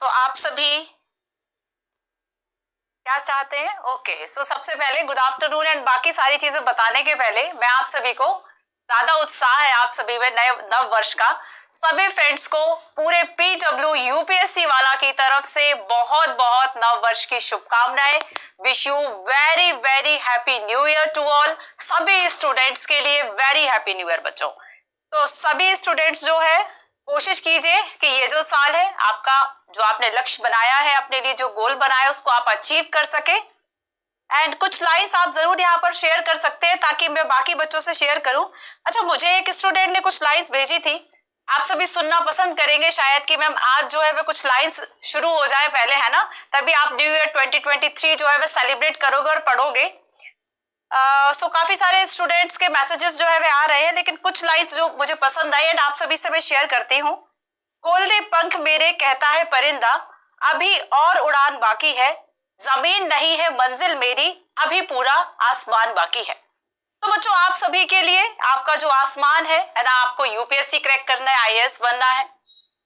तो आप सभी क्या चाहते हैं? ओके, सो सबसे पहले गुड आफ्टरनून एंड बाकी सारी चीजें बताने के पहले मैं आप सभी को, ज्यादा उत्साह है आप सभी में नए नव वर्ष का, सभी फ्रेंड्स को पूरे पीडब्ल्यू यूपीएससी वाला की तरफ से बहुत बहुत नव वर्ष की शुभकामनाएं। Wish you very very happy new year to all. सभी स्टूडेंट्स के लिए वेरी हैप्पी न्यू ईयर बच्चों। तो सभी स्टूडेंट्स जो है कोशिश कीजिए कि ये जो साल है आपका, जो आपने लक्ष्य बनाया है, अपने लिए जो गोल बनाया है, उसको आप अचीव कर सके। एंड कुछ लाइंस आप जरूर यहाँ पर शेयर कर सकते हैं ताकि मैं बाकी बच्चों से शेयर करूं। अच्छा, मुझे एक स्टूडेंट ने कुछ लाइंस भेजी थी, आप सभी सुनना पसंद करेंगे शायद कि मैम आज जो है वह कुछ लाइंस शुरू हो जाए पहले, है ना, तभी आप न्यू ईयर 2023 जो है वह सेलिब्रेट करोगे और पढ़ोगे। सो काफी सारे स्टूडेंट्स के मैसेजेस जो है वे आ रहे हैं, लेकिन कुछ लाइंस जो मुझे पसंद आई एंड आप सभी से मैं शेयर करती हूँ। खोल दे पंख मेरे कहता है परिंदा, अभी और उड़ान बाकी है, जमीन नहीं है मंजिल मेरी, अभी पूरा आसमान बाकी है। तो बच्चों आप सभी के लिए आपका जो आसमान है ना, आपको यूपीएससी क्रैक करना है, आईएएस बनना है,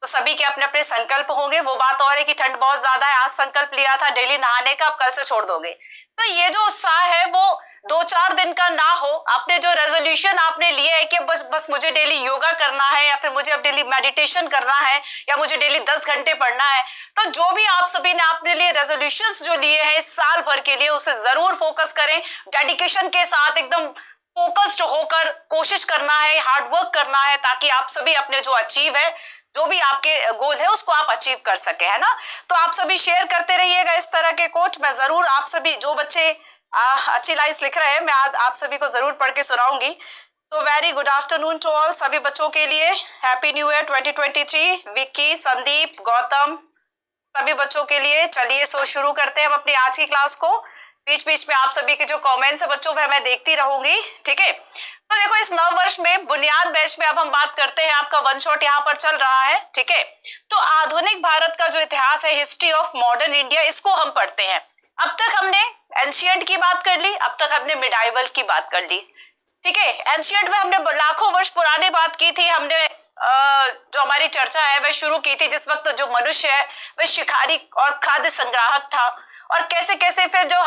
तो सभी के अपने अपने संकल्प होंगे। वो बात और है कि ठंड बहुत ज्यादा है, आज संकल्प लिया था डेली नहाने का, अब कल से छोड़ दोगे। तो ये जो उत्साह है वो 2-4 दिन का ना हो। आपने जो रेजोल्यूशन आपने लिया है कि बस बस मुझे डेली योगा करना है, या फिर मुझे अब डेली मेडिटेशन करना है, या मुझे डेली 10 घंटे पढ़ना है, तो जो भी आप सभी ने अपने लिए रेजोल्यूशंस जो लिए हैं इस साल भर के लिए, उसे जरूर फोकस करें, डेडिकेशन के साथ एकदम फोकस्ड होकर कोशिश करना है, हार्ड वर्क करना है, ताकि आप सभी अपने जो अचीव है, जो भी आपके गोल है, उसको आप अचीव कर सके, है ना। तो आप सभी शेयर करते रहिएगा इस तरह के कोट। मैं जरूर आप सभी जो बच्चे अच्छी लाइन्स लिख रहे हैं, मैं आज आप सभी को जरूर पढ़ के सुनाऊंगी। तो very good afternoon to all, सभी बच्चों के लिए happy new year 2023। Vicky, Sandeep, Gautam, सभी बच्चों के लिए। चलिए सो शुरू करते हैं हम अपनी आज की क्लास को। बीच बीच में आप सभी के जो कमेंट्स है बच्चों मैं देखती रहूंगी, ठीक है। तो देखो इस नव वर्ष में बुनियाद बैच में अब हम बात करते हैं, आपका वन शॉट यहाँ पर चल रहा है, ठीक है। तो आधुनिक भारत का जो इतिहास है, हिस्ट्री ऑफ मॉडर्न इंडिया, इसको हम पढ़ते हैं। अब तक हमने एंशियंट की बात कर ली, अब तक हमने मिडाइवल की बात कर ली, ठीक है। एंशियंट में हमने लाखों वर्ष पुरानी बात की थी, हमने जो हमारी चर्चा है वह शुरू की थी जिस वक्त जो मनुष्य है वह शिकारी और खाद्य संग्राहक था, और कैसे कैसे फिर जो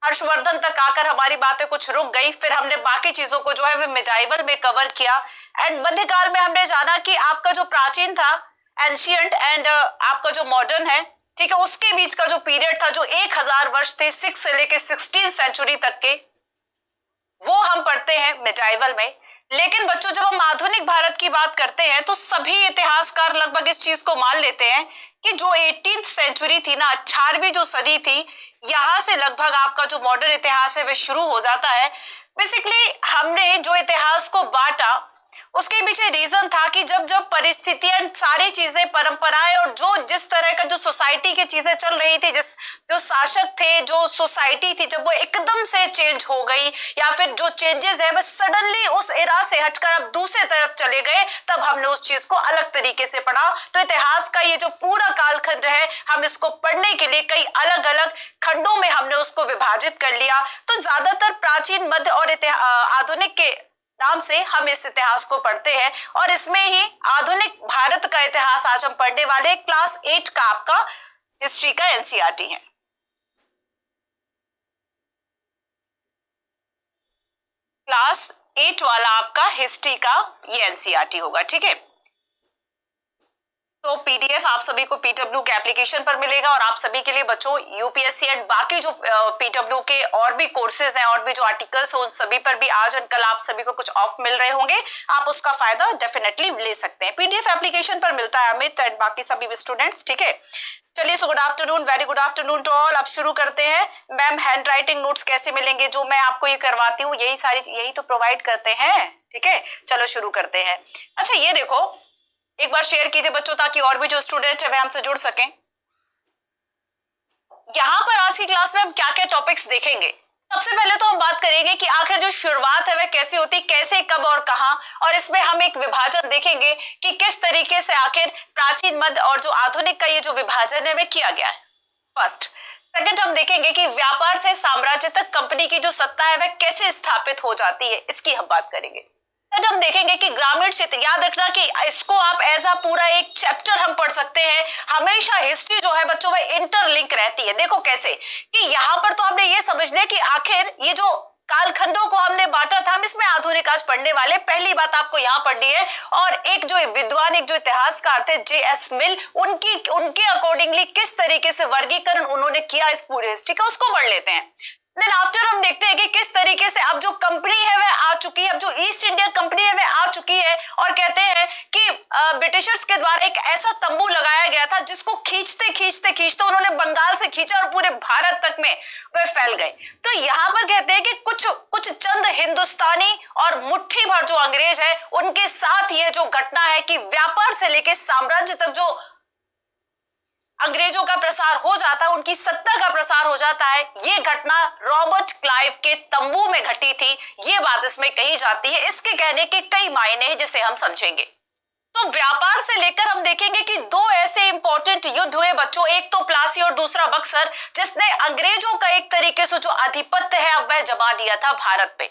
हर्षवर्धन तक आकर हमारी बातें कुछ रुक गई। फिर हमने बाकी चीजों को जो है वह मिडाइवल में कवर किया। एंड मध्यकाल में हमने जाना कि आपका जो प्राचीन था एंशियंट एंड आपका जो मॉडर्न है, ठीक है, उसके बीच का जो पीरियड था, जो 1000 वर्ष थे 6 से लेके 16 सेंचुरी तक के, वो हम पढ़ते हैं मिडाइवल में। लेकिन बच्चों जब हम आधुनिक भारत की बात करते हैं तो सभी इतिहासकार लगभग इस चीज को मान लेते हैं कि जो 18th सेंचुरी थी ना, 18वीं जो सदी थी, यहां से लगभग आपका जो मॉडर्न इतिहास है वह शुरू हो जाता है। बेसिकली हमने जो इतिहास को बांटा उसके पीछे रीजन था कि जब जब परिस्थितियां, सारी चीजें, परंपराएं और जो जिस तरह का जो सोसाइटी की चीजें चल रही थी, जिस जो शासक थे, जो सोसाइटी थी, जब वो एकदम से चेंज हो गई, या फिर जो चेंजेस है वो सडनली उस एरा से हटकर अब दूसरे तरफ चले गए, तब हमने उस चीज को अलग तरीके से पढ़ा। तो इतिहास का ये जो पूरा कालखंड है, हम इसको पढ़ने के लिए कई अलग अलग खंडों में हमने उसको विभाजित कर लिया। तो ज्यादातर प्राचीन, मध्य और आधुनिक के नाम से हम इस इतिहास को पढ़ते हैं, और इसमें ही आधुनिक भारत का इतिहास आज हम पढ़ने वाले क्लास 8 का आपका हिस्ट्री का एनसीईआरटी है। क्लास 8 वाला आपका हिस्ट्री का ये एनसीईआरटी होगा, ठीक है। तो पीडीएफ आप सभी को पीडब्ल्यू के एप्लीकेशन पर मिलेगा, और आप सभी के लिए बच्चों यूपीएससी एंड बाकी जो पीडब्ल्यू के और भी कोर्सेज हैं और भी जो आर्टिकल्स हैं उन सभी पर भी आज और कल आप सभी को कुछ ऑफ मिल रहे होंगे, आप उसका फायदा डेफिनेटली ले सकते हैं। पीडीएफ एप्लीकेशन पर मिलता है अमित एंड बाकी सभी स्टूडेंट्स, ठीक है। चलिए so good afternoon, very good afternoon to all. अब शुरू करते हैं। मैम हैंड राइटिंग नोट्स कैसे मिलेंगे? जो मैं आपको ये करवाती हूँ यही तो प्रोवाइड करते हैं, ठीक है। चलो शुरू करते हैं। अच्छा ये देखो, एक बार शेयर कीजिए बच्चों ताकि और भी जो स्टूडेंट है वह हमसे जुड़ सकें। यहां पर आज की क्लास में हम क्या क्या टॉपिक्स देखेंगे? सबसे पहले तो हम बात करेंगे कि आखिर जो शुरुआत है वह कैसे होती, कैसे, कब और कहां, और इसमें हम एक विभाजन देखेंगे कि किस तरीके से आखिर प्राचीन, मध्य और जो आधुनिक का ये जो विभाजन है वह किया गया है, फर्स्ट। सेकंड हम देखेंगे कि व्यापार से साम्राज्य तक कंपनी की जो सत्ता है वह कैसे स्थापित हो जाती है, इसकी हम बात करेंगे। बट हम देखेंगे कि ग्रामीण क्षेत्र, याद रखना कि इसको आप एज अ पूरा एक चैप्टर हम पढ़ सकते हैं। हमेशा हिस्ट्री जो है बच्चों में इंटरलिंक रहती है। देखो कैसे कि यहाँ पर तो हमने ये समझ लिया कि आखिर ये जो कालखंडों को हमने बांटा था, हम इसमें आधुनिक आज पढ़ने वाले, पहली बात आपको यहाँ पढ़नी है। और एक जो विद्वान, एक जो इतिहासकार थे J.S. मिल, उनके अकॉर्डिंगली किस तरीके से वर्गीकरण उन्होंने किया इस पूरे हिस्ट्री का, उसको पढ़ लेते हैं। देन आफ्टर हम देखते हैं कि किस तरीके से अब जो कंपनी है वह आ चुकी है, अब जो ईस्ट इंडिया कंपनी है वह आ चुकी है। और कहते हैं कि ब्रिटिशर्स के द्वारा एक ऐसा तंबू लगाया गया था जिसको खींचते खींचते खींचते उन्होंने बंगाल से खींचा और पूरे भारत तक में वह फैल गए। तो यहाँ पर कहते हैं कि कुछ चंद हिंदुस्तानी और मुट्ठी भर जो अंग्रेज है, उनके साथ यह जो घटना है कि व्यापार से लेकर साम्राज्य तक जो अंग्रेजों का प्रसार हो जाता है, उनकी सत्ता का प्रसार हो जाता है, ये घटना रॉबर्ट क्लाइव के तंबू में घटी थी, ये बात इसमें कही जाती है। इसके कहने के कई मायने हैं जिसे हम समझेंगे। तो व्यापार से लेकर हम देखेंगे कि दो ऐसे इंपॉर्टेंट युद्ध हुए बच्चों, एक तो प्लासी और दूसरा बक्सर, जिसने अंग्रेजों का एक तरीके से जो आधिपत्य है अब वह जमा दिया था भारत पे।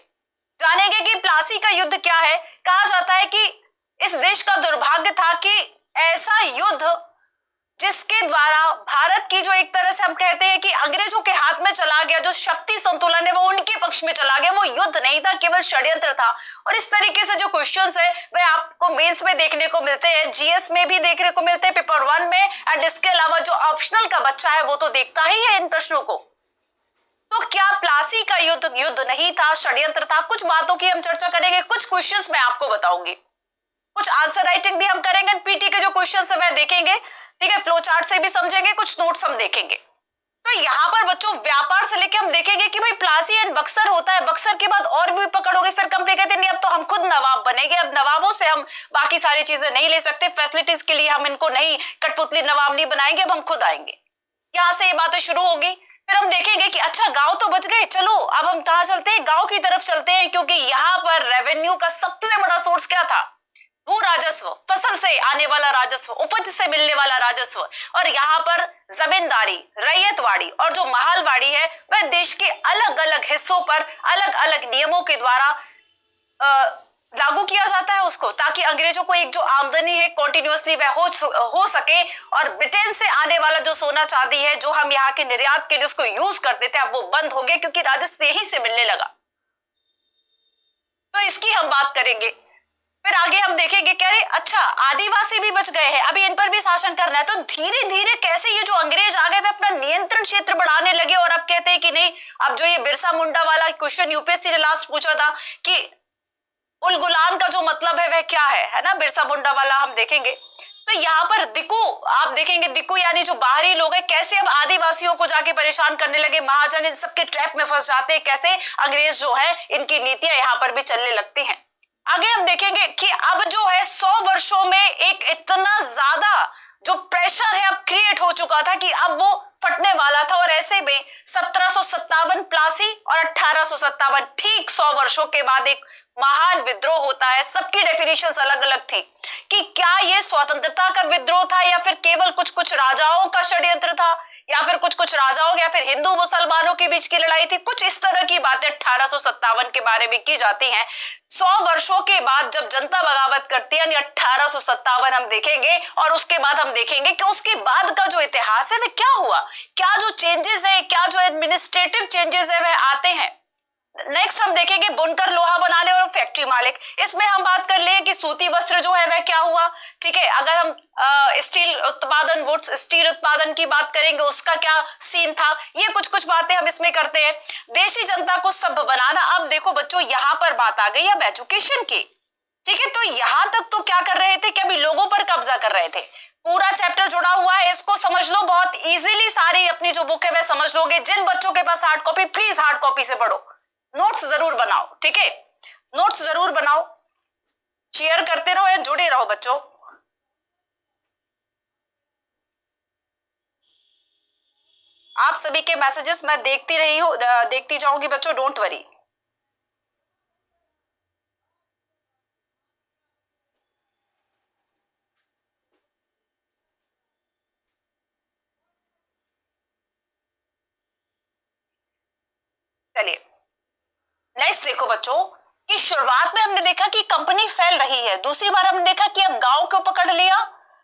जानेंगे कि प्लासी का युद्ध क्या है। कहा जाता है कि इस देश का दुर्भाग्य था कि ऐसा युद्ध जिसके द्वारा भारत की जो एक तरह से हम कहते हैं कि अंग्रेजों के हाथ में चला गया, जो शक्ति संतुलन है वो उनके पक्ष में चला गया, वो युद्ध नहीं था, केवल षड्यंत्र था। और इस तरीके से जो क्वेश्चंस है वह आपको मेंस में देखने को मिलते हैं, जीएस में भी देखने को मिलते हैं, पेपर 1 में, एंड इसके अलावा जो ऑप्शनल का बच्चा है वो तो देखता ही है इन प्रश्नों को। तो क्या प्लासी का युद्ध नहीं था, षड्यंत्र था? कुछ बातों की हम चर्चा करेंगे, कुछ क्वेश्चंस मैं आपको बताऊंगी, कुछ आंसर राइटिंग भी हम करेंगे, पीटी के जो क्वेश्चंस है वह देखेंगे, ठीक है, फ्लो चार्ट से भी समझेंगे, कुछ नोट्स हम देखेंगे। तो यहाँ पर बच्चों व्यापार से लेके हम देखेंगे कि भाई प्लासी एंड बक्सर होता है, बक्सर के बाद और भी पकड़ोगे फिर कंपनी कहते नहीं अब तो हम खुद नवाब बनेंगे, अब नवाबों से हम बाकी सारी चीजें नहीं ले सकते, फैसिलिटीज के लिए हम इनको नहीं, कठपुतली नवाब नहीं बनाएंगे, अब हम खुद आएंगे। यहाँ से ये बातें शुरू होगी। फिर हम देखेंगे कि अच्छा गांव तो बच गए, चलो अब हम कहाँ चलते हैं, गांव की तरफ चलते हैं, क्योंकि यहाँ पर रेवेन्यू का सबसे बड़ा सोर्स क्या था? भू राजस्व, फसल से आने वाला राजस्व, उपज से मिलने वाला राजस्व। और यहाँ पर जमींदारी, रैयतवाड़ी और जो महालवाड़ी है वह देश के अलग अलग हिस्सों पर अलग अलग नियमों के द्वारा लागू किया जाता है उसको, ताकि अंग्रेजों को एक जो आमदनी है कंटिन्यूअसली वह हो सके। और ब्रिटेन से आने वाला जो सोना चांदी है जो हम यहाँ के निर्यात के लिए उसको यूज करते थे, अब वो बंद हो गया क्योंकि राजस्व यहीं से मिलने लगा। तो इसकी हम बात करेंगे। फिर आगे हम देखेंगे क्या रे, अच्छा आदिवासी भी बच गए हैं, अभी इन पर भी शासन करना है। तो धीरे धीरे कैसे ये जो अंग्रेज आ गए वे अपना नियंत्रण क्षेत्र बढ़ाने लगे, और अब कहते हैं कि नहीं, अब जो ये बिरसा मुंडा वाला क्वेश्चन यूपीएससी ने लास्ट पूछा था कि उल गुलान का जो मतलब है वह क्या है ना, बिरसा मुंडा वाला हम देखेंगे। तो यहाँ पर दिक्कू आप देखेंगे, दिक्कू यानी जो बाहरी लोग हैं कैसे अब आदिवासियों को जाके परेशान करने लगे, महाजन इन सबके ट्रैप में फंस जाते हैं, कैसे अंग्रेज जो है इनकी नीतियां यहाँ पर भी चलने लगती हैं। आगे हम देखेंगे कि अब जो है 100 वर्षों में एक इतना ज्यादा जो प्रेशर है अब क्रिएट हो चुका था कि अब वो फटने वाला था। और ऐसे में 1757 प्लासी और 1857, ठीक 100 वर्षों के बाद एक महान विद्रोह होता है। सबकी डेफिनेशंस अलग अलग थी कि क्या ये स्वतंत्रता का विद्रोह था या फिर केवल कुछ कुछ राजाओं का षड्यंत्र था, या फिर कुछ कुछ राजाओं या फिर हिंदू मुसलमानों के बीच की लड़ाई थी। कुछ इस तरह की बातें 1857 के बारे में की जाती हैं। 100 वर्षों के बाद जब जनता बगावत करती है, 1857 हम देखेंगे, और उसके बाद हम देखेंगे कि उसके बाद का जो इतिहास है वह क्या हुआ, क्या जो चेंजेस है, क्या जो एडमिनिस्ट्रेटिव चेंजेस है वह आते हैं। नेक्स्ट हम देखेंगे बुनकर लोहा बनाने और फैक्ट्री मालिक। इसमें हम बात कर ले कि सूती वस्त्र जो है वह क्या हुआ, ठीक है। अगर हम स्टील उत्पादन, वुड्स स्टील उत्पादन की बात करेंगे, उसका क्या सीन था, ये कुछ कुछ बातें हम इसमें करते हैं। देशी जनता को सभ्य बनाना। अब देखो बच्चों यहाँ पर बात आ गई अब एजुकेशन की, ठीक है। तो यहां तक तो क्या कर रहे थे कि अभी लोगों पर कब्जा कर रहे थे। पूरा चैप्टर जुड़ा हुआ है, इसको समझ लो, बहुत इजीली सारी अपनी जो बुक है वह समझ लोगे। जिन बच्चों के पास hard copy, please hard copy से पढ़ो, नोट्स जरूर बनाओ, ठीक है, नोट्स जरूर बनाओ, शेयर करते रहो या जुड़े रहो बच्चों। आप सभी के मैसेजेस मैं देखती रही हूं, देखती जाऊंगी बच्चों, डोंट वरी। चलिए नेक्स्ट देखो बच्चों, कि शुरुआत में हमने देखा कि कंपनी फैल रही है, दूसरी बार हमने देखा कि अब गांव को पकड़ लिया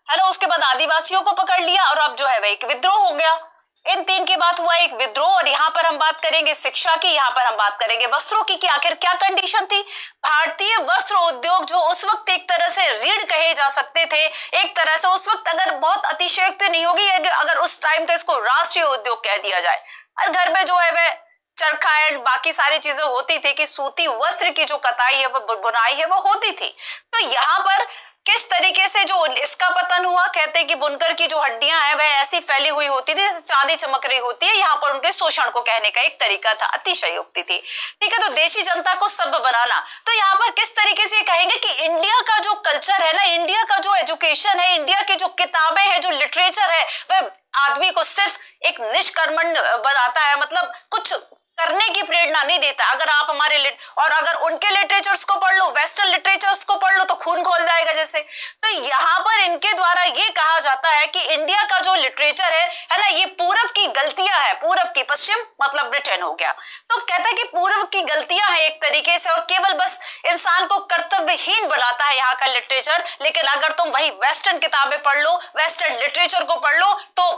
है ना, उसके बाद आदिवासियों को पकड़ लिया, और अब जो है वह एक विद्रोह हो गया। इन तीन के बाद हुआ एक विद्रोह। और यहाँ पर हम बात करेंगे शिक्षा की, यहाँ पर हम बात करेंगे वस्त्रों की कि आखिर क्या कंडीशन थी। भारतीय वस्त्र उद्योग जो उस वक्त एक तरह से रीढ़ कहे जा सकते थे, एक तरह से उस वक्त, अगर बहुत अतिशयोक्ति नहीं होगी अगर उस टाइम का इसको राष्ट्रीय उद्योग कह दिया जाए। हर घर में जो है वह चरखा एंड बाकी सारी चीजें होती थी कि सूती वस्त्र की जो कताई है, वो बुनाई है, वो होती थी। तो यहाँ पर किस तरीके से जो इसका पतन हुआ, कहते हैं कि बुनकर की जो हड्डियां हैं वह ऐसी फैली हुई होती थी जैसे चांदी चमक रही होती है। यहाँ पर उनके शोषण को कहने का एक तरीका था, अतिशयोक्ति थी। ठीक है, तो देशी जनता को सभ्य बनाना। तो यहाँ पर किस तरीके से कहेंगे कि इंडिया का जो कल्चर है ना, इंडिया का जो एजुकेशन है, इंडिया की जो किताबें हैं, जो लिटरेचर है, वह आदमी को सिर्फ एक निष्कर्मण बनाता है, मतलब कुछ करने की प्रेरणा नहीं देता। अगर आप हमारे और अगर उनके लिटरेचर्स को पढ़ लो, वेस्टर्न लिटरेचर्स को पढ़ लो, तो खून खोल जाएगा जैसे। तो यहाँ पर इनके द्वारा ये कहा जाता है कि इंडिया का जो लिटरेचर है ना, ये पूरब की गलतियां है, पूरब की, पश्चिम मतलब ब्रिटेन हो गया। तो कहता है कि पूरब की गलतियां हैं एक तरीके से, और केवल बस इंसान को कर्तव्यहीन बनाता है यहाँ का लिटरेचर। लेकिन अगर तुम वही वेस्टर्न किताबें पढ़ लो, वेस्टर्न लिटरेचर को पढ़ लो, तो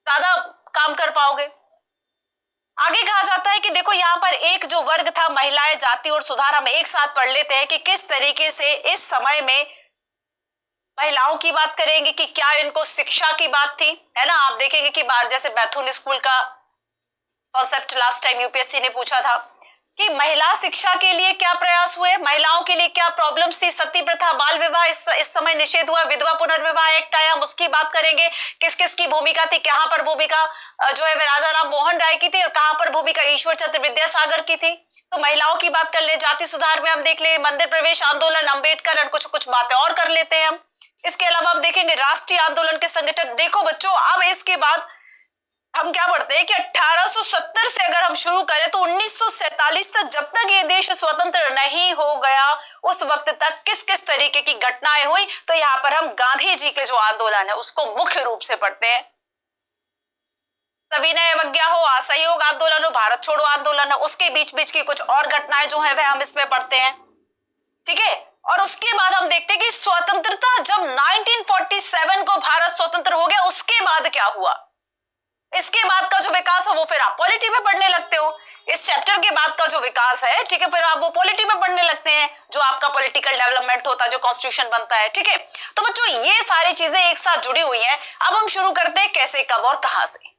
ज्यादा काम कर पाओगे। आगे कहा जाता है कि देखो यहाँ पर एक जो वर्ग था, महिलाएं, जाति और सुधार, हम एक साथ पढ़ लेते हैं कि किस तरीके से इस समय में महिलाओं की बात करेंगे कि क्या इनको शिक्षा की बात थी, है ना। आप देखेंगे कि बात जैसे बैथुन स्कूल का कॉन्सेप्ट लास्ट टाइम यूपीएससी ने पूछा था कि महिला शिक्षा के लिए क्या प्रयास हुए, महिलाओं के लिए क्या प्रॉब्लम्स थी, सती प्रथा, बाल विवाह इस समय निषेध हुआ, विधवा पुनर्विवाह एक्ट आया, हम उसकी बात करेंगे। किस किस की भूमिका थी, कहां पर भूमिका जो है राजा राम मोहन राय की थी, और कहां पर भूमिका ईश्वर चंद्र विद्यासागर की थी। तो महिलाओं की बात कर ले, जाति सुधार में हम देख ले मंदिर प्रवेश आंदोलन, अम्बेडकर, और कुछ कुछ बातें और कर लेते हैं हम। इसके अलावा हम देखेंगे राष्ट्रीय आंदोलन के संगठन। देखो बच्चों, अब इसके बाद हम क्या पढ़ते हैं कि 1870 से अगर हम शुरू करें तो 1947 तक, जब तक ये देश स्वतंत्र नहीं हो गया, उस वक्त तक किस किस तरीके की घटनाएं हुई। तो यहाँ पर हम गांधी जी के जो आंदोलन है उसको मुख्य रूप से पढ़ते हैं। सविनय अवज्ञा हो, असहयोग आंदोलन हो, भारत छोड़ो आंदोलन हो, उसके बीच बीच की कुछ और घटनाएं जो है वह हम इसमें पढ़ते हैं। ठीक है, और उसके बाद हम देखते हैं कि स्वतंत्रता, जब 1947 को भारत स्वतंत्र हो गया, उसके बाद क्या हुआ, इसके बाद का जो विकास है वो फिर आप पॉलिटी में पढ़ने लगते हो। इस चैप्टर के बाद का जो विकास है, ठीक है, फिर आप वो पॉलिटी में पढ़ने लगते हैं, जो आपका पॉलिटिकल डेवलपमेंट होता है, जो कॉन्स्टिट्यूशन बनता है। ठीक है, तो बच्चों ये सारी चीजें एक साथ जुड़ी हुई हैं। अब हम शुरू करते हैं कैसे, कब और कहां से।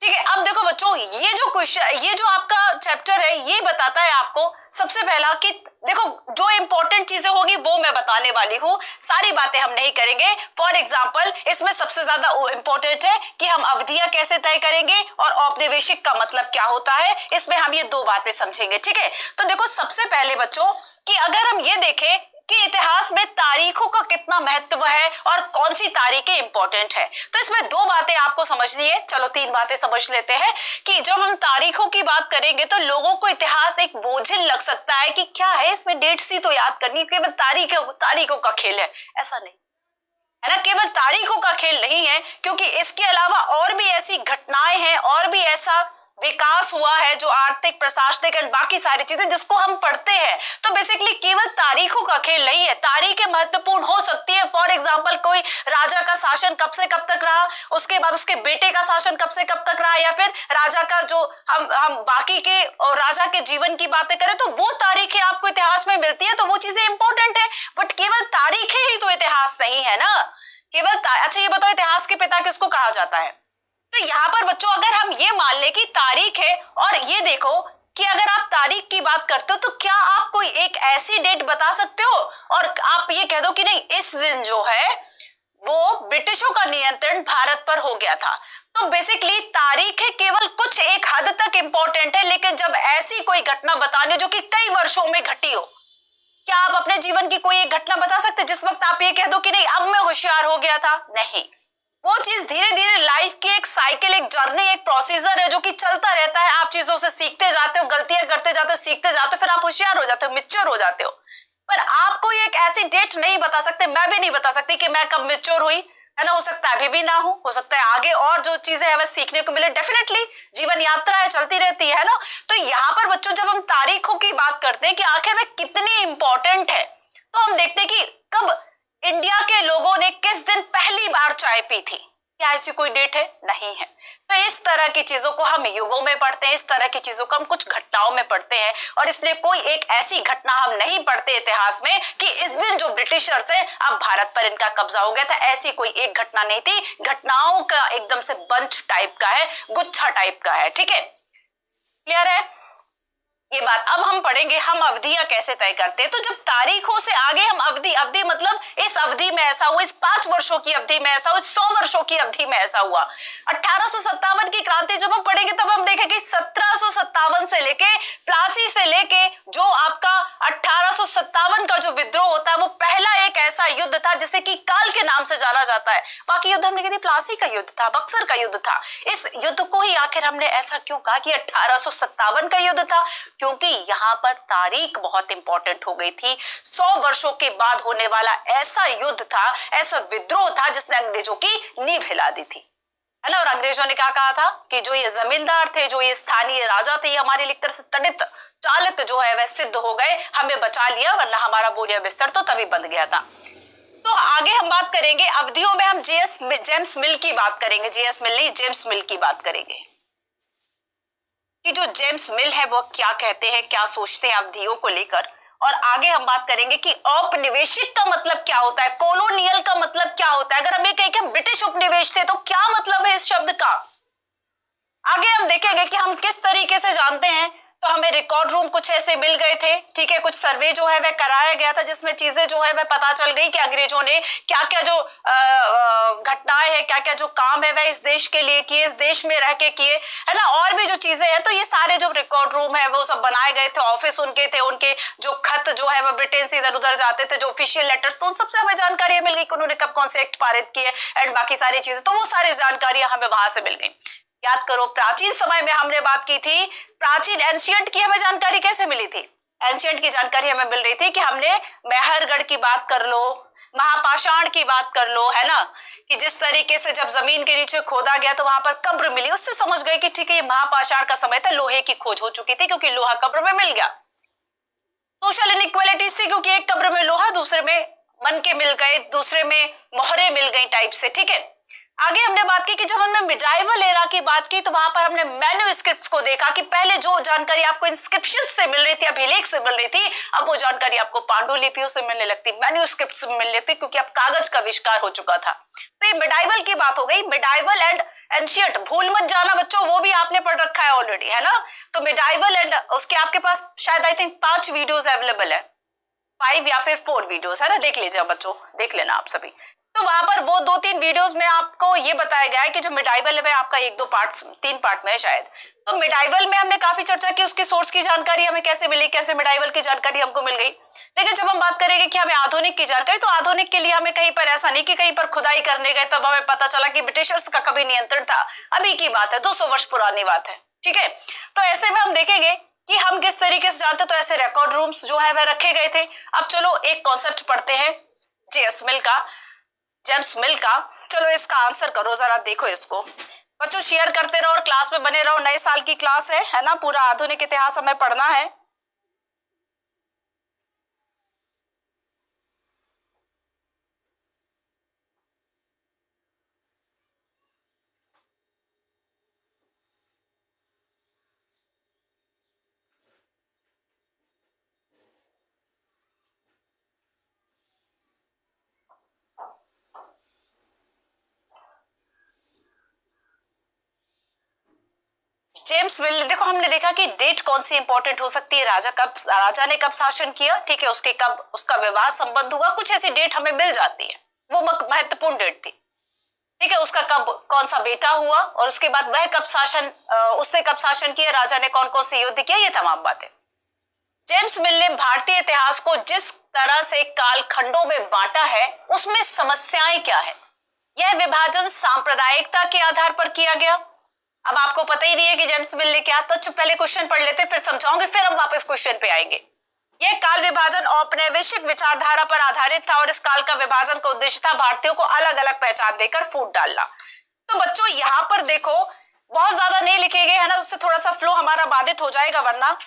ठीक है, अब देखो बच्चों, ये जो क्वेश्चन, ये जो आपका चैप्टर है, ये बताता है आपको सबसे पहला कि देखो जो इंपॉर्टेंट चीजें होगी वो मैं बताने वाली हूं, सारी बातें हम नहीं करेंगे। फॉर एग्जांपल, इसमें सबसे ज्यादा इंपॉर्टेंट है कि हम अवधियां कैसे तय करेंगे और औपनिवेशिक का मतलब क्या होता है, इसमें हम ये दो बातें समझेंगे। ठीक है, तो देखो सबसे पहले बच्चों कि अगर हम ये देखें कि इतिहास में तारीखों का कितना महत्व है और कौन सी तारीखें इंपॉर्टेंट है, तो इसमें दो बातें आपको समझनी है। चलो तीन बातें समझ लेते हैं कि जब हम तारीखों की बात करेंगे तो लोगों को इतिहास एक बोझिल लग सकता है कि क्या है इसमें डेट्स ही तो याद करनी, केवल तारीखों का खेल है, ऐसा नहीं है ना, केवल तारीखों का खेल नहीं है, क्योंकि इसके अलावा और भी ऐसी घटनाएं हैं, और भी ऐसा विकास हुआ है जो आर्थिक, प्रशासनिक और बाकी सारी चीजें जिसको हम पढ़ते हैं। तो बेसिकली केवल तारीखों का खेल नहीं है, तारीखें महत्वपूर्ण हो सकती है। फॉर एग्जांपल, कोई राजा का शासन कब से कब तक रहा, उसके बाद उसके बेटे का शासन कब से कब तक रहा, या फिर राजा का जो हम बाकी के और राजा के जीवन की बातें करें तो वो तारीखें आपको इतिहास में मिलती है, तो वो चीजें इंपॉर्टेंट है। बट केवल तारीखें ही तो इतिहास नहीं है ना, केवल अच्छा ये बताओ, इतिहास के पिता किसको कहा जाता है। तो यहाँ पर बच्चों अगर हम ये मान ले कि तारीख है, और ये देखो कि अगर आप तारीख की बात करते हो तो क्या आप कोई एक ऐसी डेट बता सकते हो और आप ये कह दो कि नहीं इस दिन जो है वो ब्रिटिशों का नियंत्रण भारत पर हो गया था। तो बेसिकली तारीखें केवल कुछ एक हद तक इंपॉर्टेंट है, लेकिन जब ऐसी कोई घटना बतानी जो कि कई वर्षों में घटी हो, क्या आप अपने जीवन की कोई एक घटना बता सकते जिस वक्त आप ये कह दो कि नहीं अब मैं होशियार हो गया था? नहीं, वो चीज धीरे धीरे लाइफ की एक साइकिल, एक जर्नी, एक प्रोसीजर है जो कि चलता रहता है। आप चीजों से सीखते जाते हो, गलतियां करते जाते हो, सीखते जाते हो, फिर आप होशियार हो जाते हो, मिच्योर हो जाते हो। पर आप कोई एक ऐसी डेट नहीं बता सकते, मैं भी नहीं बता सकती कि मैं कब मिच्योर हुई, है ना। हो सकता है अभी भी ना हो सकता है आगे और जो चीजें है वह सीखने को मिले। डेफिनेटली जीवन यात्रा है, चलती रहती है ना। तो यहाँ पर बच्चों जब हम तारीखों की बात करते हैं कि आखिर में कितनी इंपॉर्टेंट है, तो हम देखते हैं कि कब इंडिया के लोगों ने किस दिन पहली बार चाय पी थी। क्या ऐसी कोई डेट है? नहीं है। तो इस तरह की चीजों को हम युगों में पढ़ते हैं, इस तरह की चीजों को हम कुछ घटनाओं में पढ़ते हैं, और इसलिए कोई एक ऐसी घटना हम नहीं पढ़ते इतिहास में कि इस दिन जो ब्रिटिशर्स है अब भारत पर इनका कब्जा हो गया था। ऐसी कोई एक घटना नहीं थी। घटनाओं का एकदम से बंच टाइप का है, गुच्छा टाइप का है। ठीक है, क्लियर है ये बात। अब हम पढ़ेंगे हम अवधियां कैसे तय करते हैं। तो जब तारीखों से आगे हम अवधि मतलब इस अवधि में ऐसा हुआ, इस 5 वर्षों की अवधि में ऐसा हुआ, इस 100 वर्षों की अवधि में ऐसा हुआ। 1857 की क्रांति जब हम पढ़ेंगे तब हम देखेंगे 1757 से लेके प्लासी से लेके जो आपका 1857 का जो विद्रोह होता है वो पहला एक ऐसा युद्ध था जिसे कि काल के नाम से जाना जाता है। बाकी युद्ध हमने कहा प्लासी का युद्ध था, बक्सर का युद्ध था। इस युद्ध को ही आखिर हमने ऐसा क्यों कहा कि 1857 का युद्ध था? क्योंकि यहाँ पर तारीख बहुत इंपॉर्टेंट हो गई थी। 100 वर्षों के बाद होने वाला ऐसा युद्ध था, ऐसा विद्रोह था जिसने अंग्रेजों की नींव हिला दी थी, है ना। और अंग्रेजों ने क्या कहा था कि जो ये जमींदार थे, जो ये स्थानीय राजा थे, ये हमारे लिए एक तरह से तड़ित चालक जो है वह सिद्ध हो गए, हमें बचा लिया, वरना हमारा बोरिया बिस्तर तो तभी बंद गया था। तो आगे हम बात करेंगे अवधियों में, हम जेम्स मिल की बात करेंगे। जेम्स मिल नहीं, जेम्स मिल की बात करेंगे कि जो जेम्स मिल है वो क्या कहते हैं, क्या सोचते हैं अवधियों को लेकर। और आगे हम बात करेंगे कि औपनिवेशिक का मतलब क्या होता है, कॉलोनियल का मतलब क्या होता है। अगर हम ये कहें कि हम ब्रिटिश उपनिवेश थे तो क्या मतलब है इस शब्द का। आगे हम देखेंगे कि हम किस तरीके से जानते हैं। तो हमें रिकॉर्ड रूम कुछ ऐसे मिल गए थे, ठीक है, कुछ सर्वे जो है वह कराया गया था जिसमें चीजें जो है वह पता चल गई कि अंग्रेजों ने क्या क्या जो घटनाएं है, क्या क्या जो काम है वह इस देश के लिए किए, इस देश में रह के किए, है ना। और भी जो चीजें हैं, तो ये सारे जो रिकॉर्ड रूम है वो सब बनाए गए थे, ऑफिस उनके थे, उनके जो खत जो है वह ब्रिटेन से इधर उधर जाते थे, जो ऑफिशियल लेटर्स, तो उन सबसे हमें जानकारी मिल गई कि उन्होंने कब कौन से एक्ट पारित किए एंड बाकी सारी चीजें, तो वो सारी जानकारियां हमें वहां से मिल गई। याद करो प्राचीन समय में हमने बात की थी, प्राचीन एंशियंट की हमें जानकारी कैसे मिली थी। एंशियंट की जानकारी हमें मिल रही थी कि हमने मेहरगढ़ की बात कर लो, महापाषाण की बात कर लो, है ना, कि जिस तरीके से जब जमीन के नीचे खोदा गया तो वहां पर कब्र मिली, उससे समझ गए कि ठीक है ये महापाषाण का समय था, लोहे की खोज हो चुकी थी क्योंकि लोहा कब्र में मिल गया। सोशल इनइक्वालिटीज थी क्योंकि एक कब्र में लोहा, दूसरे में मन के मिल गए, दूसरे में मोहरे मिल गई टाइप से। ठीक है, आगे हमने बात की कि जब हमने मिडाइवल एरा की बात की तो वहां पर हमने मैन्युस्क्रिप्ट्स को देखा कि पहले जो जानकारी आपको इंस्क्रिप्शन से मिल रही थी, अभिलेख से मिल रही थी, अब वो जानकारी आपको पांडुलिपियों से मिलने लगती, मैन्युस्क्रिप्ट से मिलने लगती, क्योंकि अब कागज का आविष्कार हो चुका था। तो ये मिडाइवल की बात हो गई। मिडाइवल एंड एंशियंट भूल मत जाना बच्चों, वो भी आपने पढ़ रखा है ऑलरेडी, है ना। तो मिडाइवल एंड उसके आपके पास शायद आई थिंक 5 वीडियोस अवेलेबल है, 5 या फिर 4 वीडियोस, है ना, देख लीजिए बच्चों, देख लेना आप सभी। तो वहां पर वो 2-3 वीडियोस में आपको ये बताया गया है कि जो मिडाइवल है आपका 1-2 पार्ट 3 पार्ट में है शायद। तो मिडाइवल में हमने काफी चर्चा की, उसकी सोर्स की जानकारी हमें कैसे मिली, कैसे मिडाइवल की जानकारी हमको मिल गई। लेकिन जब हम बात करेंगे कि हमें आधुनिक की जानकारी, तो आधुनिक के लिए हमें कहीं पर ऐसा नहीं कि कहीं पर खुदाई करने गए तब हमें पता चला कि ब्रिटिशर्स का कभी नियंत्रण था। अभी की बात है, 200 वर्ष पुरानी बात है। ठीक है, तो ऐसे में हम देखेंगे कि हम किस तरीके से जानते, तो ऐसे रिकॉर्ड रूम्स जो है वह रखे गए थे। अब चलो एक कॉन्सेप्ट पढ़ते हैं जेम्स मिल का, जेम्स मिल का। चलो इसका आंसर करो जरा, देखो इसको बच्चों, शेयर करते रहो और क्लास में बने रहो। नए साल की क्लास है ना, पूरा आधुनिक इतिहास हमें पढ़ना है। जेम्स मिल, देखो हमने देखा कि डेट कौन सी इंपॉर्टेंट हो सकती है, राजा ने कब शासन किया, ठीक है, उसके कब उसका विवाह संबंध हुआ, कुछ ऐसी डेट हमें मिल जाती है, वो महत्वपूर्ण डेट थी। ठीक है, उसका कब कौन सा बेटा हुआ और उसके बाद वह कब शासन, उसने कब शासन किया, राजा ने कौन कौन से युद्ध किया, ये तमाम बातें। जेम्स मिल ने भारतीय इतिहास को जिस तरह से कालखंडों में बांटा है उसमें समस्याएं क्या है। यह विभाजन सांप्रदायिकता के आधार पर किया गया। अब आपको पता ही नहीं है कि जेम्स मिल ने क्या, तो पहले क्वेश्चन पढ़ लेते फिर समझाऊंगे, फिर हम वापस क्वेश्चन पे आएंगे। यह काल विभाजन औपनिवेशिक विचारधारा पर आधारित था और इस काल का विभाजन का उद्देश्य था भारतीयों को अलग अलग पहचान देकर फूट डालना। तो बच्चों यहाँ पर देखो बहुत ज्यादा नहीं लिखे गए है ना, उससे थोड़ा सा फ्लो हमारा बाधित हो जाएगा, वरना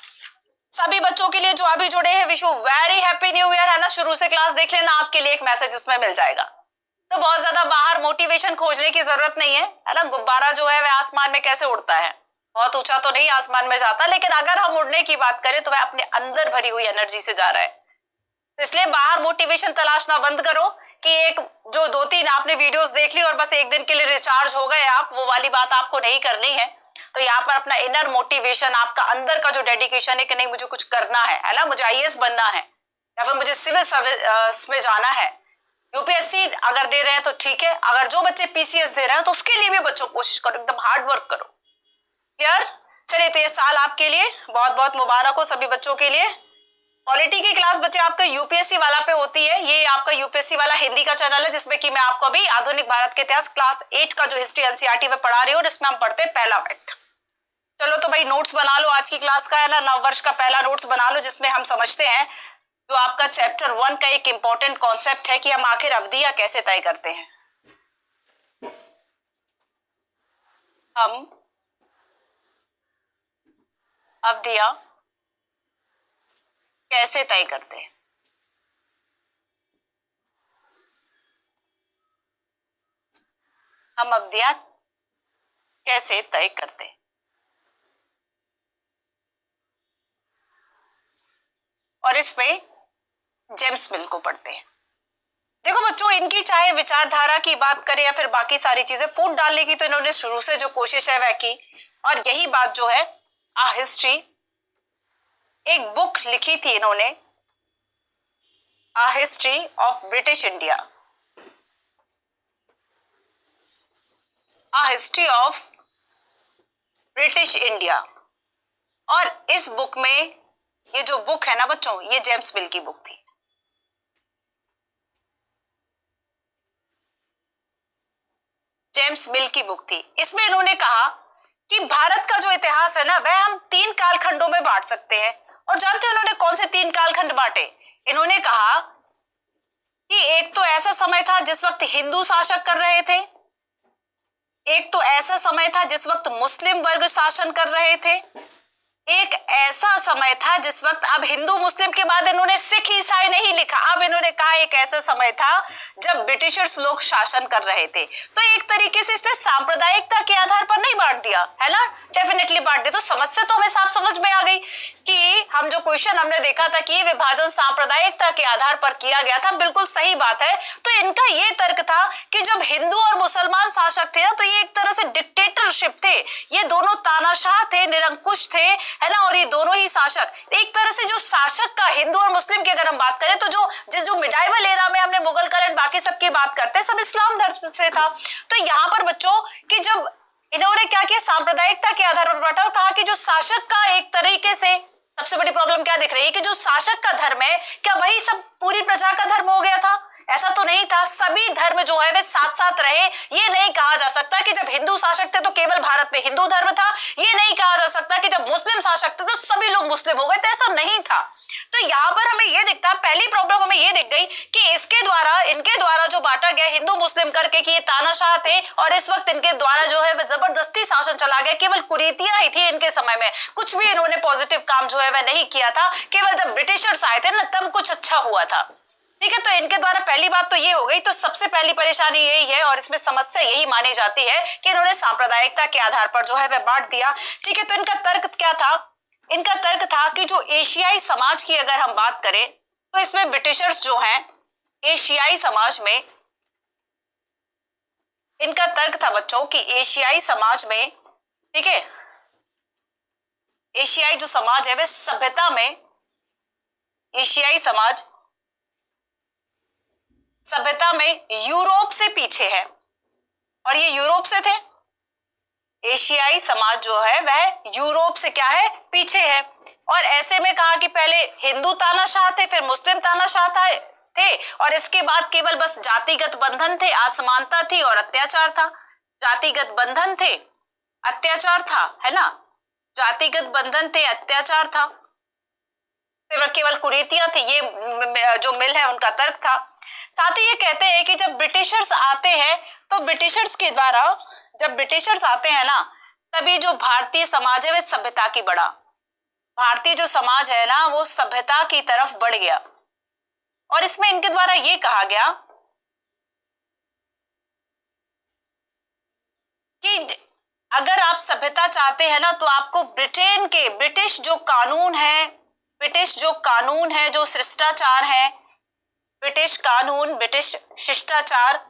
सभी बच्चों के लिए जो अभी जुड़े हैं wish you very happy new year है ना। शुरू से क्लास देख लेना, आपके लिए एक मैसेज उसमें मिल जाएगा। तो बहुत ज्यादा बाहर मोटिवेशन खोजने की जरूरत नहीं है ना। गुब्बारा जो है वह आसमान में कैसे उड़ता है, बहुत ऊंचा तो नहीं आसमान में जाता, लेकिन अगर हम उड़ने की बात करें तो वह अपने अंदर भरी हुई एनर्जी से जा रहा है। तो इसलिए बाहर मोटिवेशन तलाशना बंद करो कि एक जो 2-3 आपने वीडियोस देख ली और बस एक दिन के लिए रिचार्ज हो गए आप, वो वाली बात आपको नहीं करनी है। तो यहाँ पर अपना इनर मोटिवेशन, आपका अंदर का जो डेडिकेशन है कि नहीं मुझे कुछ करना है ना, मुझे आईएएस बनना है या फिर मुझे सिविल सर्विस में जाना है। यूपीएससी अगर दे रहे हैं तो ठीक है, अगर जो बच्चे पीसीएस दे रहे हैं तो उसके लिए भी बच्चों कोशिश करो, एकदम हार्ड वर्क करो। क्लियर? चलिए, तो ये साल आपके लिए बहुत बहुत मुबारक हो सभी बच्चों के लिए। पॉलिटी की क्लास बच्चे आपका यूपीएससी वाला पे होती है। ये आपका यूपीएससी वाला हिंदी का चैनल है जिसमें कि मैं आपको अभी आधुनिक भारत के इतिहास क्लास 8 का जो हिस्ट्री एनसीईआरटी में पढ़ा रही हूँ, जिसमें हम पढ़ते हैं पहला फैक्ट। चलो तो भाई नोट्स बना लो आज की क्लास का, है ना, नव वर्ष का पहला नोट्स बना लो, जिसमें हम समझते हैं जो आपका चैप्टर 1 का एक इंपॉर्टेंट कॉन्सेप्ट है कि हम आखिर अवधियां कैसे तय करते हैं। हम अवधियां कैसे तय करते हैं। हम अवधियां कैसे तय करते हैं और इसमें जेम्स मिल को पढ़ते हैं। देखो बच्चों, इनकी चाहे विचारधारा की बात करें या फिर बाकी सारी चीजें, फूट डालने की तो इन्होंने शुरू से जो कोशिश है वह की, और यही बात जो है आ हिस्ट्री, एक बुक लिखी थी इन्होंने, a history of British India, a history of British India. और इस बुक में, ये जो बुक है ना बच्चों, ये जेम्स मिल की बुक थी। जेम्स मिल की बुक थी। इसमें इन्होंने कहा कि भारत का जो इतिहास है ना वह हम 3 कालखंडों में बांट सकते हैं। और जानते हैं उन्होंने कौन से 3 कालखंड बांटे? इन्होंने कहा कि एक तो ऐसा समय था जिस वक्त हिंदू शासक कर रहे थे, एक तो ऐसा समय था जिस वक्त मुस्लिम वर्ग शासन कर रहे थे, एक ऐसा समय था जिस वक्त, अब हिंदू मुस्लिम के बाद इन्होंने सिख ईसाई नहीं लिखा, अब इन्होंने कहा एक ऐसा समय था जब ब्रिटिशर्स लोग शासन कर रहे थे। तो एक तरीके से इसने सांप्रदायिकता के आधार पर नहीं बांट दिया है ना, डेफिनेटली बांट दिया। तो समस्या तो हमें साफ समझ में आ गई कि हम जो क्वेश्चन हमने देखा था कि विभाजन सांप्रदायिकता के आधार पर किया गया था, बिल्कुल सही बात है। तो इनका ये तर्क था कि जब हिंदू और मुसलमान शासक थे ना, तो ये एक तरह से डिक्टेटरशिप थे, ये दोनों तानाशाह थे, निरंकुश थे, है ना, और ये दोनों ही शासक एक तरह से, जो शासक का हिंदू और मुस्लिम की अगर हम बात करें तो जो मिडाइवल एरा में हमने मुगल कर बाकी सबकी बात करते हैं, सब इस्लाम धर्म से था। तो यहाँ पर बच्चों कि जब इन्होंने क्या किया, सांप्रदायिकता के आधार पर बांटा और कहा कि जो शासक का एक तरीके से, सबसे बड़ी प्रॉब्लम क्या दिख रही है कि जो शासक का धर्म है क्या वही सब पूरी प्रजा का धर्म हो गया था? ऐसा तो नहीं था। सभी धर्म जो है वे साथ साथ रहे। ये नहीं कहा जा सकता कि जब हिंदू शासक थे तो केवल भारत में हिंदू धर्म था, ये नहीं कहा जा सकता कि जब मुस्लिम शासक थे तो सभी लोग मुस्लिम हो गए, तो ऐसा नहीं था। तो यहाँ पर हमें ये दिखता है, पहली प्रॉब्लम हमें ये दिख गई कि इसके द्वारा, इनके द्वारा जो बांटा गया हिंदू मुस्लिम करके कि ये तानाशाह थे और इस वक्त इनके द्वारा जो है जबरदस्ती शासन चला गया, केवल कुरीतियां ही थी इनके समय में, कुछ भी इन्होंने पॉजिटिव काम जो है वह नहीं किया था। केवल जब ब्रिटिशर्स आए थे ना तब कुछ अच्छा हुआ था। ठीक है, तो इनके द्वारा पहली बात तो ये हो गई। तो सबसे पहली परेशानी यही है और इसमें समस्या यही मानी जाती है कि इन्होंने सांप्रदायिकता के आधार पर जो है वह बांट दिया। ठीक है, तो इनका तर्क क्या था? इनका तर्क था कि जो एशियाई समाज की अगर हम बात करें तो इसमें ब्रिटिशर्स जो हैं एशियाई समाज में, इनका तर्क था बच्चों कि एशियाई समाज में, ठीक है, एशियाई जो समाज है वह सभ्यता में, एशियाई समाज सभ्यता में यूरोप से पीछे है। और ये यूरोप से थे, एशियाई समाज जो है वह यूरोप से क्या है, पीछे है। और ऐसे में कहा कि पहले हिंदू तानाशाह थे, फिर मुस्लिम तानाशाह थे, और इसके बाद केवल बस जातिगत बंधन थे, असमानता थी और अत्याचार था। जातिगत बंधन थे, अत्याचार था, है ना, जातिगत बंधन थे, अत्याचार था। केवल कुरीतियां थी, ये जो मिल है उनका तर्क था। साथ ही ये कहते हैं कि जब ब्रिटिशर्स आते हैं तो ब्रिटिशर्स के द्वारा, जब ब्रिटिशर्स आते हैं ना, तभी जो भारतीय समाज है वह सभ्यता की बढ़ा, भारतीय जो समाज है ना वो सभ्यता की तरफ बढ़ गया। और इसमें इनके द्वारा ये कहा गया कि अगर आप सभ्यता चाहते हैं ना तो आपको ब्रिटेन के ब्रिटिश जो कानून है, ब्रिटिश जो कानून है, जो शिष्टाचार है, ब्रिटिश कानून, ब्रिटिश शिष्टाचार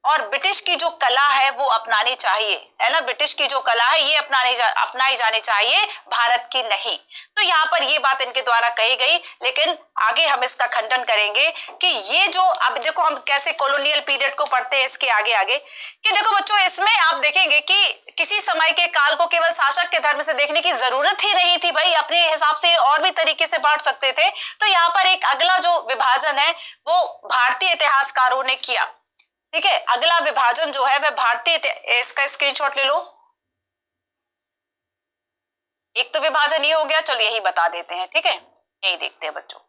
और ब्रिटिश की जो कला है वो अपनानी चाहिए, है ना, ब्रिटिश की जो कला है ये अपनाई जानी चाहिए, भारत की नहीं। तो यहाँ पर ये बात इनके द्वारा कही गई, लेकिन आगे हम इसका खंडन करेंगे कि ये जो, अब देखो हम कैसे कॉलोनियल पीरियड को पढ़ते हैं इसके आगे आगे, कि देखो बच्चों इसमें आप देखेंगे कि किसी समय के काल को केवल शासक के धर्म से देखने की जरूरत ही नहीं थी, भाई अपने हिसाब से और भी तरीके से बांट सकते थे। तो यहाँ पर एक अगला जो विभाजन है वो भारतीय इतिहासकारों ने किया। ठीक है, अगला विभाजन जो है वह भारतीय, इसका स्क्रीनशॉट ले लो। एक तो विभाजन ये हो गया, चलो यही बता देते हैं, ठीक है, यही देखते हैं बच्चों।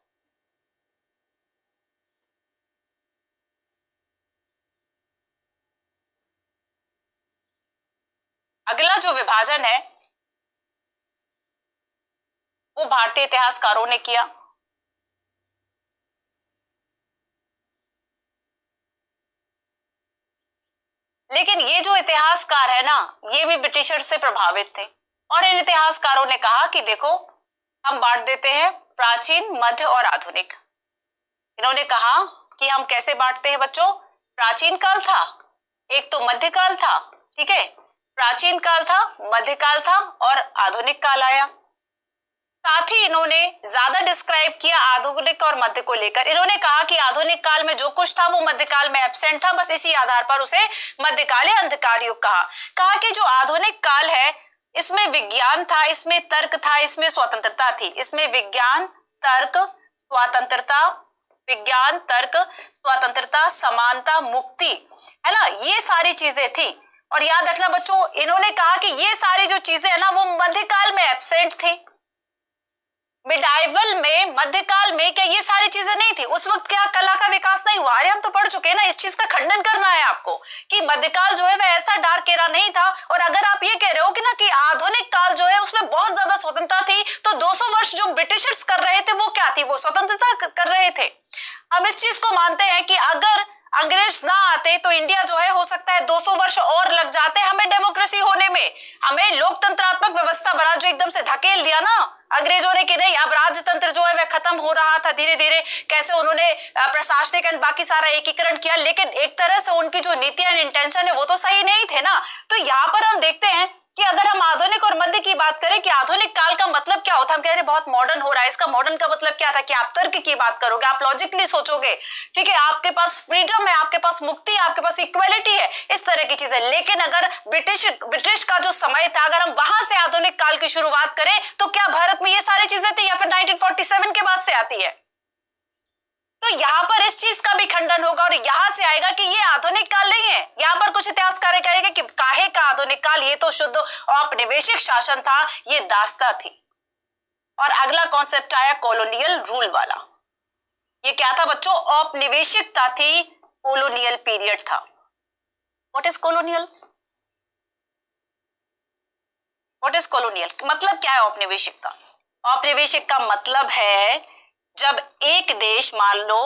अगला जो विभाजन है वो भारतीय इतिहासकारों ने किया। लेकिन ये जो इतिहासकार है ना ये भी ब्रिटिशर से प्रभावित थे, और इन इतिहासकारों ने कहा कि देखो हम बांट देते हैं प्राचीन, मध्य और आधुनिक। इन्होंने कहा कि हम कैसे बांटते हैं बच्चों, प्राचीन काल था, एक तो मध्यकाल था, ठीक है, प्राचीन काल था, मध्यकाल था और आधुनिक काल आया। साथ ही इन्होंने ज्यादा डिस्क्राइब किया आधुनिक और मध्य को लेकर। इन्होंने कहा कि आधुनिक काल में जो कुछ था वो मध्यकाल में एब्सेंट था, बस इसी आधार पर उसे मध्यकाल या अंधकार युग कहा कि जो आधुनिक काल है इसमें विज्ञान था, इसमें तर्क था, इसमें स्वतंत्रता थी, इसमें विज्ञान, तर्क, स्वतंत्रता, विज्ञान, तर्क, स्वतंत्रता, समानता, मुक्ति, है ना, ये सारी चीजें थी। और याद रखना बच्चों, इन्होंने कहा कि ये सारी जो चीजें है ना वो मध्यकाल में एब्सेंट थी। मिडाइवल में, मध्यकाल में क्या ये सारी चीजें नहीं थी? उस वक्त क्या कला का विकास नहीं हुआ? अरे हम तो पढ़ चुके हैं ना, इस चीज का खंडन करना है आपको कि मध्यकाल जो है वह ऐसा डार्क एरा नहीं था। और अगर आप ये कह रहे हो कि ना कि आधुनिक काल जो है उसमें बहुत ज्यादा स्वतंत्रता थी, तो 200 वर्ष जो ब्रिटिशर्स कर रहे थे वो क्या थी? वो स्वतंत्रता कर रहे थे। हम इस चीज को मानते हैं कि अगर अंग्रेज ना आते तो इंडिया जो है हो सकता है 200 वर्ष और लग जाते हमें डेमोक्रेसी होने में, हमें लोकतंत्रात्मक व्यवस्था बना जो एकदम से धकेल दिया ना अंग्रेजों ने कि नहीं, अब राजतंत्र जो है वह खत्म हो रहा था धीरे धीरे, कैसे उन्होंने प्रशासनिक एंड बाकी सारा एकीकरण किया, लेकिन एक तरह से उनकी जो नीति एंड इंटेंशन है वो तो सही नहीं थे ना। तो यहाँ पर हम देखते हैं कि अगर हम आधुनिक और मध्य की बात करें कि आधुनिक काल का मतलब क्या होता है, हम कह रहे हैं बहुत मॉडर्न हो रहा है, इसका मॉडर्न का मतलब क्या था कि आप तर्क की बात करोगे, आप लॉजिकली सोचोगे, ठीक है, आपके पास फ्रीडम है, आपके पास मुक्ति है, आपके पास इक्वालिटी है, इस तरह की चीजें। लेकिन अगर ब्रिटिश का जो समय था, अगर हम वहां से आधुनिक काल की शुरुआत करें तो क्या भारत में ये सारी चीजें थी या फिर 1947 के बाद से आती है? तो यहाँ पर इस चीज का भी खंडन होगा और यहां से आएगा कि ये आधुनिक काल नहीं है। यहाँ पर कुछ इतिहासकार कहेंगे कि काहे का आधुनिक काल, ये तो शुद्ध औपनिवेशिक शासन था, ये दास्ता थी। और अगला कॉन्सेप्ट आया कॉलोनियल रूल वाला। ये क्या था बच्चों? औपनिवेशिकता थी, कॉलोनियल पीरियड था। What is colonial? What is colonial मतलब क्या है? औपनिवेशिक का, औपनिवेशिक का मतलब है जब एक देश, मान लो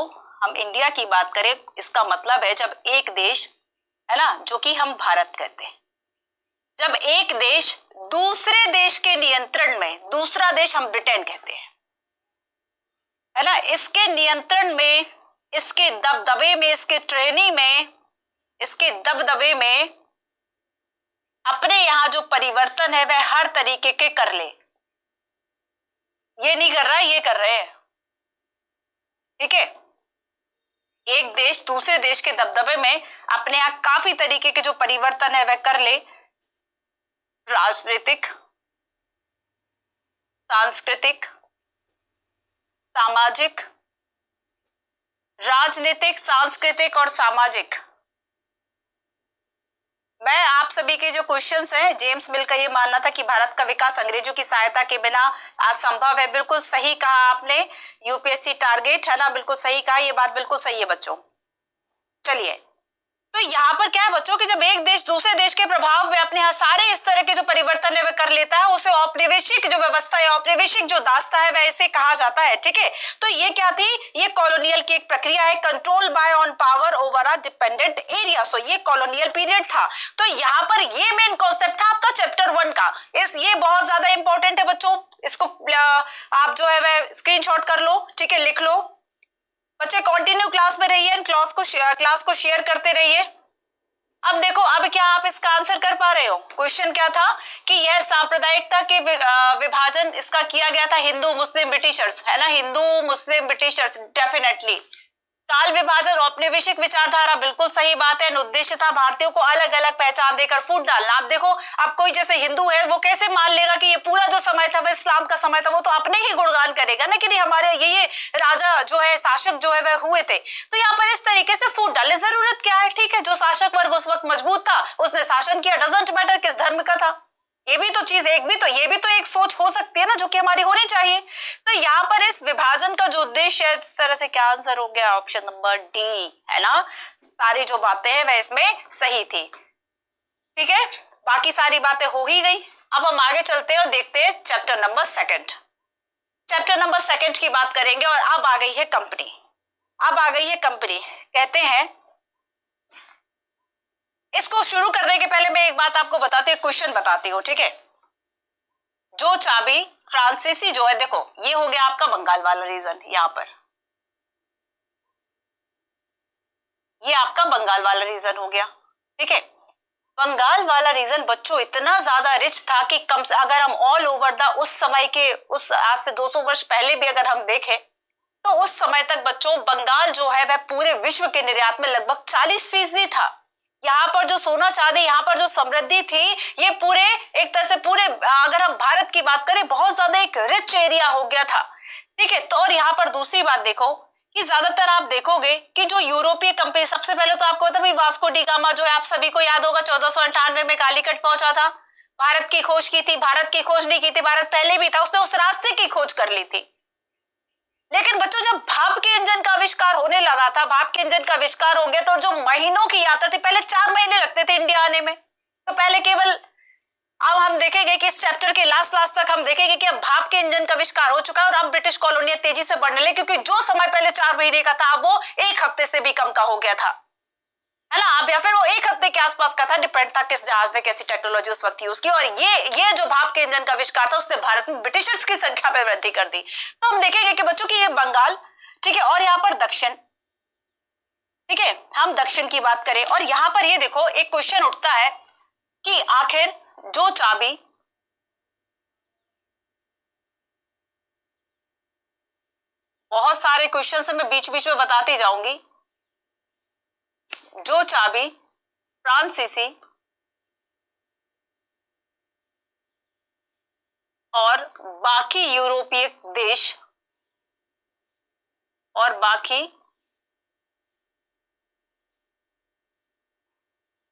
हम इंडिया की बात करें, इसका मतलब है जब एक देश, है ना, जो कि हम भारत कहते हैं, जब एक देश दूसरे देश के नियंत्रण में, दूसरा देश हम ब्रिटेन कहते हैं, है ना, इसके नियंत्रण में, इसके दबदबे में, इसके ट्रेनिंग में, इसके दबदबे में अपने यहां जो परिवर्तन है वह हर तरीके के कर ले। ये नहीं कर रहा है, ये कर रहे हैं, ठीक है। एक देश दूसरे देश के दबदबे में अपने यहां काफी तरीके के जो परिवर्तन है वह कर ले, राजनीतिक, सांस्कृतिक, सामाजिक, राजनीतिक, सांस्कृतिक और सामाजिक। मैं आप सभी के जो क्वेश्चंस हैं, जेम्स मिल का ये मानना था कि भारत का विकास अंग्रेजों की सहायता के बिना असंभव है। बिल्कुल सही कहा आपने, यूपीएससी टारगेट है ना, बिल्कुल सही कहा, ये बात बिल्कुल सही है बच्चों। चलिए, तो यहाँ पर क्या है बच्चों कि जब एक देश दूसरे देश के प्रभाव में अपने यहाँ सारे इस तरह के जो परिवर्तन है वह कर लेता है, उसे औपनिवेशिक जो व्यवस्था है, औपनिवेशिक जो दास्ता है, वह इसे कहा जाता है। ठीक है, तो ये क्या थी, ये कॉलोनियल की एक प्रक्रिया है, control by on power over a dependent area. So ये कॉलोनियल पीरियड था। तो यहाँ पर ये मेन कॉन्सेप्ट था आपका चैप्टर 1 का। ये बहुत ज्यादा इंपॉर्टेंट है बच्चों, इसको आप जो है वह स्क्रीनशॉट कर लो। ठीक है, लिख लो बच्चे, कंटिन्यू क्लास में रहिए, क्लास को शेयर करते रहिए। अब देखो, अब क्या आप इसका आंसर कर पा रहे हो? क्वेश्चन क्या था कि यह सांप्रदायिकता के विभाजन इसका किया गया था हिंदू मुस्लिम ब्रिटिशर्स, है ना, हिंदू मुस्लिम ब्रिटिशर्स, डेफिनेटली। काल विभाजन औपनिवेशिक विचारधारा, बिल्कुल सही बात है। उद्देश्य था भारतीयों को अलग अलग पहचान देकर फूट डालना। आप देखो, अब कोई जैसे हिंदू है वो कैसे मान लेगा कि ये पूरा जो समय था वह इस्लाम का समय था, वो तो अपने ही गुणगान करेगा ना कि नहीं हमारे ये राजा जो है, शासक जो है वह हुए थे। तो यहाँ पर इस तरीके से फूट डालने जरूरत क्या है? ठीक है, जो शासक वर्ग उस वक्त मजबूत था उसने शासन किया, डजंट मैटर किस धर्म का था। ये भी तो चीज, ये भी तो एक सोच हो सकती है ना, जो कि हमारी होनी चाहिए। तो यहाँ पर इस विभाजन का जो उद्देश्य है, इस तरह से क्या आंसर हो गया? ऑप्शन नंबर डी, है ना। सारी जो बातें हैं वह इसमें सही थी। ठीक है, बाकी सारी बातें हो ही गई। अब हम आगे चलते हैं और देखते हैं चैप्टर नंबर 2। चैप्टर नंबर 2 की बात करेंगे। और अब आ गई है कंपनी। अब आ गई है कंपनी। कहते हैं, इसको शुरू करने के पहले मैं एक बात आपको बताती हूँ, क्वेश्चन बताती हूँ। ठीक है, जो चाबी फ्रांसीसी जो है, देखो ये हो गया आपका बंगाल वाला रीजन, यहां पर ये आपका बंगाल वाला रीजन हो गया। ठीक है, बंगाल वाला रीजन बच्चों इतना ज्यादा रिच था कि कम से अगर हम ऑल ओवर द उस समय के, उस आज से 200 वर्ष पहले भी अगर हम देखें तो उस समय तक बच्चों बंगाल जो है वह पूरे विश्व के निर्यात में लगभग 40% था। यहाँ पर जो सोना चांदी, यहाँ पर जो समृद्धि थी, ये पूरे एक तरह से पूरे, अगर हम भारत की बात करें, बहुत ज्यादा एक रिच एरिया हो गया था। ठीक है, तो और यहाँ पर दूसरी बात देखो कि ज्यादातर आप देखोगे कि जो यूरोपीय कंपनी, सबसे पहले तो आपको पता है वास्को डी गामा जो है, आप सभी को याद होगा 1498 में कालीकट पहुंचा था, भारत की खोज की थी। भारत की खोज नहीं की थी, भारत पहले भी था, उसने उस रास्ते की खोज कर ली थी। लेकिन बच्चों जब भाप के इंजन का आविष्कार होने लगा था, भाप के इंजन का आविष्कार हो गया, तो जो महीनों की यात्रा थी, पहले 4 महीने लगते थे इंडिया आने में, तो पहले केवल, अब हम देखेंगे कि इस चैप्टर के लास्ट तक हम देखेंगे कि अब भाप के इंजन का आविष्कार हो चुका है और अब ब्रिटिश कॉलोनियां तेजी से बढ़ने लगी, क्योंकि जो समय पहले 4 महीने का था वो 1 हफ्ते से भी कम का हो गया था, है ना। अब या फिर वो 1 हफ्ते के आसपास का था, डिपेंड था किस जहाज ने कैसी टेक्नोलॉजी उस वक्त यूज की। और ये जो भाप के इंजन का आविष्कार था उसने भारत में ब्रिटिशर्स की संख्या में वृद्धि कर दी। तो हम देखेंगे कि बच्चों की ये बंगाल, ठीक है, और यहाँ पर दक्षिण, ठीक है, हम दक्षिण की बात करें और यहाँ पर ये देखो एक क्वेश्चन उठता है कि आखिर जो चाबी, बहुत सारे क्वेश्चन मैं बीच बीच में बताती जाऊंगी, जो चाबी फ्रांसीसी और बाकी यूरोपीय देश और बाकी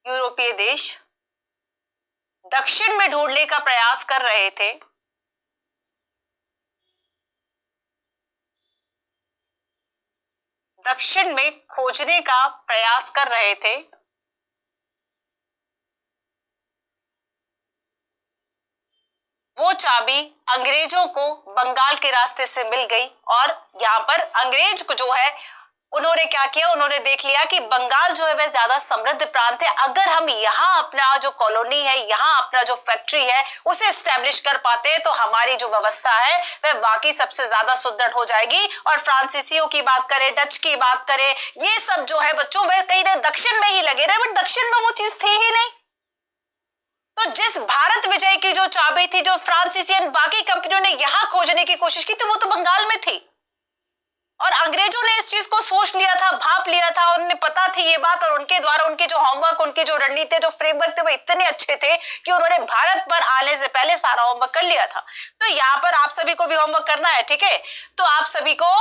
यूरोपीय देश दक्षिण में ढूंढने का प्रयास कर रहे थे, दक्षिण में खोजने का प्रयास कर रहे थे, वो चाबी अंग्रेजों को बंगाल के रास्ते से मिल गई। और यहाँ पर अंग्रेज को जो है उन्होंने क्या किया, उन्होंने देख लिया कि बंगाल जो है वह ज्यादा समृद्ध प्रांत है, अगर हम यहाँ अपना जो कॉलोनी है, यहाँ अपना जो फैक्ट्री है उसे स्टैब्लिश कर पाते हैं तो हमारी जो व्यवस्था है वह वाकई सबसे ज्यादा सुदृढ़ हो जाएगी। और फ्रांसीसियों की बात करें, डच की बात करें, ये सब जो है बच्चों वह कहीं ना दक्षिण में ही लगे रहे, बट दक्षिण में वो चीज थी ही नहीं। तो जिस भारत विजय की जो चाबी थी, जो फ्रांसीसी बाकी कंपनियों ने यहां खोजने की कोशिश की थी, वो तो बंगाल में थी। और अंग्रेजों ने इस चीज को सोच लिया था, भाप लिया था, उन्हें पता थी ये बात, और उनके द्वारा उनके जो होमवर्क, उनकी जो रणनीति, जो फ्रेमवर्क थे वो इतने अच्छे थे कि उन्होंने भारत पर आने से पहले सारा होमवर्क कर लिया था। तो यहाँ पर आप सभी को भी होमवर्क करना है, ठीक है। तो आप सभी को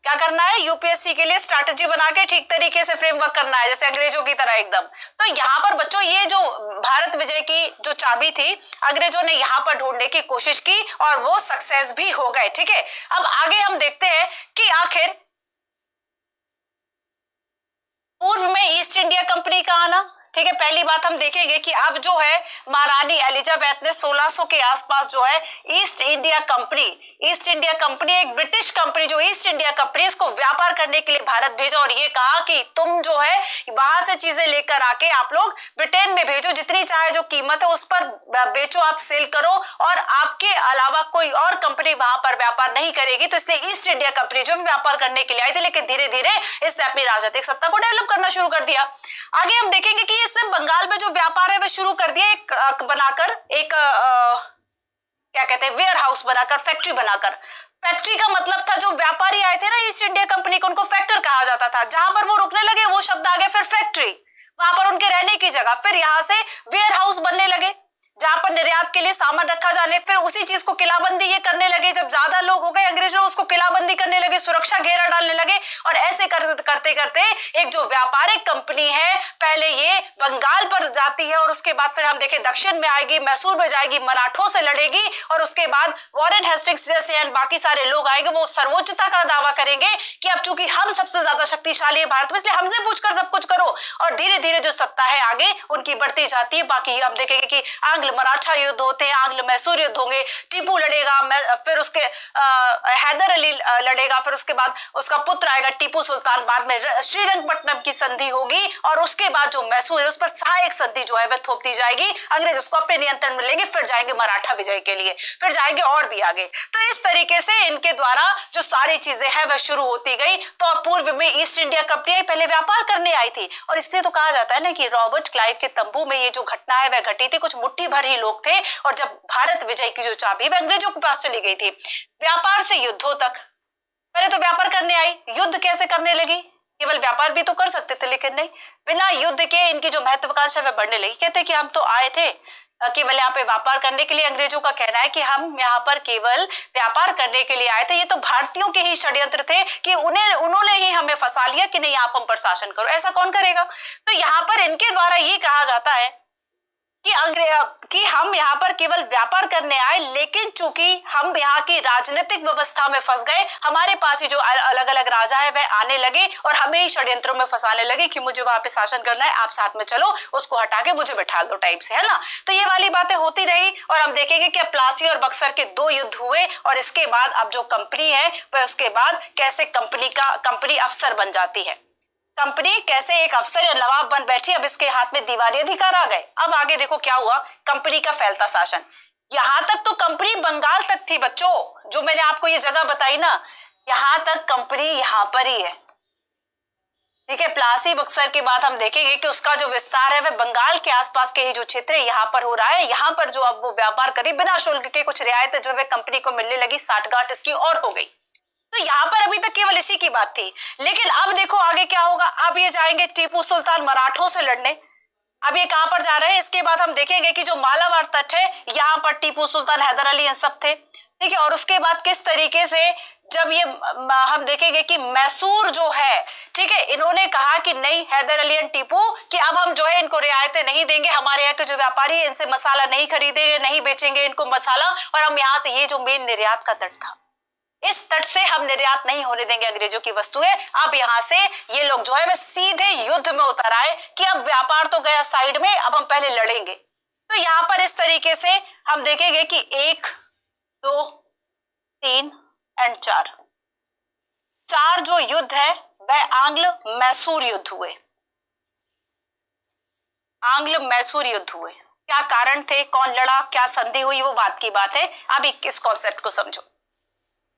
क्या करना है, यूपीएससी के लिए स्ट्रैटेजी बना के ठीक तरीके से फ्रेमवर्क करना है, जैसे अंग्रेजों की तरह एकदम। तो यहाँ पर बच्चों ये जो भारत विजय की जो चाबी थी अंग्रेजों ने यहाँ पर ढूंढने की कोशिश की और वो सक्सेस भी हो गए। ठीक है, अब आगे हम देखते हैं कि आखिर पूर्व में ईस्ट इंडिया कंपनी का आना। ठीक है, पहली बात हम देखेंगे कि अब जो है महारानी एलिजाबेथ ने 1600 के आसपास जो है ईस्ट इंडिया कंपनी एक ब्रिटिश कंपनी जो ईस्ट इंडिया कंपनी इसको व्यापार करने के लिए भारत भेजा और ये कहा कि तुम जो है वहां से चीजें लेकर आके आप लोग ब्रिटेन में भेजो, जितनी चाहे जो कीमत है उस पर बेचो, आप सेल करो और आपके अलावा कोई और कंपनी वहां पर व्यापार नहीं करेगी। तो इसलिए ईस्ट इंडिया कंपनी जो व्यापार करने के लिए आई थी, लेकिन धीरे धीरे इसने अपनी राजनीतिक सत्ता को डेवलप करना शुरू कर दिया। आगे हम देखेंगे कि इसने बंगाल में जो व्यापार है वह शुरू कर दिया, एक बनाकर एक क्या कहते हैं वेयर हाउस बनाकर, फैक्ट्री बनाकर। फैक्ट्री का मतलब था जो व्यापारी आए थे ना ईस्ट इंडिया कंपनी को, उनको फैक्टर कहा जाता था। जहां पर वो रुकने लगे वो शब्द आ गया फिर फैक्ट्री, वहां पर उनके रहने की जगह। फिर यहां से वेयर हाउस बनने लगे जहां पर निर्यात के लिए सामान रखा जाने। फिर उसी चीज को किलाबंदी ये करने लगे, जब ज्यादा लोग हो गए अंग्रेज लोग उसको किलाबंदी करने लगे, सुरक्षा घेरा डालने लगे और ऐसे करते करते एक जो व्यापारिक कंपनी है पहले ये बंगाल पर जाती है और उसके बाद फिर हम देखें दक्षिण में आएगी, मैसूर में जाएगी, मराठों से लड़ेगी और उसके बाद वॉरेन हेस्टिंग्स जैसे एंड बाकी सारे लोग आएंगे, वो सर्वोच्चता का दावा करेंगे कि अब चूंकि हम सबसे ज्यादा शक्तिशाली है भारत में इसलिए हमसे पूछकर सब कुछ करो। और धीरे धीरे जो सत्ता है आगे उनकी बढ़ती जाती है। बाकी हम देखेंगे कि आंग्ल मराठा युद्ध होते हैं, आंग्ल मैसूर युद्ध होंगे, टीपू लड़ेगा, फिर उसके हैदर अली लड़ेगा, फिर उसके बाद उसका पुत्र आएगा टीपू सुल्तान, बाद में श्रीरंगपट्टनम की संधि होगी और उसके बाद जो मैसूर है उस पर सहायक संधि जो है वह थोप दी जाएगी, अंग्रेज उसको अपने नियंत्रण में लेंगे, फिर जाएंगे मराठा विजय के लिए, फिर जाएंगे और भी आगे। तो इस तरीके से इनके द्वारा जो सारी चीजें हैं वह शुरू होती गई। तो पूर्व में ईस्ट इंडिया कंपनी पहले व्यापार करने आई थी और इसलिए तो कहा जाता है ना कि रॉबर्ट क्लाइव के तंबू में ये जो घटना है वह घटी थी, कुछ मुट्ठी भर ही लोग थे और जब भारत विजय की जो चाबी वह अंग्रेजों के पास चली गई थी। व्यापार से युद्धों तक, पहले तो व्यापार करने आई, युद्ध कैसे करने लगी, केवल व्यापार भी तो कर सकते थे लेकिन नहीं, बिना युद्ध के इनकी जो महत्वाकांक्षा है वह बढ़ने लगी। कहते कि हम तो आए थे केवल यहाँ पे व्यापार करने के लिए, अंग्रेजों का कहना है कि हम यहाँ पर केवल व्यापार करने के लिए आए थे, ये तो भारतीयों के ही षड्यंत्र थे कि उन्होंने ही हमें फंसा लिया कि नहीं आप हम पर शासन करो, ऐसा कौन करेगा। तो यहाँ पर इनके द्वारा ये कहा जाता है कि हम यहाँ पर केवल व्यापार करने आए, लेकिन चूंकि हम यहाँ की राजनीतिक व्यवस्था में फंस गए, हमारे पास ही जो अलग अलग राजा है वह आने लगे और हमें ही षड्यंत्रों में फंसाने लगे कि मुझे वहां पे शासन करना है, आप साथ में चलो, उसको हटा के मुझे बैठा दो टाइप से, है ना। तो ये वाली बातें होती रही और हम देखेंगे कि प्लासी और बक्सर के 2 युद्ध हुए और इसके बाद अब जो कंपनी है वह उसके बाद कैसे कंपनी अफसर बन जाती है, कंपनी कैसे एक अफसर या नवाब बन बैठी, अब इसके हाथ में दीवानी अधिकार आ गए। अब आगे देखो क्या हुआ, कंपनी का फैलता शासन। यहां तक तो कंपनी बंगाल तक थी बच्चों, जो मैंने आपको ये जगह बताई ना, यहां तक कंपनी यहां पर ही है। ठीक है, प्लासी बक्सर के बाद हम देखेंगे कि उसका जो विस्तार है वह बंगाल के आसपास के ही जो क्षेत्र है यहाँ पर हो रहा है। यहाँ पर जो अब वो व्यापार करी बिना शुल्क के, कुछ रियायतें जो है कंपनी को मिलने लगी, साठगांठ इसकी और हो गई। तो यहाँ पर अभी तक केवल इसी की बात थी, लेकिन अब देखो आगे क्या होगा। अब ये जाएंगे टीपू सुल्तान मराठों से लड़ने। अब ये कहां पर जा रहे हैं, इसके बाद हम देखेंगे कि जो मालाबार तट है यहाँ पर टीपू सुल्तान, हैदर अली, इन सब थे। ठीक है, और उसके बाद किस तरीके से जब ये हम देखेंगे कि मैसूर जो है, ठीक है, इन्होंने कहा कि नहीं हैदर अली एंड टीपू कि अब हम जो है इनको रियायतें नहीं देंगे, हमारे यहाँ के जो व्यापारी है इनसे मसाला नहीं खरीदेंगे, नहीं बेचेंगे इनको मसाला, और हम यहाँ से, ये जो मेन निर्यात का तट था, इस तट से हम निर्यात नहीं होने देंगे अंग्रेजों की वस्तुएं। अब यहां से ये लोग जो है वे सीधे युद्ध में उतर आए कि अब व्यापार तो गया साइड में, अब हम पहले लड़ेंगे। तो यहां पर इस तरीके से हम देखेंगे कि 1 2 3 एंड 4 जो युद्ध है वह आंग्ल मैसूर युद्ध हुए। आंग्ल मैसूर युद्ध हुए, क्या कारण थे, कौन लड़ा, क्या संधि हुई, वो बात की बात है। अब इस कॉन्सेप्ट को समझो।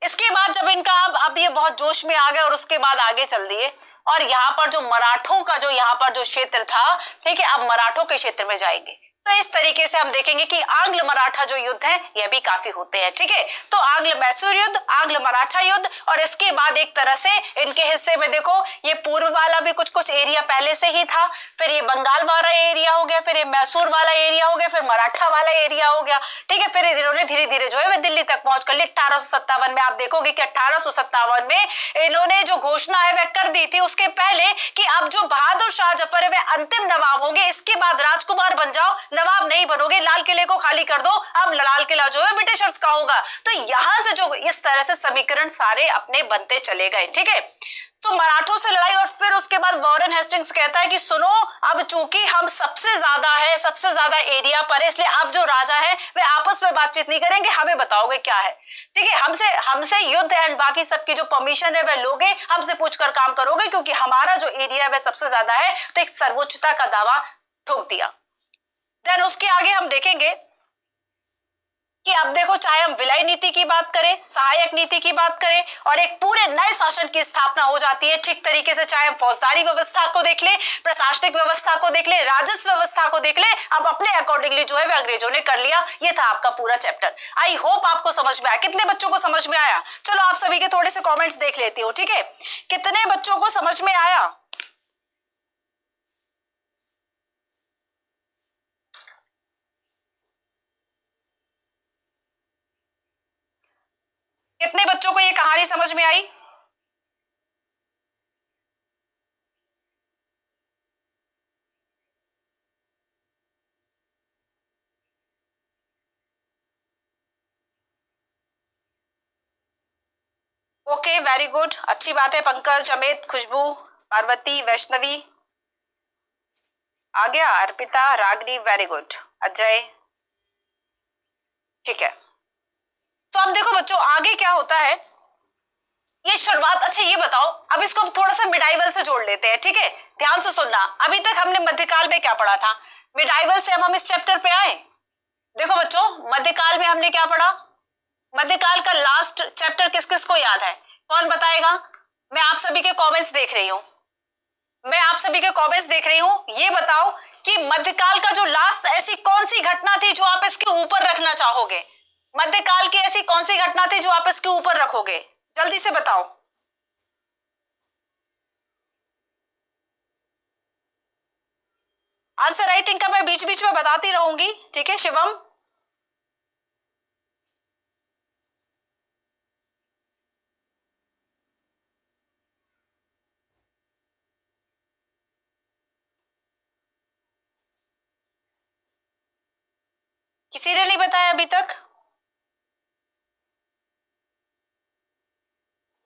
इसके बाद जब इनका अब ये बहुत जोश में आ गए और उसके बाद आगे चल दिए और यहाँ पर जो मराठों का जो यहाँ पर जो क्षेत्र था, ठीक है, अब मराठों के क्षेत्र में जाएंगे। तो इस तरीके से हम देखेंगे कि आंग्ल मराठा जो युद्ध है यह भी काफी होते हैं। ठीक है, तो आंग्ल मैसूर युद्ध, आंग्ल मराठा युद्ध, और इसके बाद एक तरह से इनके हिस्से में देखो ये पूर्व वाला भी कुछ एरिया पहले से ही था, फिर ये बंगाल वाला एरिया हो गया, फिर ये मैसूर वाला एरिया हो गया, फिर मराठा वाला एरिया हो गया। ठीक है, फिर इन्होंने धीरे धीरे जो है वह दिल्ली तक पहुंच कर ली। 1857 में आप देखोगे कि 1857 में इन्होंने जो घोषणा है वह कर दी थी उसके पहले कि अब जो बहादुर शाह जफर है वह अंतिम नवाब होंगे, इसके बाद राजकुमार बन जाओ, नवाब नहीं बनोगे, लाल किले को खाली कर दो, अब लाल किला जो है ब्रिटिशर्स का होगा। तो यहां से जो इस तरह से समीकरण सारे अपने बनते चले गए, ठीक है। तो मराठों से लड़ाई, और फिर उसके बाद वॉरेन हेस्टिंग्स कहता है कि सुनो, अब चूंकि हम सबसे ज्यादा है, सबसे ज्यादा एरिया पर है, इसलिए अब जो राजा है वे आपस में बातचीत नहीं करेंगे, हमें बताओगे क्या है, ठीक है। हमसे युद्ध एंड बाकी सबकी जो परमिशन है वह लोगे, हमसे पूछकर काम करोगे, क्योंकि हमारा जो एरिया है वह सबसे ज्यादा है। तो एक सर्वोच्चता का दावा ठोक दिया। देन उसके आगे हम देखेंगे कि अब देखो, चाहे हम विलय नीति की बात करें, सहायक नीति की बात करें, और एक पूरे नए शासन की स्थापना हो जाती है ठीक तरीके से। चाहे हम फौजदारी व्यवस्था को देख ले, प्रशासनिक व्यवस्था को देख ले, राजस्व व्यवस्था को देख ले, अब अपने अकॉर्डिंगली जो है वह अंग्रेजों ने कर लिया। ये था आपका पूरा चैप्टर। आई होप आपको समझ में आया। कितने बच्चों को समझ में आया? चलो आप सभी के थोड़े से कॉमेंट्स देख लेती हूँ, ठीक है। कितने बच्चों को समझ में आया? कितने बच्चों को ये कहानी समझ में आई? ओके, वेरी गुड, अच्छी बात है। पंकज, अमित, खुशबू, पार्वती, वैष्णवी आ गया, अर्पिता, रागनी, वेरी गुड, अजय, ठीक है। तो अब देखो बच्चों, आगे क्या होता है, ये शुरुआत। अच्छा ये बताओ, अब इसको हम थोड़ा सा मिडाइवल से जोड़ लेते हैं, ठीक है। ध्यान से सुनना, अभी तक हमने मध्यकाल में क्या पढ़ा था, मिडाइवल से अब हम इस चैप्टर पे आए। देखो बच्चों, मध्यकाल में हमने क्या पढ़ा, मध्यकाल का लास्ट चैप्टर किस किस को याद है? कौन बताएगा? मैं आप सभी के कमेंट्स देख रही हूं, ये बताओ कि मध्यकाल का जो लास्ट, ऐसी कौन सी घटना थी जो आप इसके ऊपर रखना चाहोगे? मध्यकाल की ऐसी कौन सी घटना थी जो आप इसके ऊपर रखोगे? जल्दी से बताओ। आंसर राइटिंग का मैं बीच बीच में बताती रहूंगी, ठीक है। शिवम, किसी ने नहीं बताया अभी तक?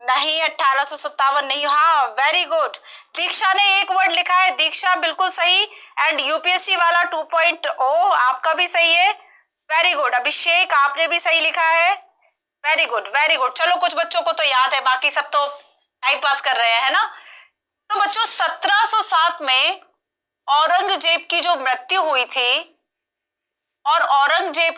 नहीं, 1857 नहीं। हाँ, वेरी गुड। दीक्षा ने एक वर्ड लिखा है, दीक्षा बिल्कुल सही। एंड यूपीएससी वाला 2.0 आपका भी सही है, वेरी गुड। अभिषेक, आपने भी सही लिखा है, वेरी गुड, वेरी गुड। चलो, कुछ बच्चों को तो याद है, बाकी सब तो टाइम पास कर रहे हैं, है ना। तो बच्चों, 1707 में औरंगजेब की जो मृत्यु हुई थी, और औरंगजेब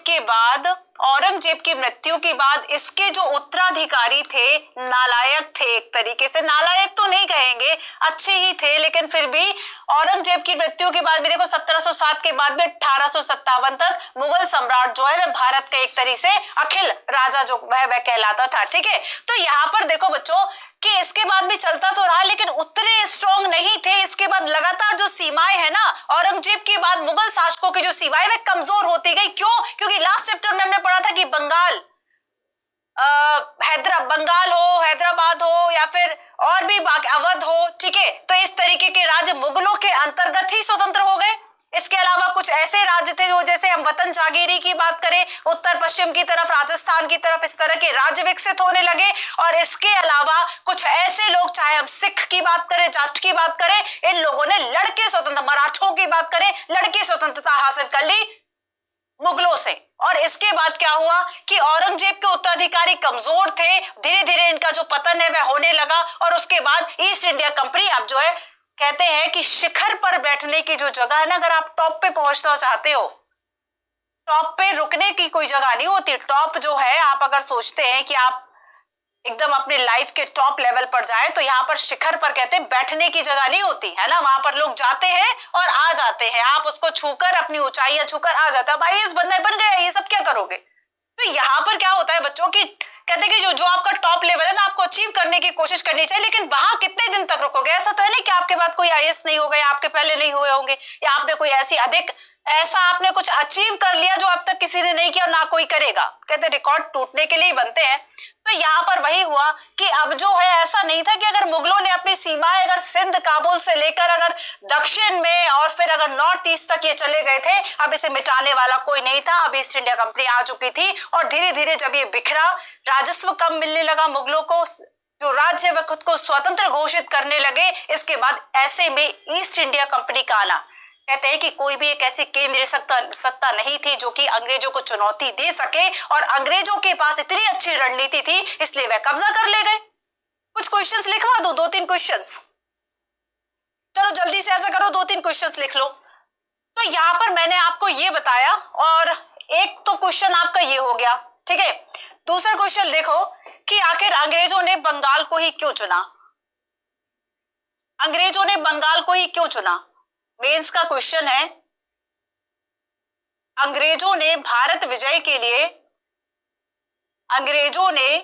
की मृत्यु के बाद इसके जो उत्तराधिकारी थे, नालायक थे, एक तरीके से, नालायक तो नहीं कहेंगे, अच्छे ही थे, लेकिन फिर भी औरंगजेब की मृत्यु के बाद भी देखो, 1707 के बाद भी 1857 तक मुगल सम्राट जो है वह भारत का एक तरीके से अखिल राजा जो वह कहलाता था, ठीक है। तो यहाँ पर देखो बच्चों कि इसके बाद भी चलता तो रहा, लेकिन उतने स्ट्रॉन्ग नहीं थे। इसके बाद लगातार जो सीमाएं है ना, औरंगजेब के बाद मुगल शासकों की जो सीमाएं वे कमजोर होती गई। क्यों? क्योंकि लास्ट चैप्टर में हमने पढ़ा था कि बंगाल हो, हैदराबाद हो, या फिर और भी अवध हो, ठीक है। तो इस तरीके के राज्य मुगलों के अंतर्गत ही स्वतंत्र हो गए। इसके अलावा कुछ ऐसे राज्य थे जो, जैसे हम वतन जागीरी की बात करें, उत्तर पश्चिम की तरफ, राजस्थान की तरफ, इस तरह के राज्य विकसित होने लगे। और इसके अलावा कुछ ऐसे लोग, चाहे हम सिख की बात करें, जाट की बात करें, इन लोगों ने लड़के स्वतंत्र, मराठों की बात करें, लड़के स्वतंत्रता हासिल कर ली मुगलों से। और इसके बाद क्या हुआ कि औरंगजेब के उत्तराधिकारी कमजोर थे, धीरे धीरे इनका जो पतन है वह होने लगा। और उसके बाद ईस्ट इंडिया कंपनी, अब जो है कहते हैं कि शिखर पर बैठने की जो जगह है ना, अगर आप टॉप पे पहुंचना चाहते हो, टॉप पे रुकने की कोई जगह नहीं होती। टॉप जो है, आप अगर सोचते हैं कि आप एकदम अपने लाइफ के टॉप लेवल पर जाए, तो यहाँ पर शिखर पर कहते हैं बैठने की जगह नहीं होती है ना, वहां पर लोग जाते हैं और आ जाते हैं। आप उसको छूकर, अपनी ऊंचाइयां छूकर आ जाते हैं। अब आईएएस बनना है, बन गया, ये सब क्या करोगे? तो यहाँ पर क्या होता है बच्चों की, कहते हैं कि जो आपका टॉप लेवल है ना, आपको अचीव करने की कोशिश करनी चाहिए, लेकिन वहां कितने दिन तक रुकोगे? ऐसा तो है नहीं कि आपके बाद कोई आईएएस नहीं होगा, या आपके पहले नहीं हुए होंगे, या आपने कोई ऐसा आपने कुछ अचीव कर लिया जो अब तक किसी ने नहीं किया, ना कोई करेगा। कहते रिकॉर्ड टूटने के लिए ही बनते हैं। तो यहाँ पर वही हुआ कि अब जो है ऐसा नहीं था कि अगर मुगलों ने अपनी सीमाएं अगर सिंध काबुल से लेकर अगर दक्षिण में और फिर अगर नॉर्थ ईस्ट तक ये चले गए थे, अब इसे मिटाने वाला कोई नहीं था। अब ईस्ट इंडिया कंपनी आ चुकी थी और धीरे धीरे जब ये बिखरा, राजस्व कम मिलने लगा, मुगलों को जो राज्य है वह खुद को स्वतंत्र घोषित करने लगे। इसके बाद ऐसे में ईस्ट इंडिया कंपनी का आना, कहते हैं कि कोई भी एक ऐसी केंद्रीय सत्ता नहीं थी जो कि अंग्रेजों को चुनौती दे सके, और अंग्रेजों के पास इतनी अच्छी रणनीति थी इसलिए वह कब्जा कर ले गए। कुछ क्वेश्चंस लिखवा दो, 2-3 क्वेश्चंस। चलो जल्दी से ऐसा करो, 2-3 क्वेश्चंस लिख लो। तो यहां पर मैंने आपको ये बताया, और एक तो क्वेश्चन आपका ये हो गया, ठीक है। दूसरा क्वेश्चन देखो कि आखिर अंग्रेजों ने बंगाल को ही क्यों चुना? अंग्रेजों ने बंगाल को ही क्यों चुना? मेंस का क्वेश्चन है। अंग्रेजों ने भारत विजय के लिए, अंग्रेजों ने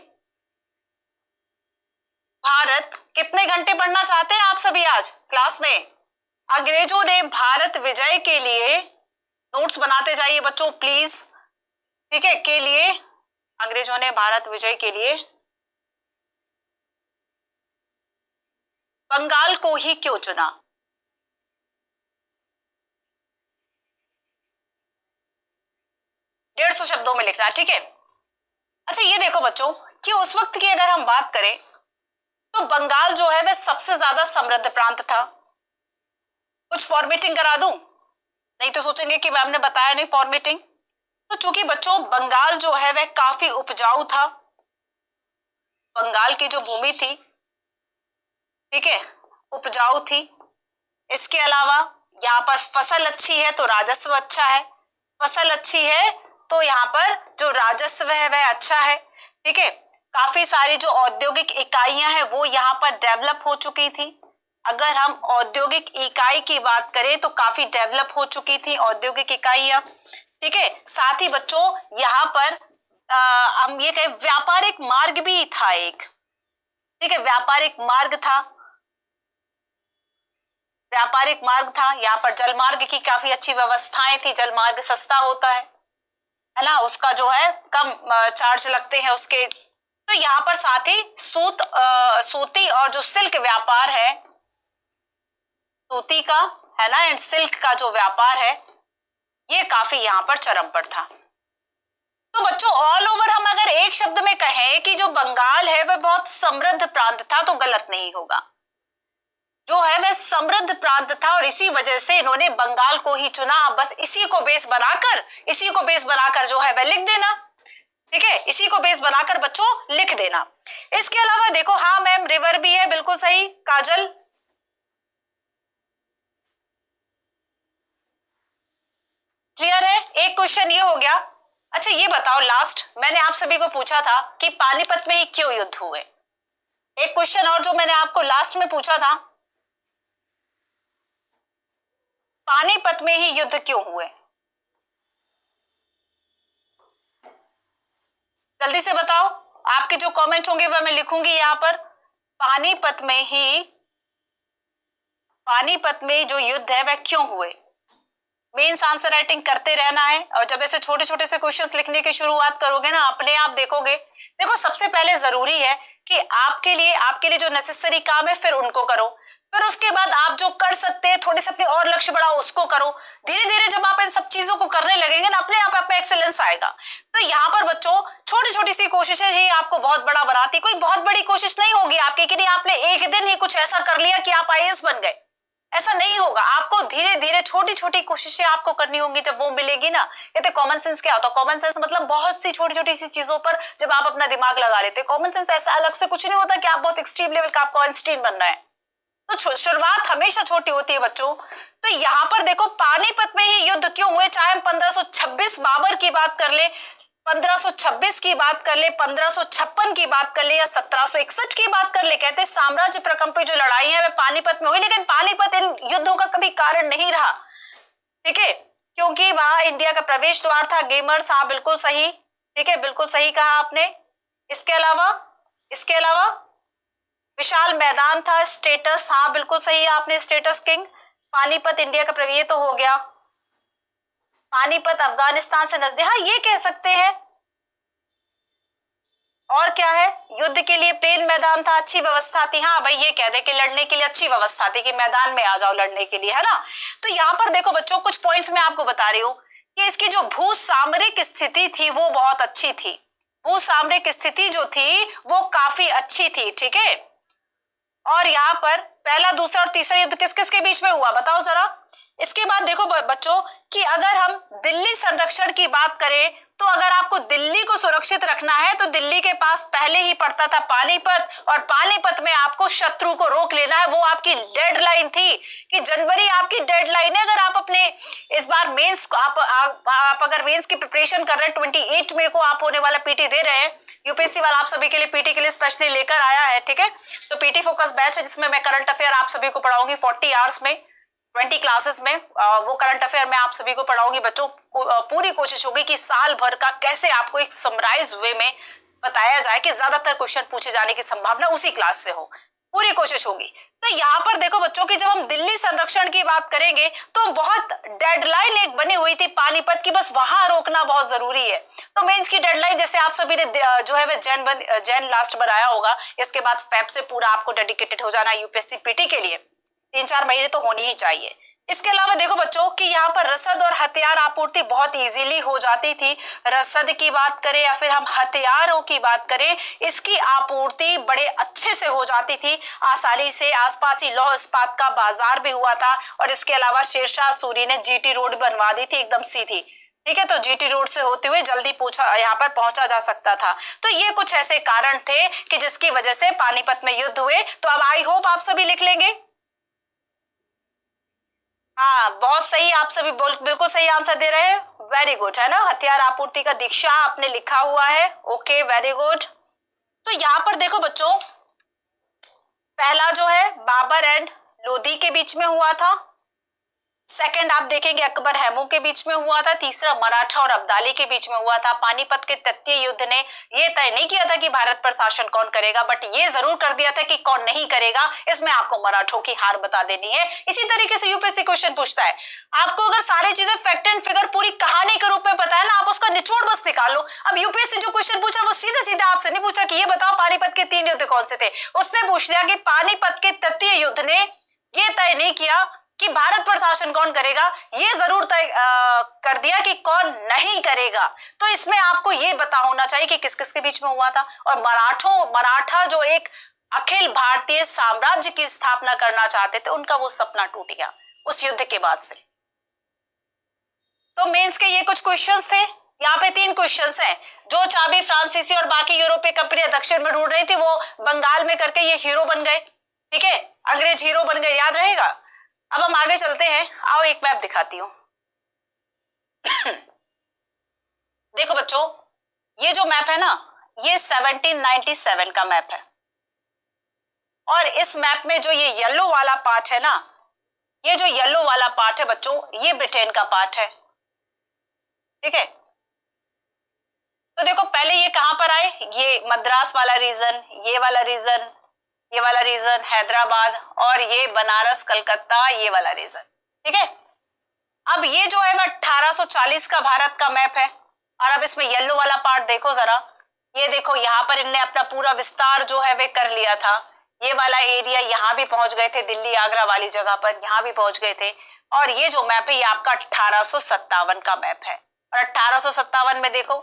भारत, कितने घंटे पढ़ना चाहते हैं आप सभी आज क्लास में? अंग्रेजों ने भारत विजय के लिए, नोट्स बनाते जाइए बच्चों प्लीज, ठीक है, के लिए, अंग्रेजों ने भारत विजय के लिए बंगाल को ही क्यों चुना? 150 शब्दों में लिखना, ठीक है। अच्छा ये देखो बच्चों कि उस वक्त की अगर हम बात करें तो बंगाल जो है वह सबसे ज्यादा समृद्ध प्रांत था। कुछ फॉर्मेटिंग करा दूं? नहीं तो सोचेंगे कि मैम ने बताया नहीं फॉर्मेटिंग। तो चूंकि बच्चों बंगाल जो है वह काफी उपजाऊ था, बंगाल की जो भूमि थी, ठीक है, उपजाऊ थी। इसके अलावा यहाँ पर फसल अच्छी है तो राजस्व अच्छा है, फसल अच्छी है तो यहाँ पर जो राजस्व है वह अच्छा है, ठीक है। काफी सारी जो औद्योगिक इकाइयां हैं वो यहाँ पर डेवलप हो चुकी थी। अगर हम औद्योगिक इकाई की बात करें तो काफी डेवलप हो चुकी थी औद्योगिक इकाइयां, ठीक है। साथ ही बच्चों यहाँ पर हम ये कहें व्यापारिक मार्ग भी था एक, ठीक है, व्यापारिक मार्ग था, व्यापारिक मार्ग था। यहाँ पर जल मार्ग की काफी अच्छी व्यवस्थाएं थी, जल मार्ग सस्ता होता है ना, उसका जो है कम चार्ज लगते हैं उसके। तो यहाँ पर साथ ही सूती और जो सिल्क व्यापार है, सूती का है ना एंड सिल्क का जो व्यापार है ये काफी यहाँ पर चरम पर था। तो बच्चों ऑल ओवर हम अगर एक शब्द में कहें कि जो बंगाल है वह बहुत समृद्ध प्रांत था तो गलत नहीं होगा। जो है वह समृद्ध प्रांत था और इसी वजह से इन्होंने बंगाल को ही चुना। बस इसी को बेस बनाकर जो है वह लिख देना, ठीक है, इसी को बेस बनाकर बच्चों लिख देना। इसके अलावा देखो, हाँ मैम रिवर भी है, बिल्कुल सही काजल। क्लियर है, एक क्वेश्चन ये हो गया। अच्छा ये बताओ, लास्ट मैंने आप सभी को पूछा था कि पानीपत में ही क्यों युद्ध हुए। एक क्वेश्चन और जो मैंने आपको लास्ट में पूछा था, पानीपत में ही युद्ध क्यों हुए? जल्दी से बताओ, आपके जो कमेंट होंगे वह मैं लिखूंगी यहाँ पर। पानीपत में जो युद्ध है वह क्यों हुए? मेंस आंसर राइटिंग करते रहना है, और जब ऐसे छोटे छोटे से क्वेश्चंस लिखने की शुरुआत करोगे ना, अपने आप देखोगे। देखो सबसे पहले जरूरी है कि आपके लिए जो नेसेसरी काम है फिर उनको करो, फिर उसके बाद आप जो कर सकते हैं थोड़ी सी अपनी और लक्ष्य बढ़ाओ उसको करो। धीरे धीरे जब आप इन सब चीजों को करने लगेंगे ना, अपने आप में एक्सेलेंस आएगा। तो यहाँ पर बच्चों छोटी छोटी सी कोशिशें ही आपको बहुत बड़ा बनाती। कोई बहुत बड़ी कोशिश नहीं होगी आपकी कि नहीं आपने एक दिन ही कुछ ऐसा कर लिया कि आप आईएएस बन गए, ऐसा नहीं होगा। आपको धीरे धीरे छोटी छोटी कोशिशें आपको करनी होंगी। जब वो मिलेगी ना, कहते कॉमन सेंस क्या होता है? कॉमन सेंस मतलब बहुत सी छोटी छोटी सी चीजों पर जब आप अपना दिमाग लगा लेते हैं। कॉमन सेंस ऐसा अलग से कुछ नहीं होता कि आप बहुत एक्सट्रीम लेवल का आपको आइंस्टीन बनना है। तो शुरुआत हमेशा छोटी होती है बच्चों। तो यहाँ पर देखो पानीपत में ही युद्ध क्यों हुए, चाहे हम 1526 बाबर की बात कर ले, 1526 की बात कर ले, 1556 की बात कर ले, या 1761 की बात कर ले, कहते साम्राज्य प्रकंपित जो लड़ाई है वह पानीपत में हुई। लेकिन पानीपत इन युद्धों का कभी कारण नहीं रहा, ठीक है, क्योंकि वहां इंडिया का प्रवेश द्वार था। गेमर्स, हाँ बिल्कुल सही, ठीक है, बिल्कुल सही कहा आपने। इसके अलावा विशाल मैदान था। स्टेटस, हाँ बिल्कुल सही आपने, स्टेटस किंग। पानीपत इंडिया का प्रवेश तो हो गया। पानीपत अफगानिस्तान से नजदीक, हाँ ये कह सकते हैं। और क्या है, युद्ध के लिए प्लेन मैदान था, अच्छी व्यवस्था थी। हाँ भाई, ये कह दे कि लड़ने के लिए अच्छी व्यवस्था थी, कि मैदान में आ जाओ लड़ने के लिए, है ना। तो यहाँ पर देखो बच्चों, कुछ पॉइंट्स मैं आपको बता रही हूँ कि इसकी जो भू सामरिक स्थिति थी वो बहुत अच्छी थी। भू सामरिक स्थिति जो थी वो काफी अच्छी थी, ठीक है। और यहाँ पर पहला, दूसरा और तीसरा युद्ध किस किस के बीच में हुआ, बताओ जरा। इसके बाद देखो बच्चों कि अगर हम दिल्ली संरक्षण की बात करें, तो अगर आपको दिल्ली को सुरक्षित रखना है तो दिल्ली के पास पहले ही पड़ता था पानीपत, और पानीपत में आपको शत्रु को रोक लेना है। वो आपकी डेडलाइन थी कि जनवरी आपकी डेडलाइन है। अगर आप अपने इस बार मेंस आप अगर मेंस की प्रिपरेशन कर रहे हैं, 28 मई को आप होने वाला पीटी दे रहे हैं, यूपीएससी वाला आप सभी के लिए पीटी के लिए स्पेशली लेकर आया है, ठीक है। तो पीटी फोकस बैच है जिसमें मैं करंट अफेयर आप सभी को पढ़ाऊंगी 40 आवर्स में, 20 क्लासेस में। वो करंट अफेयर मैं आप सभी को पढ़ाऊंगी बच्चों। पूरी कोशिश होगी कि साल भर का कैसे आपको एक समराइज वे में बताया जाए कि ज्यादातर क्वेश्चन पूछे जाने की संभावना उसी क्लास से हो, पूरी कोशिश होगी। तो यहाँ पर देखो बच्चों की जब हम दिल्ली संरक्षण की बात करेंगे तो बहुत डेडलाइन एक बनी हुई थी पानीपत की, बस वहां रोकना बहुत जरूरी है। तो मेंस की डेडलाइन जैसे आप सभी ने जो है जैन लास्ट बनाया होगा, इसके बाद फेब से पूरा आपको डेडिकेटेड हो जाना यूपीएससी पीटी के लिए, 3-4 महीने तो होनी ही चाहिए। इसके अलावा देखो बच्चों कि यहाँ पर रसद और हथियार आपूर्ति बहुत इजीली हो जाती थी। रसद की बात करें या फिर हम हथियारों की बात करें, इसकी आपूर्ति बड़े अच्छे से हो जाती थी आसानी से। आसपास ही लौह इस्पात का बाजार भी हुआ था, और इसके अलावा शेरशाह सूरी ने जीटी रोड बनवा दी थी एकदम सीधी, ठीक है। तो जीटी रोड से होते हुए जल्दी यहाँ पर पहुंचा जा सकता था। तो ये कुछ ऐसे कारण थे कि जिसकी वजह से पानीपत में युद्ध हुए। तो अब आई होप आप सभी लिख लेंगे। हाँ बहुत सही, आप सभी बिल्कुल सही आंसर दे रहे हैं, वेरी गुड, है ना। हथियार आपूर्ति का दीक्षा आपने लिखा हुआ है, ओके वेरी गुड। तो यहाँ पर देखो बच्चों, पहला जो है बाबर एंड लोधी के बीच में हुआ था। सेकंड आप देखेंगे अकबर हैमू के बीच में हुआ था। तीसरा मराठा और अब्दाली के बीच में हुआ था। पानीपत के तृतीय युद्ध ने ये तय नहीं किया था कि भारत पर शासन कौन करेगा, बट ये जरूर कर दिया था कि कौन नहीं करेगा। इसमें आपको मराठों की हार बता देनी है। इसी तरीके से यूपीएससी क्वेश्चन पूछता है, आपको अगर सारी चीजें फैक्ट एंड फिगर पूरी कहानी के रूप में पता है ना, आप उसका निचोड़ बस निकालो। अब यूपीएससी जो क्वेश्चन पूछा वो सीधे सीधे आपसे नहीं पूछा कि ये बताओ पानीपत के 3 युद्ध कौन से थे। उसने पूछ लिया कि पानीपत के तृतीय युद्ध ने ये तय नहीं किया कि भारत पर शासन कौन करेगा, ये जरूर तय कर दिया कि कौन नहीं करेगा। तो इसमें आपको ये पता होना चाहिए कि किस किस के बीच में हुआ था। और मराठा जो एक अखिल भारतीय साम्राज्य की स्थापना करना चाहते थे, उनका वो सपना टूट गया उस युद्ध के बाद से। तो मेंस के ये कुछ क्वेश्चंस थे। यहाँ पे 3 क्वेश्चंस हैं। जो चाबी फ्रांसीसी और बाकी यूरोपीय कंपनियां दक्षिण में ढूंढ रही थी, वो बंगाल में करके ये हीरो बन गए, ठीक है, अंग्रेज हीरो बन गए, याद रहेगा। अब हम आगे चलते हैं, आओ एक मैप दिखाती हूं। देखो बच्चों, ये जो मैप है ना, ये 1797 का मैप है। और इस मैप में जो ये येलो वाला पार्ट है ना, ये जो येलो वाला पार्ट है बच्चों, ये ब्रिटेन का पार्ट है, ठीक है। तो देखो पहले ये कहां पर आए, ये मद्रास वाला रीजन, ये वाला रीजन, ये वाला रीजन हैदराबाद, और ये बनारस कलकत्ता, ये वाला रीजन, ठीक है। अब ये जो है 1840 का भारत का मैप है। और अब इसमें येलो वाला पार्ट देखो जरा, ये देखो यहाँ पर इनने अपना पूरा विस्तार जो है वे कर लिया था। ये वाला एरिया यहाँ भी पहुंच गए थे, दिल्ली आगरा वाली जगह पर यहाँ भी पहुंच गए थे। और ये जो मैप है ये आपका 1857 का मैप है। और 1857 में देखो,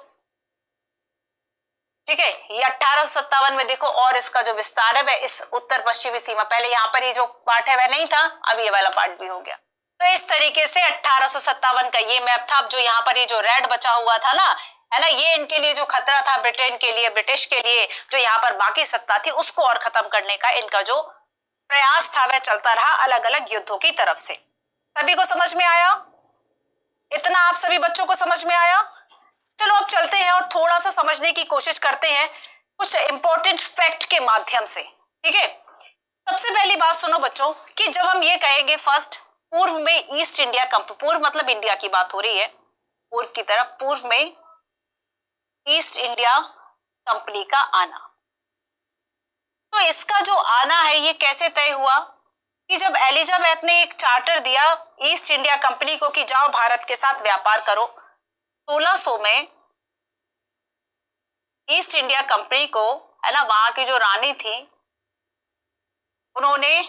ठीक है, ये 1857 में देखो, और इसका जो विस्तार है वह इस उत्तर पश्चिमी सीमा, पहले यहाँ पर ये जो पार्ट है वह नहीं था, अब ये वाला पार्ट भी हो गया। तो इस तरीके से 1857 का ये मैप था। अब जो यहाँ पर ये जो रेड बचा हुआ था ना, है ना, ये इनके लिए जो खतरा था ब्रिटेन के लिए, ब्रिटिश के लिए, जो यहाँ पर बाकी सत्ता थी उसको और खत्म करने का इनका जो प्रयास था वह चलता रहा अलग अलग युद्धों की तरफ से। सभी को समझ में आया? इतना आप सभी बच्चों को समझ में आया? चलो अब चलते हैं और थोड़ा सा समझने की कोशिश करते हैं कुछ इंपॉर्टेंट फैक्ट के माध्यम से, ठीक है। सबसे पहली बात सुनो बच्चों कि जब हम ये कहेंगे फर्स्ट, पूर्व में ईस्ट इंडिया कंपनी, पूर्व मतलब इंडिया की बात हो रही है, पूर्व की तरफ, पूर्व में ईस्ट इंडिया कंपनी का आना। तो इसका जो आना है ये कैसे तय हुआ कि जब एलिजाबेथ ने एक चार्टर दिया ईस्ट इंडिया कंपनी को कि जाओ भारत के साथ व्यापार करो 1600 में, ईस्ट इंडिया कंपनी को, है ना, वहां की जो रानी थी उन्होंने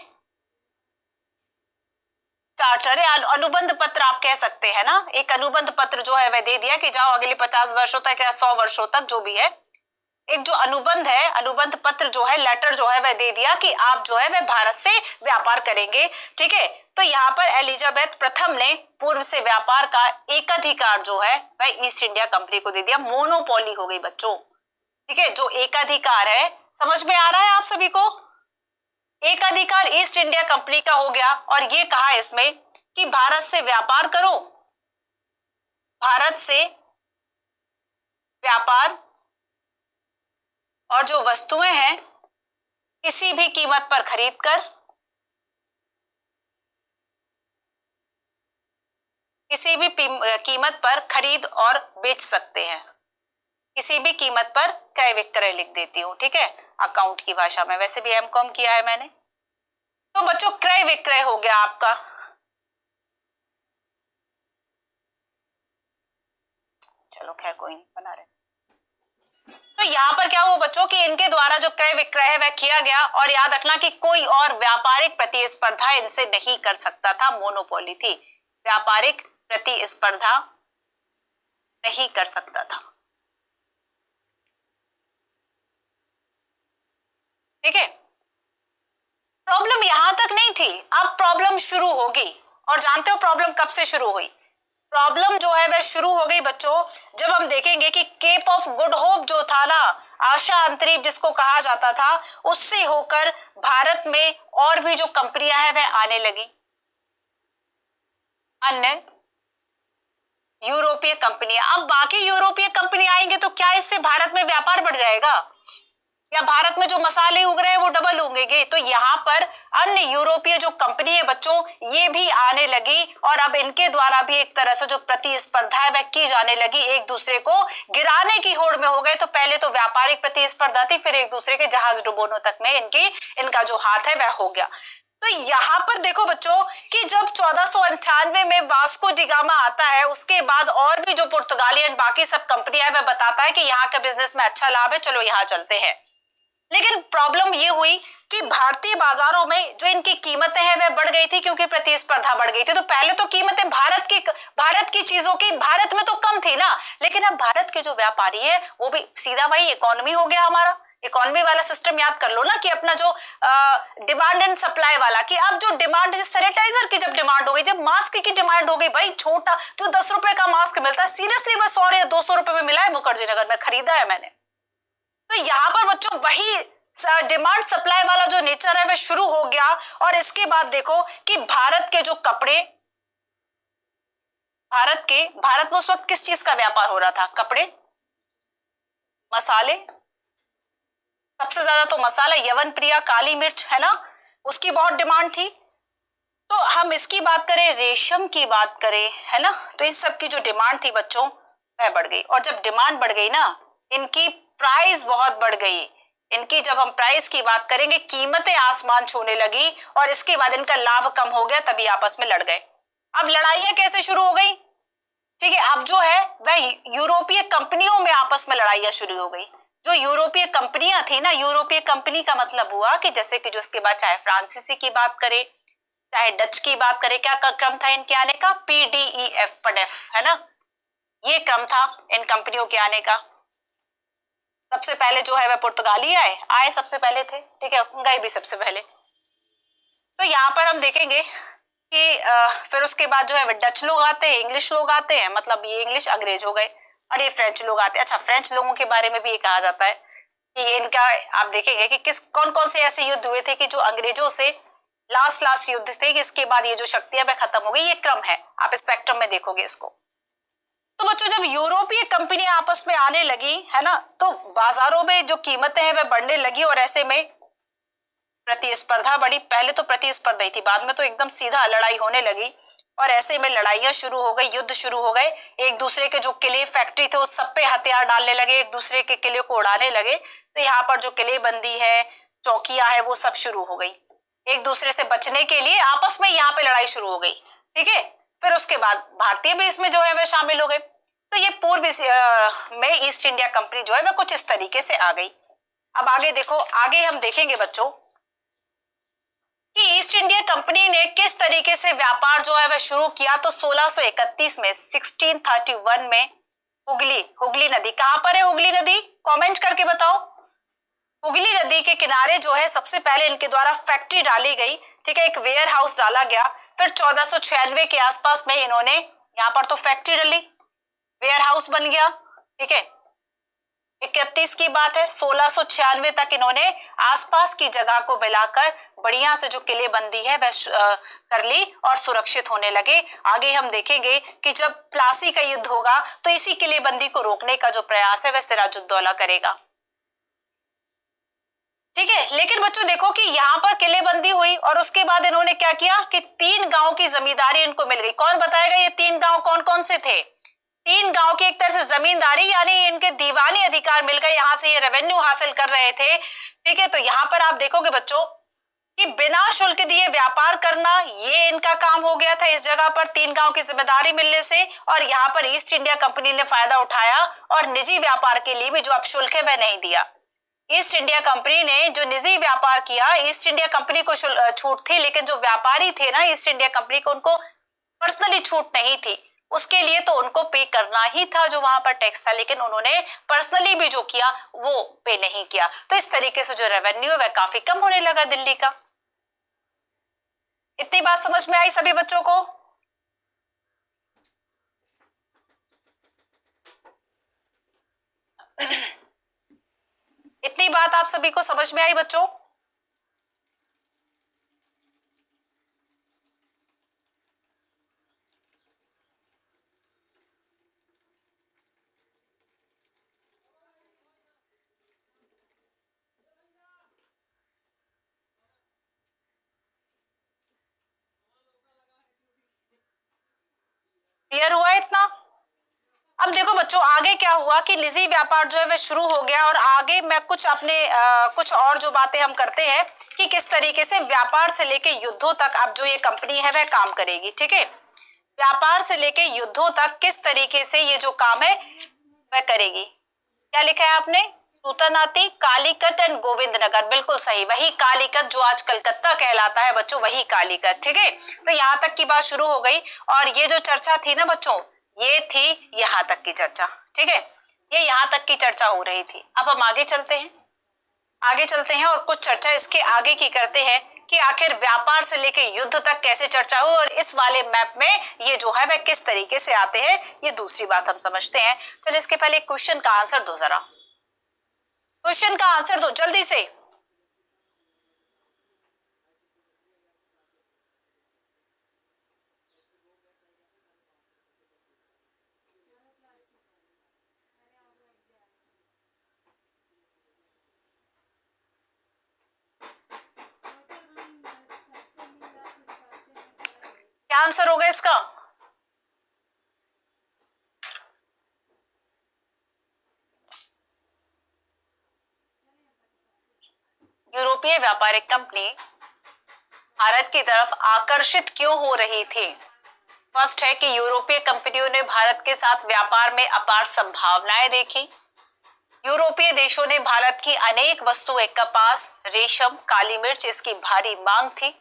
चार्टर या अनुबंध पत्र आप कह सकते हैं ना, एक अनुबंध पत्र जो है वह दे दिया कि जाओ अगले 50 वर्षों तक या 100 वर्षों तक जो भी है, एक जो अनुबंध है, अनुबंध पत्र जो है, लेटर जो है वह दे दिया कि आप जो है वह भारत से व्यापार करेंगे। ठीक है, तो यहाँ पर एलिजाबेथ प्रथम ने पूर्व से व्यापार का एकाधिकार जो है वह ईस्ट इंडिया कंपनी को दे दिया। मोनोपोली हो गई बच्चों। ठीक है, जो एकाधिकार है, समझ में आ रहा है आप सभी को? एकाधिकार ईस्ट इंडिया कंपनी का हो गया और ये कहा इसमें कि भारत से व्यापार करो, भारत से व्यापार, और जो वस्तुएं हैं किसी भी कीमत पर खरीद कर, किसी भी कीमत पर खरीद और बेच सकते हैं, किसी भी कीमत पर क्रय विक्रय लिख देती हूं। ठीक है, अकाउंट की भाषा में, वैसे भी एमकॉम किया है मैंने। तो बच्चों क्रय विक्रय हो गया आपका। चलो खैर कोई नहीं, बना रहे। तो यहाँ पर क्या हुआ बच्चों कि इनके द्वारा जो क्रय विक्रय है वह किया गया, और याद रखना कि कोई और व्यापारिक प्रतिस्पर्धा इनसे नहीं कर सकता था। मोनोपोली थी, व्यापारिक प्रतिस्पर्धा नहीं कर सकता था। ठीक है, प्रॉब्लम यहां तक नहीं थी, अब प्रॉब्लम शुरू होगी। और जानते हो प्रॉब्लम कब से शुरू हुई? प्रॉब्लम जो है वह शुरू हो गई बच्चों जब हम देखेंगे कि केप ऑफ गुड होप जो था ना, आशा अंतरीप जिसको कहा जाता था, उससे होकर भारत में और भी जो कंपनियां हैं वह आने लगी, अन्य यूरोपीय कंपनियां। अब बाकी यूरोपीय कंपनी आएंगे तो क्या इससे भारत में व्यापार बढ़ जाएगा, या भारत में जो मसाले उग रहे हैं वो डबल उगेंगे? तो यहाँ पर अन्य यूरोपीय जो कंपनी है बच्चों, ये भी आने लगी, और अब इनके द्वारा भी एक तरह से जो प्रतिस्पर्धा है वह की जाने लगी, एक दूसरे को गिराने की होड़ में हो गए। तो पहले तो व्यापारिक प्रतिस्पर्धा थी, फिर एक दूसरे के जहाज डुबोनों तक में इनका जो हाथ है वह हो गया। तो यहाँ पर देखो बच्चों कि जब 1498 में वास्को डिगामा आता है, उसके बाद और भी जो पुर्तगाली एंड बाकी सब कंपनियां है वह बताता है कि यहाँ के बिजनेस में अच्छा लाभ है, चलो यहाँ चलते हैं। लेकिन प्रॉब्लम ये हुई कि भारतीय बाजारों में जो इनकी कीमतें हैं वह बढ़ गई थी, क्योंकि प्रतिस्पर्धा बढ़ गई थी। तो पहले तो कीमतें भारत की चीजों की भारत में तो कम थी ना, लेकिन अब भारत के जो व्यापारी है वो भी सीधा भाई इकोनॉमी हो गया हमारा। इकोनॉमी वाला सिस्टम याद कर लो ना कि अपना जो डिमांड एंड सप्लाई वाला, कि अब जो डिमांड, सैनिटाइजर की जब डिमांड हो गई, जब मास्क की डिमांड हो गई, भाई छोटा जो 10 रुपए का मास्क मिलता है, सीरियसली वह 100 या 200 रुपए में मिला है मुखर्जी नगर में, खरीदा है मैंने। तो यहाँ पर बच्चों वही डिमांड सप्लाई वाला जो नेचर है वह शुरू हो गया। और इसके बाद देखो कि भारत के जो कपड़े, भारत में उस वक्त किस चीज का व्यापार हो रहा था? कपड़े, मसाले, सबसे ज्यादा तो मसाला, यवन प्रिया, काली मिर्च, है ना, उसकी बहुत डिमांड थी। तो हम इसकी बात करें, रेशम की बात करें, है ना, तो इस सब की जो डिमांड थी बच्चों वह बढ़ गई। और जब डिमांड बढ़ गई ना, इनकी प्राइस बहुत बढ़ गई। इनकी जब हम प्राइस की बात करेंगे, कीमतें आसमान छूने लगी, और इसके बाद इनका लाभ कम हो गया, तभी आपस में लड़ गए। अब लड़ाइयां कैसे शुरू हो गई? ठीक है, अब जो है वह यूरोपीय कंपनियों में आपस में लड़ाइयां शुरू हो गई। जो यूरोपीय कंपनियां थी ना, यूरोपीय कंपनी का मतलब हुआ कि जैसे कि जो उसके बाद चाहे फ्रांसीसी की बात करें, चाहे डच की बात करें, क्या क्रम था इनके आने का? PDEF, पडेफ, है ना, ये क्रम था इन कंपनियों के आने का। सबसे पहले जो है वह पुर्तगाली आए सबसे पहले थे। ठीक है, गए भी सबसे पहले। तो यहाँ पर हम देखेंगे कि फिर उसके बाद जो है वह डच लोग आते हैं, इंग्लिश लोग आते हैं, मतलब ये इंग्लिश अंग्रेज हो गए, और ये फ्रेंच लोग आते हैं। अच्छा, फ्रेंच लोगों के बारे में भी ये कहा जाता है कि इनका, आप देखेंगे कि कौन कौन से ऐसे युद्ध हुए थे कि जो अंग्रेजों से लास्ट युद्ध थे, कि इसके बाद ये जो शक्तियां वह खत्म हो गई। ये क्रम है, आप स्पेक्ट्रम में देखोगे इसको। तो बच्चों जब यूरोपीय कंपनियां आपस में आने लगी, है ना, तो बाजारों में जो कीमतें हैं वह बढ़ने लगी, और ऐसे में प्रतिस्पर्धा बढ़ी। पहले तो प्रतिस्पर्धा ही थी, बाद में तो एकदम सीधा लड़ाई होने लगी, और ऐसे में लड़ाइयां शुरू हो गई, युद्ध शुरू हो गए। एक दूसरे के जो किले, फैक्ट्री थे, उस सब पे हथियार डालने लगे, एक दूसरे के किले को उड़ाने लगे। तो यहाँ पर जो किले बंदी है, चौकियां है, वो सब शुरू हो गई। एक दूसरे से बचने के लिए आपस में यहाँ पे लड़ाई शुरू हो गई। ठीक है, फिर उसके बाद भारतीय भी इसमें जो है वह शामिल हो गए। तो ये पूर्व में ईस्ट इंडिया कंपनी जो है वह कुछ इस तरीके से आ गई। अब आगे देखो, आगे हम देखेंगे बच्चों कि ईस्ट इंडिया कंपनी ने किस तरीके से व्यापार जो है वह शुरू किया। तो 1631 में 1631 में हुगली नदी, कहां पर है हुगली नदी, कमेंट करके बताओ। हुगली नदी के किनारे जो है सबसे पहले इनके द्वारा फैक्ट्री डाली गई, ठीक है, एक वेयर हाउस डाला गया। फिर 1496 के आसपास में इन्होंने यहाँ पर तो फैक्ट्री डाली, वेयर हाउस बन गया, ठीक है। 31 की बात है, 1696 तक इन्होंने आसपास की जगह को मिलाकर बढ़िया से जो किलेबंदी है वह कर ली और सुरक्षित होने लगे। आगे हम देखेंगे कि जब प्लासी का युद्ध होगा तो इसी किलेबंदी को रोकने का जो प्रयास है वह सिराजुद्दौला करेगा, ठीक है। लेकिन बच्चों देखो कि यहाँ पर किलेबंदी हुई और उसके बाद इन्होंने क्या किया कि 3 गांव की जमींदारी इनको मिल गई। कौन बताएगा ये 3 गांव कौन कौन से थे? 3 गांव की एक तरह से जमींदारी यानी इनके दीवानी अधिकार मिल गए, यहां से ये रेवेन्यू हासिल कर रहे थे, ठीक है। तो यहाँ पर आप देखोगे बच्चों कि बिना शुल्क दिए व्यापार करना ये इनका काम हो गया था इस जगह पर 3 गांव की जिम्मेदारी मिलने से। और यहाँ पर ईस्ट इंडिया कंपनी ने फायदा उठाया और निजी व्यापार के लिए भी जो अब शुल्क है वह नहीं दिया। ईस्ट इंडिया कंपनी ने जो निजी व्यापार किया, ईस्ट इंडिया कंपनी को छूट थी, लेकिन जो व्यापारी थे ना ईस्ट इंडिया कंपनी को, उनको पर्सनली छूट नहीं थी। उसके लिए तो उनको पे करना ही था जो वहां पर टैक्स था, लेकिन उन्होंने पर्सनली भी जो किया वो पे नहीं किया। तो इस तरीके से जो रेवेन्यू है वह काफी कम होने लगा दिल्ली का। इतनी बात समझ में आई सभी बच्चों को? इतनी बात आप सभी को समझ में आई बच्चों? क्लियर हुआ इतना? अब देखो बच्चों आगे क्या हुआ कि निजी व्यापार जो है वह शुरू हो गया और आगे मैं कुछ अपने कुछ और जो बातें हम करते हैं कि किस तरीके से व्यापार से लेके युद्धों तक अब जो ये कंपनी है वह काम करेगी, ठीक है। व्यापार से लेके युद्धों तक किस तरीके से ये जो काम है वह करेगी। क्या लिखा है आपने? सूतानाती, कालीकट एंड गोविंदनगर, बिल्कुल सही, वही कालीकट जो आज कलकत्ता कहलाता है बच्चों, वही कालीकट, ठीक है। तो यहाँ तक की बात शुरू हो गई और ये जो चर्चा थी ना बच्चों, ये थी यहाँ तक की चर्चा, ठीक है, ये यहाँ तक की चर्चा हो रही थी। अब हम आगे चलते हैं, आगे चलते हैं और कुछ चर्चा इसके आगे की करते हैं कि आखिर व्यापार से लेके युद्ध तक कैसे चर्चा हो और इस वाले मैप में ये जो है वह किस तरीके से आते हैं, ये दूसरी बात हम समझते हैं। चलो इसके पहले क्वेश्चन का आंसर दो, जरा क्वेश्चन का आंसर दो जल्दी से। क्या आंसर होगा इसका? यूरोपीय व्यापारिक कंपनी भारत की तरफ आकर्षित क्यों हो रही थी? फर्स्ट है कि यूरोपीय कंपनियों ने भारत के साथ व्यापार में अपार संभावनाएं देखी। यूरोपीय देशों ने भारत की अनेक वस्तुएं, कपास, रेशम, काली मिर्च, इसकी भारी मांग थी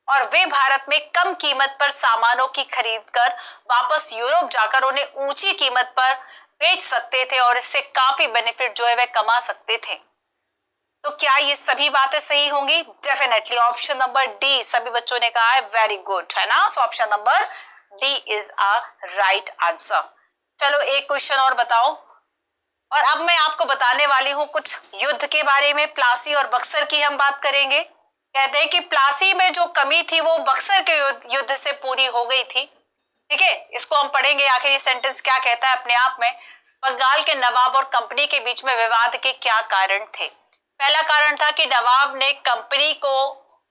और वे भारत में कम कीमत पर सामानों की खरीद कर वापस यूरोप जाकर उन्हें ऊंची कीमत पर बेच सकते थे और इससे काफी बेनिफिट जो है वह कमा सकते थे। तो क्या ये सभी बातें सही होंगी? डेफिनेटली ऑप्शन नंबर डी सभी बच्चों ने कहा है, वेरी गुड, है ना। So option number D is a right answer. चलो एक क्वेश्चन और बताओ, और अब मैं आपको बताने वाली हूं कुछ युद्ध के बारे में। प्लासी और बक्सर की हम बात करेंगे। कहते हैं कि प्लासी में जो कमी थी वो बक्सर के युद्ध से पूरी हो गई थी, ठीक है। इसको हम पढ़ेंगे आखिर ये सेंटेंस क्या कहता है अपने आप में। बंगाल के नवाब और कंपनी के बीच में विवाद के क्या कारण थे? पहला कारण था कि नवाब ने कंपनी को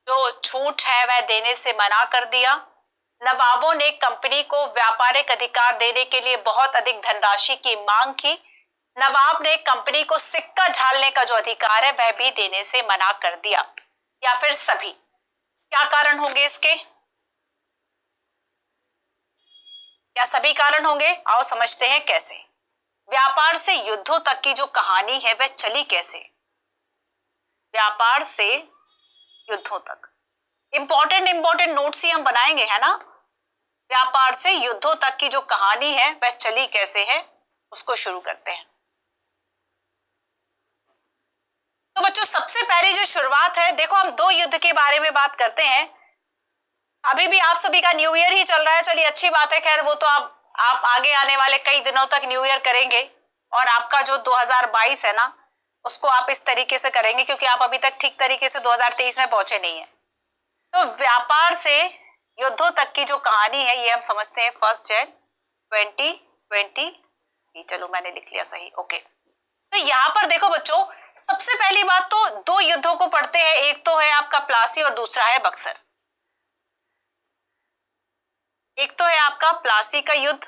जो छूट है वह देने से मना कर दिया। नवाबों ने कंपनी को व्यापारिक अधिकार देने के लिए बहुत अधिक धनराशि की मांग की। नवाब ने कंपनी को सिक्का ढालने का जो अधिकार है वह भी देने से मना कर दिया, या फिर सभी। क्या कारण होंगे इसके? क्या सभी कारण होंगे? आओ समझते हैं कैसे। व्यापार से युद्धों तक की जो कहानी है वह चली कैसे? व्यापार से युद्धों तक इंपॉर्टेंट नोट्स ही हम बनाएंगे, है ना। व्यापार से युद्धों तक की जो कहानी है वह चली कैसे है, उसको शुरू करते हैं। तो बच्चों सबसे पहली जो शुरुआत है, देखो हम दो युद्ध के बारे में बात करते हैं। अभी भी आप सभी का न्यू ईयर ही चल रहा है, चलिए अच्छी बात है। खैर वो तो आप आगे आने वाले कई दिनों तक न्यू ईयर करेंगे और आपका जो 2022 है ना उसको आप इस तरीके से करेंगे क्योंकि आप अभी तक ठीक तरीके से 2023 में पहुंचे नहीं है। तो व्यापार से युद्धों तक की जो कहानी है ये हम समझते हैं 1 जनवरी 2020। चलो मैंने लिख लिया सही, ओके। तो यहाँ पर देखो बच्चों, सबसे पहली बात तो दो युद्धों को पढ़ते हैं, एक तो है आपका प्लासी और दूसरा है बक्सर। एक तो है आपका प्लासी का युद्ध,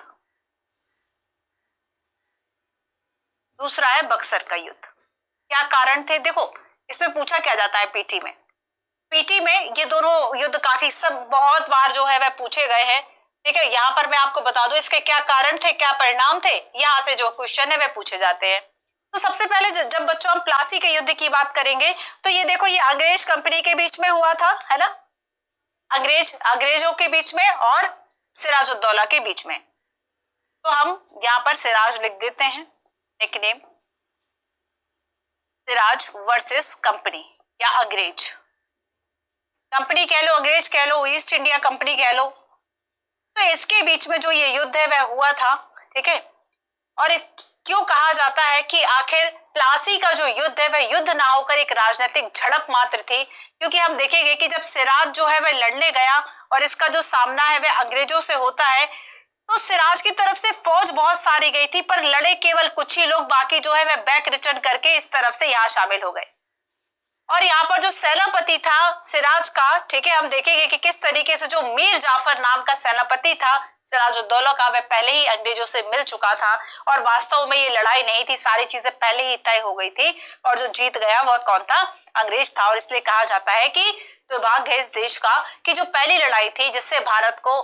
दूसरा है बक्सर का युद्ध। क्या कारण थे? देखो इसमें पूछा क्या जाता है पीटी में, ये दोनों युद्ध काफी सब बहुत बार जो है वह पूछे गए हैं, ठीक है। यहाँ पर मैं आपको बता दूं इसके क्या कारण थे, क्या परिणाम थे, यहाँ से जो क्वेश्चन है वह पूछे जाते हैं। तो सबसे पहले जब बच्चों हम प्लासी के युद्ध की बात करेंगे तो ये देखो ये अंग्रेज कंपनी के बीच में हुआ था, है ना, अंग्रेजों के बीच में और सिराजुद्दौला के बीच में। तो हम यहाँ पर सिराज लिख देते हैं, निकनेम सिराज वर्सेस कंपनी या अंग्रेज। कंपनी कह लो, अंग्रेज कह लो, ईस्ट इंडिया कंपनी कह लो। तो इसके बीच में जो ये युद्ध है वह हुआ था, ठीक है। और क्यों कहा जाता है कि आखिर प्लासी का जो युद्ध है वह युद्ध ना होकर एक राजनीतिक झड़प मात्र थी, क्योंकि हम देखेंगे कि जब सिराज जो है वह लड़ने गया और इसका जो सामना है वह अंग्रेजों से होता है, तो सिराज की तरफ से फौज बहुत सारी गई थी पर लड़े केवल कुछ ही लोग, बाकी जो है वह बैक रिटर्न करके इस तरफ से यहाँ शामिल हो गए। और यहाँ पर जो सेनापति था सिराज का, ठीक है, हम देखेंगे कि किस तरीके से जो मीर जाफर नाम का सेनापति था सिराजुद्दौला का, वह पहले ही अंग्रेजों से मिल चुका था और वास्तव में ये लड़ाई नहीं थी, सारी चीजें पहले ही तय हो गई थी और जो जीत गया वह कौन था? अंग्रेज था। और इसलिए कहा जाता है कि दुर्भाग्य है इस देश का कि जो पहली लड़ाई थी जिससे भारत को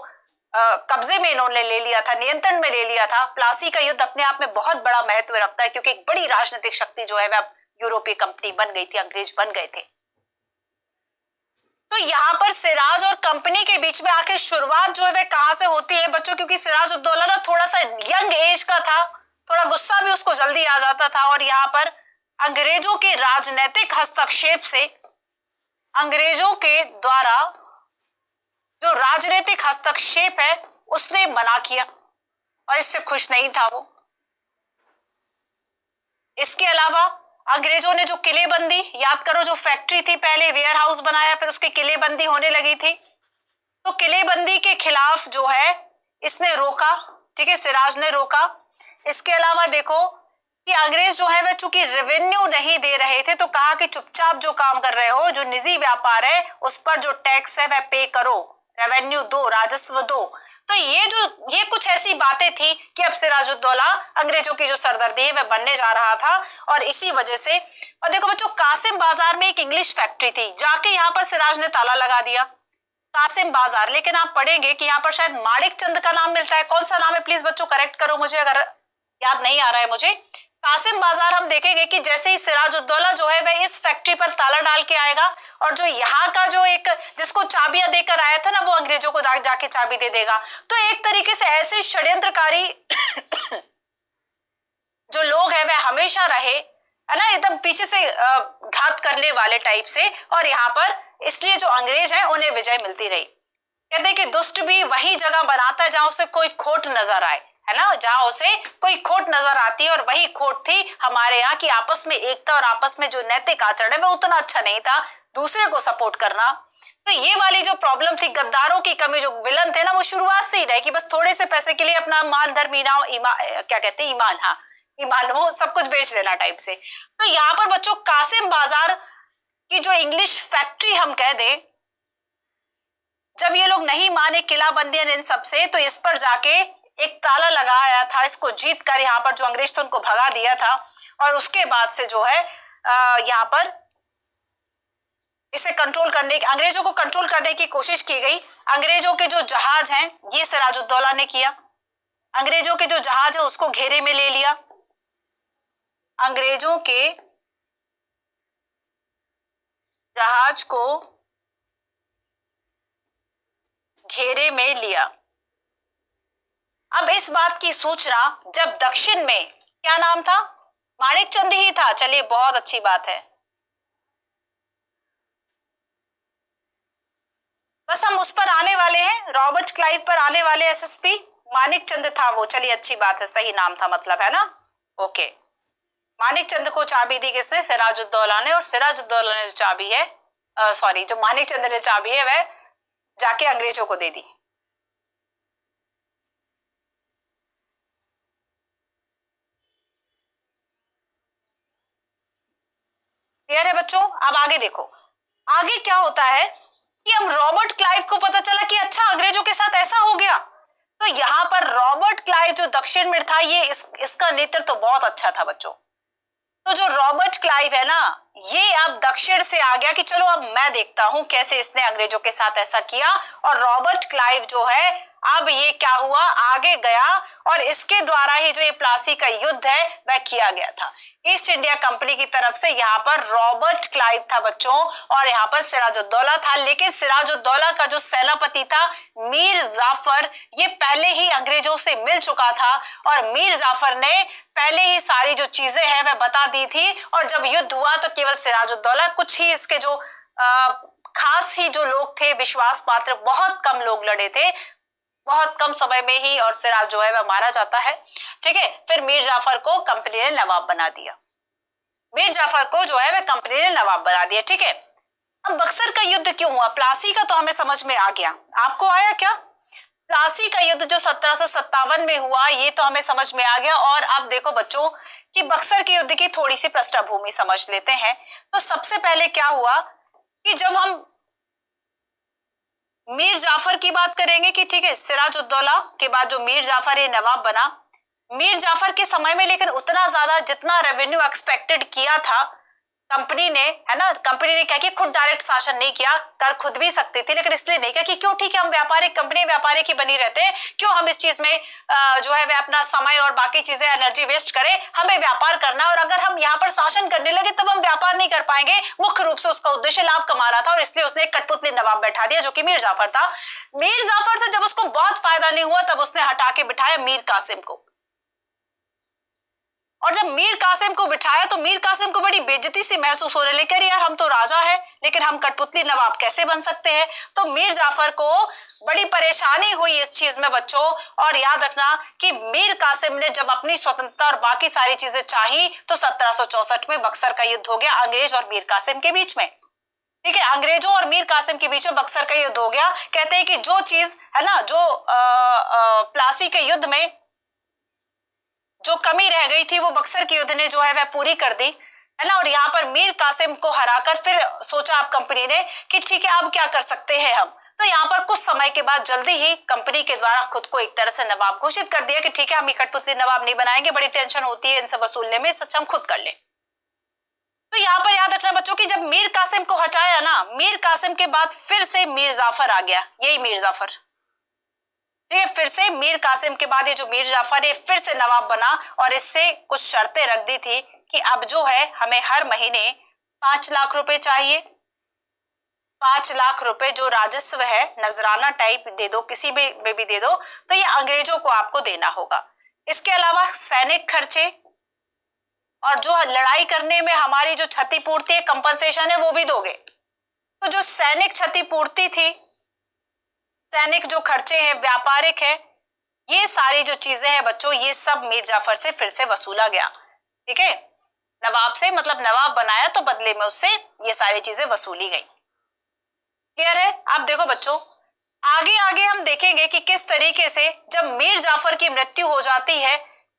कब्जे में इन्होंने ले लिया था, नियंत्रण में ले लिया था। प्लासी का युद्ध अपने आप में बहुत बड़ा महत्व रखता है क्योंकि एक बड़ी राजनीतिक शक्ति जो है वह यूरोपीय कंपनी बन गई थी, अंग्रेज बन गए थे। तो यहाँ पर सिराज और कंपनी के बीच में आखिर शुरुआत जो है वह कहां से होती है बच्चों? क्योंकि सिराजुद्दौला ना थोड़ा सा यंग एज का था, थोड़ा गुस्सा भी उसको जल्दी आ जाता था और यहाँ पर अंग्रेजों के राजनीतिक हस्तक्षेप से, अंग्रेजों के द्वारा जो राजनीतिक हस्तक्षेप है उसने मना किया और इससे खुश नहीं था वो। इसके अलावा अंग्रेजों ने जो किलेबंदी, याद करो जो फैक्ट्री थी पहले वेयर हाउस बनाया फिर उसकी किलेबंदी होने लगी थी, तो किलेबंदी के खिलाफ जो है इसने रोका, ठीक है, सिराज ने रोका। इसके अलावा देखो कि अंग्रेज जो है वह चूंकि रेवेन्यू नहीं दे रहे थे तो कहा कि चुपचाप जो काम कर रहे हो, जो निजी व्यापार है उस पर जो टैक्स है वह पे करो, रेवेन्यू दो, राजस्व दो। तो ये कुछ ऐसी बातें थी कि अब सिराजुद्दौला अंग्रेजों की जो सरदर्दी है वह बनने जा रहा था और इसी वजह से। और देखो बच्चों कासिम बाजार में एक इंग्लिश फैक्ट्री थी, जाके यहाँ पर सिराज ने ताला लगा दिया, कासिम बाजार। लेकिन आप पढ़ेंगे कि यहाँ पर शायद माणिक चंद का नाम मिलता है, कौन सा नाम है प्लीज बच्चों करेक्ट करो मुझे अगर याद नहीं आ रहा है मुझे। कासिम बाजार हम देखेंगे कि जैसे ही सिराजुद्दौला जो है वह इस फैक्ट्री पर ताला डाल के आएगा और जो यहाँ का जो एक जिसको चाबियां देकर आया था ना वो अंग्रेजों को जाके चाबी दे देगा। तो एक तरीके से ऐसे षड्यंत्रकारी जो लोग हैं वह हमेशा रहे, है ना, एकदम पीछे से घात करने वाले टाइप से, और यहाँ पर इसलिए जो अंग्रेज हैं उन्हें विजय मिलती रही। कहते हैं कि दुष्ट भी वही जगह बनाता है जहां उसे कोई खोट नजर आए, है ना, जहां उसे कोई खोट नजर आती है और वही खोट थी हमारे यहाँ की आपस में एकता और आपस में जो नैतिक आचरण है वह उतना अच्छा नहीं था, दूसरे को सपोर्ट करना। तो ये वाली जो प्रॉब्लम थी, गद्दारों की कमी, जो विलन थे ना वो शुरुआत से ही रहे कि बस थोड़े से पैसे के लिए अपना मान धर्म क्या कहते हैं ईमान, हाँ ईमान, वो सब कुछ बेच देना टाइप से। तो यहाँ पर बच्चों कासिम बाजार की जो इंग्लिश फैक्ट्री हम कह दें, जब ये लोग नहीं माने किलाबंदी इन सब से तो इस पर जाके एक ताला लगाया था, इसको जीत कर यहाँ पर जो अंग्रेज थे उनको भगा दिया था और उसके बाद से जो है यहाँ पर इसे कंट्रोल करने, अंग्रेजों को कंट्रोल करने की कोशिश की गई। अंग्रेजों के जो जहाज हैं ये सिराजुद्दौला ने किया, अंग्रेजों के जो जहाज है उसको घेरे में ले लिया, अंग्रेजों के जहाज को घेरे में लिया। अब इस बात की सूचना जब दक्षिण में, क्या नाम था, माणिकचंद ही था, चलिए बहुत अच्छी बात है, बस हम उस पर आने वाले हैं, रॉबर्ट क्लाइव पर आने वाले, एसएसपी माणिकचंद था वो, चलिए अच्छी बात है, सही नाम था मतलब, है ना, ओके। माणिकचंद को चाबी दी किसने, सिराजुद्दौला ने, और सिराजुद्दौला ने जो चाबी है, सॉरी, जो माणिकचंद ने चाबी है वह जाके अंग्रेजों को दे दी। क्लियर है बच्चों? अब आगे देखो, आगे क्या होता है कि अब रॉबर्ट क्लाइव को पता चला कि अच्छा अंग्रेजों के साथ ऐसा हो गया, तो यहां पर रॉबर्ट क्लाइव जो दक्षिण में था, ये इसका नेतृत्व तो बहुत अच्छा था बच्चों। तो जो रॉबर्ट क्लाइव है ना, ये अब दक्षिण से आ गया कि चलो अब मैं देखता हूं कैसे इसने अंग्रेजों के साथ ऐसा किया, और रॉबर्ट क्लाइव जो है अब ये क्या हुआ, आगे गया, और इसके द्वारा ही जो ये प्लासी का युद्ध है वह किया गया था ईस्ट इंडिया कंपनी की तरफ से। यहाँ पर रॉबर्ट क्लाइव था बच्चों, और यहाँ पर सिराजुद्दौला था, लेकिन सिराजुद्दौला का जो सेनापति था मीर जाफर, ये पहले ही अंग्रेजों से मिल चुका था, और मीर जाफर ने पहले ही सारी जो चीजें हैं वह बता दी थी, और जब युद्ध हुआ तो केवल सिराजुद्दौला, कुछ ही इसके जो खास ही जो लोग थे, विश्वास पात्र, बहुत कम लोग लड़े थे, बहुत कम समय में ही, और सिराज जो है वह मारा जाता है। ठीक है, फिर मीर जाफर को कंपनी ने नवाब बना दिया, मीर जाफर को जो है वह कंपनी ने नवाब बना दिया। ठीक है, अब बक्सर का युद्ध क्यों हुआ, प्लासी का तो हमें समझ में आ गया, आपको आया क्या? प्लासी का युद्ध जो 1757 में हुआ, ये तो हमें समझ में आ गया। और अब देखो बच्चों कि बक्सर के युद्ध की थोड़ी सी पृष्ठभूमि समझ लेते हैं। तो सबसे पहले क्या हुआ कि जब हम मीर जाफर की बात करेंगे कि ठीक है, सिराजुद्दौला के बाद जो मीर जाफर ये नवाब बना, मीर जाफर के समय में लेकिन उतना ज्यादा जितना रेवेन्यू एक्सपेक्टेड किया था कंपनी ने, है ना, कंपनी ने क्या किया, खुद डायरेक्ट शासन नहीं किया, कर खुद भी सकती थी लेकिन इसलिए नहीं किया कि क्यों, ठीक है हम व्यापारिक कंपनी व्यापारिक ही बनी रहते हैं, क्यों हम इस चीज में जो है वह अपना समय और बाकी चीजें एनर्जी वेस्ट करें, हमें व्यापार करना है, और अगर हम यहाँ पर शासन करने लगे तब हम व्यापार नहीं कर पाएंगे। मुख्य रूप से उसका उद्देश्य लाभ कमाना था, और इसलिए उसने एक कठपुतली नवाब बैठा दिया जो कि मीर जाफर था। मीर जाफर से जब उसको बहुत फायदा नहीं हुआ तब उसने हटा के बिठाया मीर कासिम को, और जब मीर कासिम को बिठाया तो मीर कासिम को बड़ी बेइज्जती सी महसूस हो रही, लेकिन यार हम तो राजा है, लेकिन हम कठपुतली नवाब कैसे बन सकते हैं। तो मीर जाफर को बड़ी परेशानी हुई इस चीज में बच्चों। और याद रखना कि मीर कासिम ने जब अपनी स्वतंत्रता और बाकी सारी चीजें चाही तो 1764 में बक्सर का युद्ध हो गया अंग्रेज और मीर कासिम के बीच में। ठीक है, अंग्रेजों और मीर कासिम के बीच में बक्सर का युद्ध हो गया। कहते हैं कि जो चीज है ना, जो प्लासी के युद्ध में जो कमी रह गई थी वो बक्सर के युद्ध ने जो है वह पूरी कर दी, है ना। और यहाँ पर मीर कासिम को हराकर फिर सोचा आप कंपनी ने कि ठीक है अब क्या कर सकते हैं हम। तो यहाँ पर कुछ समय के बाद जल्दी ही कंपनी के द्वारा खुद को एक तरह से नवाब घोषित कर दिया कि ठीक है हम कठपुतली नवाब नहीं बनाएंगे, बड़ी टेंशन होती है इनसे वसूलने में, सच हम खुद कर ले। तो यहाँ पर याद रखना बच्चों कि जब मीर कासिम को हटाया ना, मीर कासिम के बाद फिर से मीर जाफर आ गया, यही मीर जाफर, ठीक है, फिर से मीर कासिम के बाद ये जो मीर जाफर है फिर से नवाब बना, और इससे कुछ शर्तें रख दी थी कि अब जो है हमें हर महीने 5 लाख रुपए चाहिए, 5 लाख रुपए जो राजस्व है नजराना टाइप दे दो, किसी में भी दे दो, तो ये अंग्रेजों को आपको देना होगा। इसके अलावा सैनिक खर्चे और जो लड़ाई करने में हमारी जो क्षतिपूर्ति है, कंपनसेशन है, वो भी दोगे। तो जो सैनिक क्षतिपूर्ति थी, सैनिक जो खर्चे हैं, व्यापारिक है, ये सारी जो चीजें हैं बच्चों, ये सब मीर जाफर से फिर से वसूला गया। ठीक है, नवाब से मतलब नवाब बनाया तो बदले में उससे ये सारी चीजें वसूली गई। क्लियर है? अब देखो बच्चों, आगे आगे हम देखेंगे कि किस तरीके से जब मीर जाफर की मृत्यु हो जाती है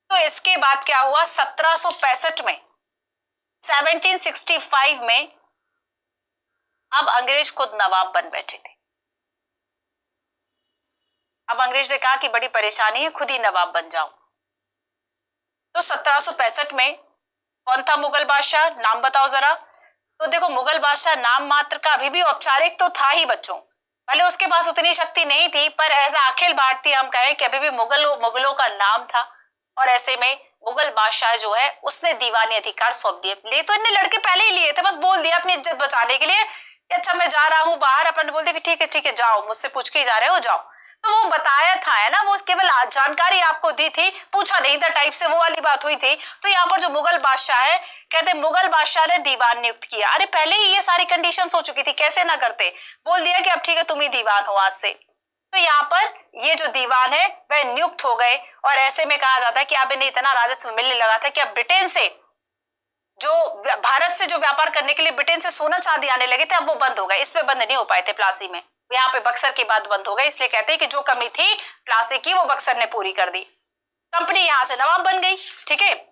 तो इसके बाद क्या हुआ, 1765 में, 1765 में अब अंग्रेज खुद नवाब बन बैठे थे। अब अंग्रेज ने कहा कि बड़ी परेशानी है, खुद ही नवाब बन जाओ। तो 1765 में कौन था मुगल बादशाह, नाम बताओ जरा। तो देखो मुगल बादशाह नाम मात्र का, अभी भी औपचारिक तो था ही बच्चों, पहले उसके पास उतनी शक्ति नहीं थी, पर एज अ अखिल भारतीय हम कहें कि अभी भी मुगलों का नाम था, और ऐसे में मुगल बादशाह जो है उसने दीवानी अधिकार सौंप दिए। ले तो इनने लड़के पहले ही लिए थे, बस बोल दिया अपनी इज्जत बचाने के लिए कि अच्छा मैं जा रहा हूँ बाहर, अपन बोल दिया कि ठीक है जाओ, मुझसे पूछ के ही जा रहे हो, जाओ। तो वो बताया था, है ना, वो केवल जानकारी आपको दी थी, पूछा नहीं था टाइप से, वो वाली बात हुई थी। तो यहाँ पर जो मुगल बादशाह है, कहते मुगल बादशाह ने दीवान नियुक्त किया। अरे पहले ही ये सारी कंडीशंस हो चुकी थी, कैसे ना करते, बोल दिया कि अब ठीक है तुम ही दीवान हो आज से। तो यहाँ पर ये जो दीवान है वह नियुक्त हो गए, और ऐसे में कहा जाता है कि अब इन्हें इतना राजस्व मिलने लगा था कि अब ब्रिटेन से जो भारत से जो व्यापार करने के लिए ब्रिटेन से सोना चांदी आने लगे थे, अब वो बंद हो गए, इसमें बंद नहीं हो पाए थे प्लासी में, यहाँ पे बक्सर के बाद बंद हो गए। इसलिए कहते हैं कि जो कमी थी प्लासी की वो बक्सर ने पूरी कर दी, कंपनी यहाँ से नवाब बन गई। ठीक है,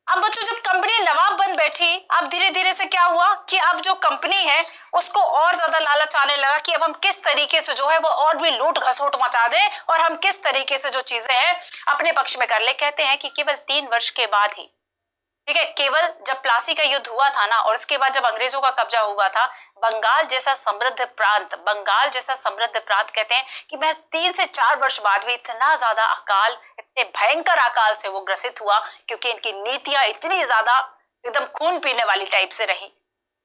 अब बच्चों जब कंपनी नवाब बन बैठी, अब धीरे धीरे से क्या हुआ कि अब जो कंपनी है उसको और ज्यादा लालच आने लगा कि अब हम किस तरीके से जो है वो और भी लूट घसोट मचा दें, और हम किस तरीके से जो चीजें हैं अपने पक्ष में कर ले। कहते हैं कि केवल 3 वर्ष के बाद ही, ठीक है, केवल जब प्लासी का युद्ध हुआ था ना, और उसके बाद जब अंग्रेजों का कब्जा हुआ था, बंगाल जैसा समृद्ध प्रांत कहते हैं कि महज 3 से 4 वर्ष बाद भी इतना ज्यादा अकाल, इतने भयंकर अकाल से वो ग्रसित हुआ, क्योंकि इनकी नीतियां इतनी ज्यादा एकदम खून पीने वाली टाइप से रही।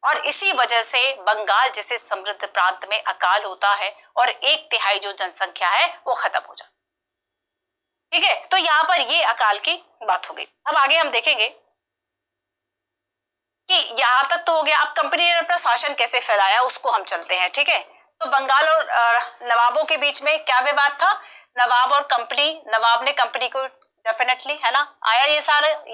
और इसी वजह से बंगाल जैसे समृद्ध प्रांत में अकाल होता है और 1/3 जो जनसंख्या है वो खत्म हो जाती। ठीक है, तो यहाँ पर ये अकाल की बात हो गई। अब आगे हम देखेंगे कि यहां तक तो हो गया। अब कंपनी ने अपना शासन कैसे फैलाया उसको हम चलते हैं। ठीक है, तो बंगाल और नवाबों के बीच में क्या विवाद था, नवाब और कंपनी, नवाब ने कंपनी को डेफिनेटली, है ना, आया ये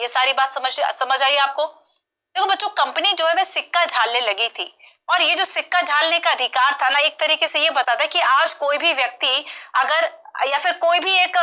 सारी बात समझ आई आपको। देखो बच्चों, कंपनी जो है वह सिक्का ढालने लगी थी, और ये जो सिक्का ढालने का अधिकार था ना, एक तरीके से ये बताता है कि आज कोई भी व्यक्ति अगर, या फिर कोई भी एक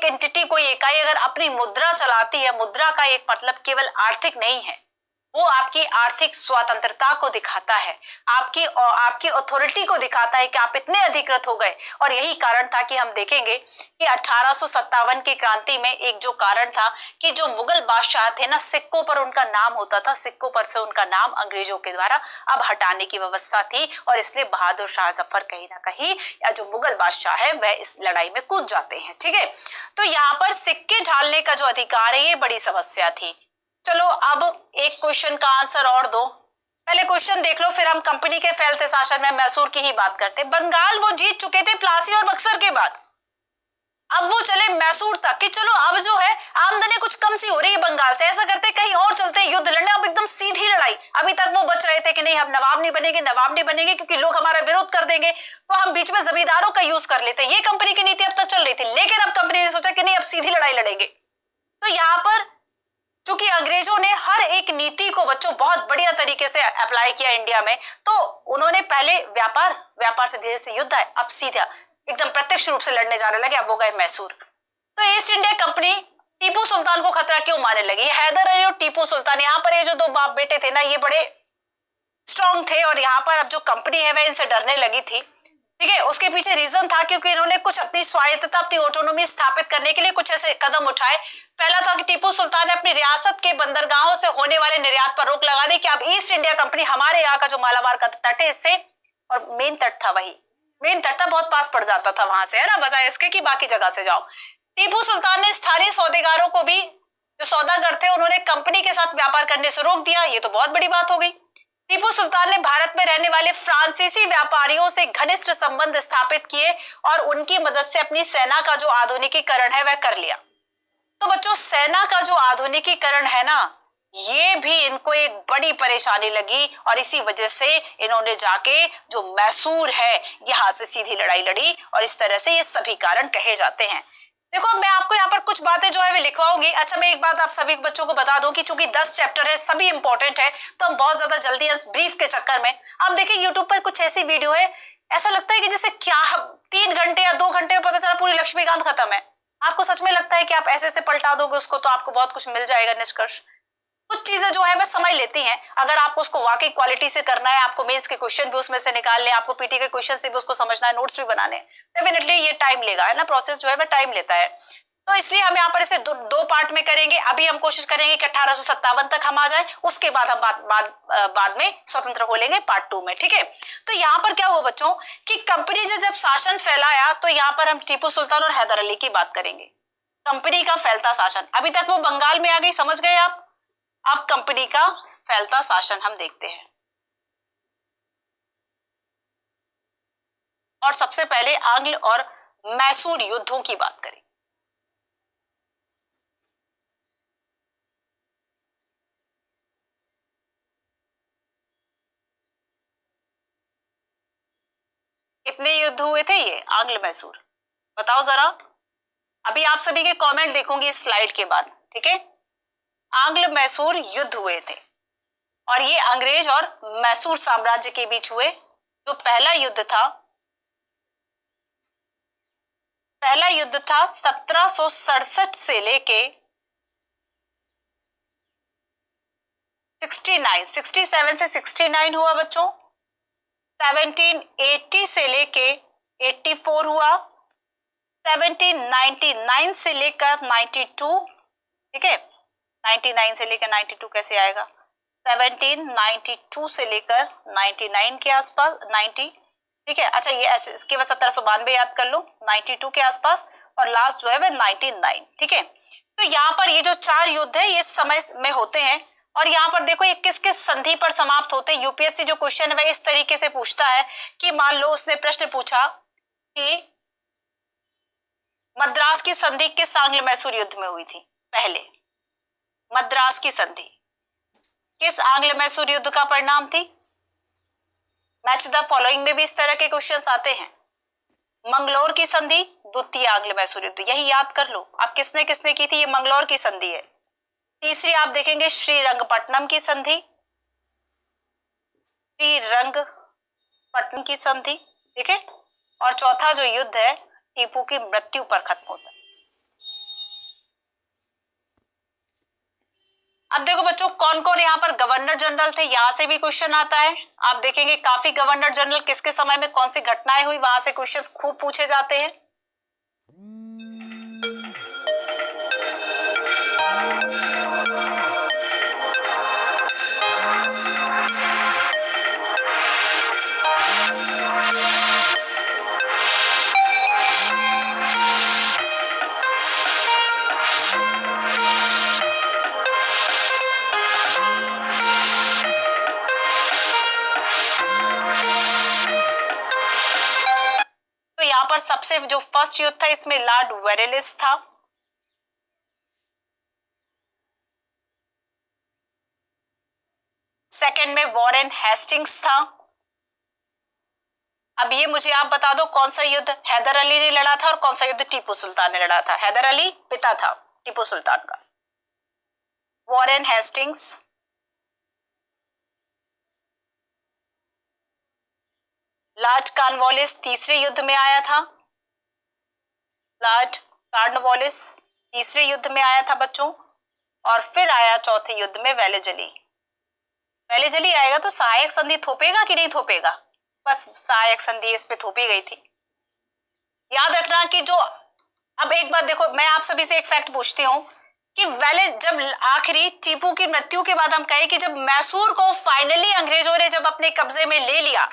एंटिटी, कोई इकाई अगर अपनी मुद्रा चलाती है, मुद्रा का एक मतलब केवल आर्थिक नहीं है, वो आपकी आर्थिक स्वतंत्रता को दिखाता है, आपकी अथॉरिटी को दिखाता है कि आप इतने अधिकृत हो गए। और यही कारण था कि हम देखेंगे कि 1857 की क्रांति में एक जो कारण था कि जो मुगल बादशाह थे ना, सिक्कों पर उनका नाम होता था, सिक्कों पर से उनका नाम अंग्रेजों के द्वारा अब हटाने की व्यवस्था थी, और इसलिए बहादुर शाह जफर कहीं ना कहीं, या जो मुगल बादशाह है, वह इस लड़ाई में कूद जाते हैं। ठीक है, तो यहाँ पर सिक्के ढालने का जो अधिकार है ये बड़ी समस्या थी। चलो अब एक क्वेश्चन का आंसर और दो, पहले क्वेश्चन देख लो, फिर हम कंपनी के फैलते शासन में मैसूर की ही बात करते। बंगाल वो जीत चुके थे प्लासी और बक्सर के बाद, अब वो चले मैसूर तक कि चलो अब जो है आमदनी कुछ कम सी हो रही है बंगाल से, ऐसा करते कहीं और चलते हैं युद्ध लड़ने, अब एकदम सीधी लड़ाई। अभी तक वो बच रहे थे कि नहीं हम नवाब नहीं बनेंगे क्योंकि लोग हमारा विरोध कर देंगे, तो हम बीच में जमींदारों का यूज कर लेते हैं। ये कंपनी की नीति अब तक चल रही थी, लेकिन अब कंपनी ने सोचा कि नहीं अब सीधी लड़ाई लड़ेंगे। तो यहाँ पर क्योंकि अंग्रेजों ने हर एक नीति को बच्चों बहुत बढ़िया तरीके से अप्लाई किया इंडिया में, तो उन्होंने पहले व्यापार से धीरे से युद्ध है, अब सीधा एकदम प्रत्यक्ष रूप से लड़ने जाने लगे, अब वो गए मैसूर। तो east India company Tipu Sultan को खतरा क्यों मारने लगी, हैदर अली और टीपू सुल्तान, यहाँ पर ये जो 2 बाप बेटे थे ना, ये बड़े स्ट्रॉन्ग थे, और यहाँ पर अब जो कंपनी है वह इनसे डरने लगी थी। ठीक है, उसके पीछे रीजन था क्योंकि इन्होंने कुछ अपनी स्वायत्तता, अपनी ऑटोनॉमी स्थापित करने के लिए कुछ ऐसे कदम उठाए। पहला था कि टीपू सुल्तान ने अपनी रियासत के बंदरगाहों से होने वाले निर्यात पर रोक लगा दी कि अब ईस्ट इंडिया कंपनी हमारे यहाँ का जो मालाबार का तट है इससे, और मेन तट था वही, मेन तट था, बहुत पास पड़ जाता था वहां से, है ना, बजाय इसके कि बाकी जगह से जाओ। टीपू सुल्तान ने स्थानीय सौदेगारों को भी, जो सौदागर थे, उन्होंने कंपनी के साथ व्यापार करने से रोक दिया। ये तो बहुत बड़ी बात हो गई। टीपू सुल्तान ने भारत में रहने वाले फ्रांसीसी व्यापारियों से घनिष्ठ संबंध स्थापित किए और उनकी मदद से अपनी सेना का जो आधुनिकीकरण है वह कर लिया। तो बच्चों, सेना का जो आधुनिकीकरण है ना, ये भी इनको एक बड़ी परेशानी लगी, और इसी वजह से इन्होंने जाके जो मैसूर है यहां से सीधी लड़ाई लड़ी, और इस तरह से ये सभी कारण कहे जाते हैं। देखो मैं आपको यहाँ पर कुछ बातें जो है वे लिखवाऊंगी। अच्छा, मैं एक बात आप सभी बच्चों को बता दूं कि चूंकि 10 चैप्टर है, सभी इंपॉर्टेंट है, तो हम बहुत ज्यादा जल्दी इस ब्रीफ के चक्कर में, आप देखिए यूट्यूब पर कुछ ऐसी वीडियो है, ऐसा लगता है कि जैसे क्या 3 घंटे या 2 घंटे में पता चला पूरी लक्ष्मीकांत खत्म है। आपको सच में लगता है कि आप ऐसे पलटा दोगे उसको तो आपको बहुत कुछ मिल जाएगा निष्कर्ष। कुछ चीजें जो है वह समझ लेती हैं, अगर आपको उसको वाकई क्वालिटी से करना है, आपको मेंस के क्वेश्चन भी उसमें से निकालने, आपको पीटी के क्वेश्चन से भी उसको समझना है, नोट्स भी बनाने, डेफिनेटली ये टाइम लेगा, है ना, प्रोसेस जो है वह टाइम लेता है। तो इसलिए हम यहाँ पर इसे दो पार्ट में करेंगे। अभी हम कोशिश करेंगे कि 1857 तक हम आ जाएं, उसके बाद हम बाद में स्वतंत्र हो लेंगे पार्ट 2 में। ठीक है, तो यहाँ पर क्या हुआ बच्चों कि कंपनी ने जब शासन फैलाया, तो यहाँ पर हम टीपू सुल्तान और हैदर अली की बात करेंगे। कंपनी का फैलता शासन। अभी तक वो बंगाल में आ गई, समझ गए आप। अब कंपनी का फैलता शासन हम देखते हैं। और सबसे पहले आंग्ल और मैसूर युद्धों की बात करें। कितने युद्ध हुए थे ये आंग्ल मैसूर, बताओ जरा। अभी आप सभी के कमेंट देखूंगी इस स्लाइड के बाद, ठीक है। आंग्ल मैसूर युद्ध हुए थे और ये अंग्रेज और मैसूर साम्राज्य के बीच हुए। जो पहला युद्ध था 1767 से लेके 67 से 69 हुआ बच्चों। 1780 से लेके 84 हुआ। 1799 से लेकर 92, ठीक है। 99 से लेकर 92 कैसे आएगा? 1792 से लेकर 99 के आसपास, 90, ठीक है। अच्छा ये ऐसे इसके बाद 1792 याद कर लो, 92 के आसपास, और लास्ट जो है वह 99, ठीक है। तो यहाँ पर ये जो 4 युद्ध है ये समय में होते हैं। और यहाँ पर देखो ये किस किस संधि पर समाप्त होते हैं। यूपीएससी जो क्वेश्चन है वह इस तरीके से पूछता है कि मान लो उसने प्रश्न पूछा कि मद्रास की संधि किस आंग्ल मैसूर युद्ध में हुई थी? पहले मद्रास की संधि किस आंग्ल मैसूर युद्ध का परिणाम थी? मैच द फॉलोइंग में भी इस तरह के क्वेश्चंस आते हैं। मंगलोर की संधि द्वितीय आंग्ल मैसूर युद्ध, यही याद कर लो। अब किसने किसने की थी? ये मंगलोर की संधि है। तीसरी आप देखेंगे श्रीरंगपट्टनम की संधि, श्रीरंगपट्टनम की संधि, ठीक है। और चौथा जो युद्ध है टीपू की मृत्यु पर खत्म होता है। अब देखो बच्चों कौन कौन यहाँ पर गवर्नर जनरल थे, यहां से भी क्वेश्चन आता है। आप देखेंगे काफी गवर्नर जनरल किसके समय में कौन सी घटनाएं हुई, वहां से क्वेश्चंस खूब पूछे जाते हैं। तो यहाँ पर सबसे जो फर्स्ट युद्ध था इसमें लॉर्ड वेरेलिस था। सेकंड में वॉरेन हेस्टिंग्स था। अब ये मुझे आप बता दो कौन सा युद्ध हैदर अली ने लड़ा था और कौन सा युद्ध टीपू सुल्तान ने लड़ा था? हैदर अली पिता था टीपू सुल्तान का। वॉरेन हेस्टिंग्स, लॉर्ड कॉर्नवालिस तीसरे युद्ध में आया था। लॉर्ड कॉर्नवालिस तीसरे युद्ध में आया था बच्चों। और फिर आया चौथे युद्ध में वेलेजली। वेलेजली आएगा तो सहायक संधि थोपेगा कि नहीं थोपेगा? बस सहायक संधि इस पे थोपी गई थी। याद रखना कि जो अब एक बात देखो, मैं आप सभी से एक फैक्ट पूछती हूँ कि जब आखिरी टीपू की मृत्यु के बाद हम कहें कि जब मैसूर को फाइनली अंग्रेजों ने जब अपने कब्जे में ले लिया,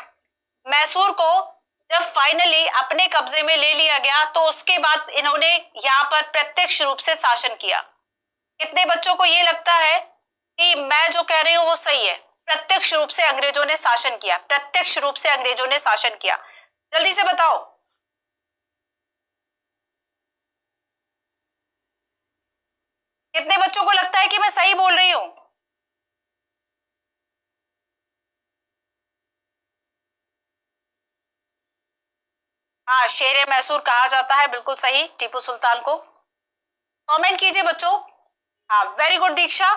मैसूर को जब फाइनली अपने कब्जे में ले लिया गया तो उसके बाद इन्होंने यहाँ पर प्रत्यक्ष रूप से शासन किया। कितने बच्चों को ये लगता है कि मैं जो कह रही हूं वो सही है? प्रत्यक्ष रूप से अंग्रेजों ने शासन किया, प्रत्यक्ष रूप से अंग्रेजों ने शासन किया। जल्दी से बताओ। कितने बच्चों को लगता है कि मैं सही बोल रही हूं? हाँ, शेर मैसूर कहा जाता है, बिल्कुल सही, टीपू सुल्तान को। कमेंट कीजिए बच्चों। हाँ वेरी गुड दीक्षा,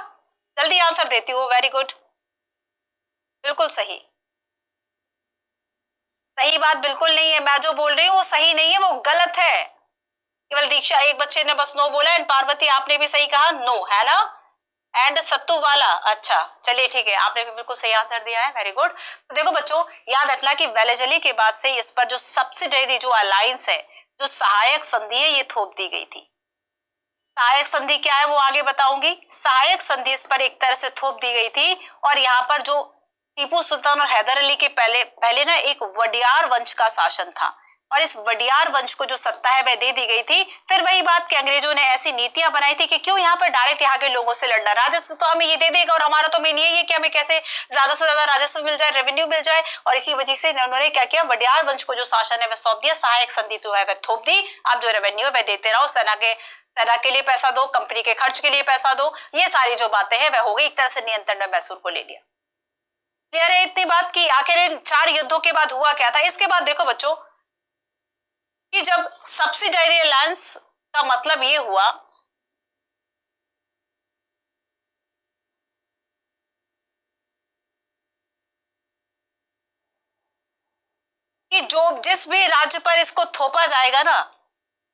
जल्दी आंसर देती हो, वेरी गुड, बिल्कुल सही। सही बात बिल्कुल नहीं है, मैं जो बोल रही हूँ वो सही नहीं है, वो गलत है। केवल दीक्षा एक बच्चे ने बस नो बोला, एंड पार्वती आपने भी सही कहा नो, है ना। एंड सत्तू वाला, अच्छा चलिए ठीक है, आपने भी बिल्कुल सही आंसर दिया है, वेरी गुड। तो देखो बच्चों याद रखना कि वेलेजली के बाद से इस पर जो सब्सिडरी जो अलायंस है, जो सहायक संधि है, ये थोप दी गई थी। सहायक संधि क्या है वो आगे बताऊंगी। सहायक संधि इस पर एक तरह से थोप दी गई थी। और यहाँ पर जो टीपू सुल्तान और हैदर अली के पहले पहले ना एक वडियार वंश का शासन था। और इस वडियार वंश को जो सत्ता है वह दे दी गई थी। फिर वही बात कि अंग्रेजों ने ऐसी नीतियां बनाई थी कि क्यों यहाँ पर डायरेक्ट यहाँ के लोगों से लड़ना, राजस्व तो हमें ये दे देगा और हमारा तो मेन यही है कि हमें कैसे ज्यादा से ज्यादा राजस्व मिल जाए, रेवेन्यू मिल जाए। और इसी वजह से उन्होंने क्या किया, वडियार वंश को जो शासन है वह सौंप दिया, सहायक संधि तो है वह थोप दी, आप जो रेवेन्यू है वह देते रहो, सेना के लिए पैसा दो, कंपनी के खर्च के लिए पैसा दो, ये सारी जो बातें हैं वह हो गई, एक तरह से नियंत्रण में मैसूर को ले लिया। क्लियर है इतनी बात की आखिर इन 4 युद्धों के बाद हुआ क्या था। इसके बाद देखो बच्चों कि जब सब्सिडायरी अलायंस का मतलब ये हुआ कि जो जिस भी राज्य पर इसको थोपा जाएगा ना,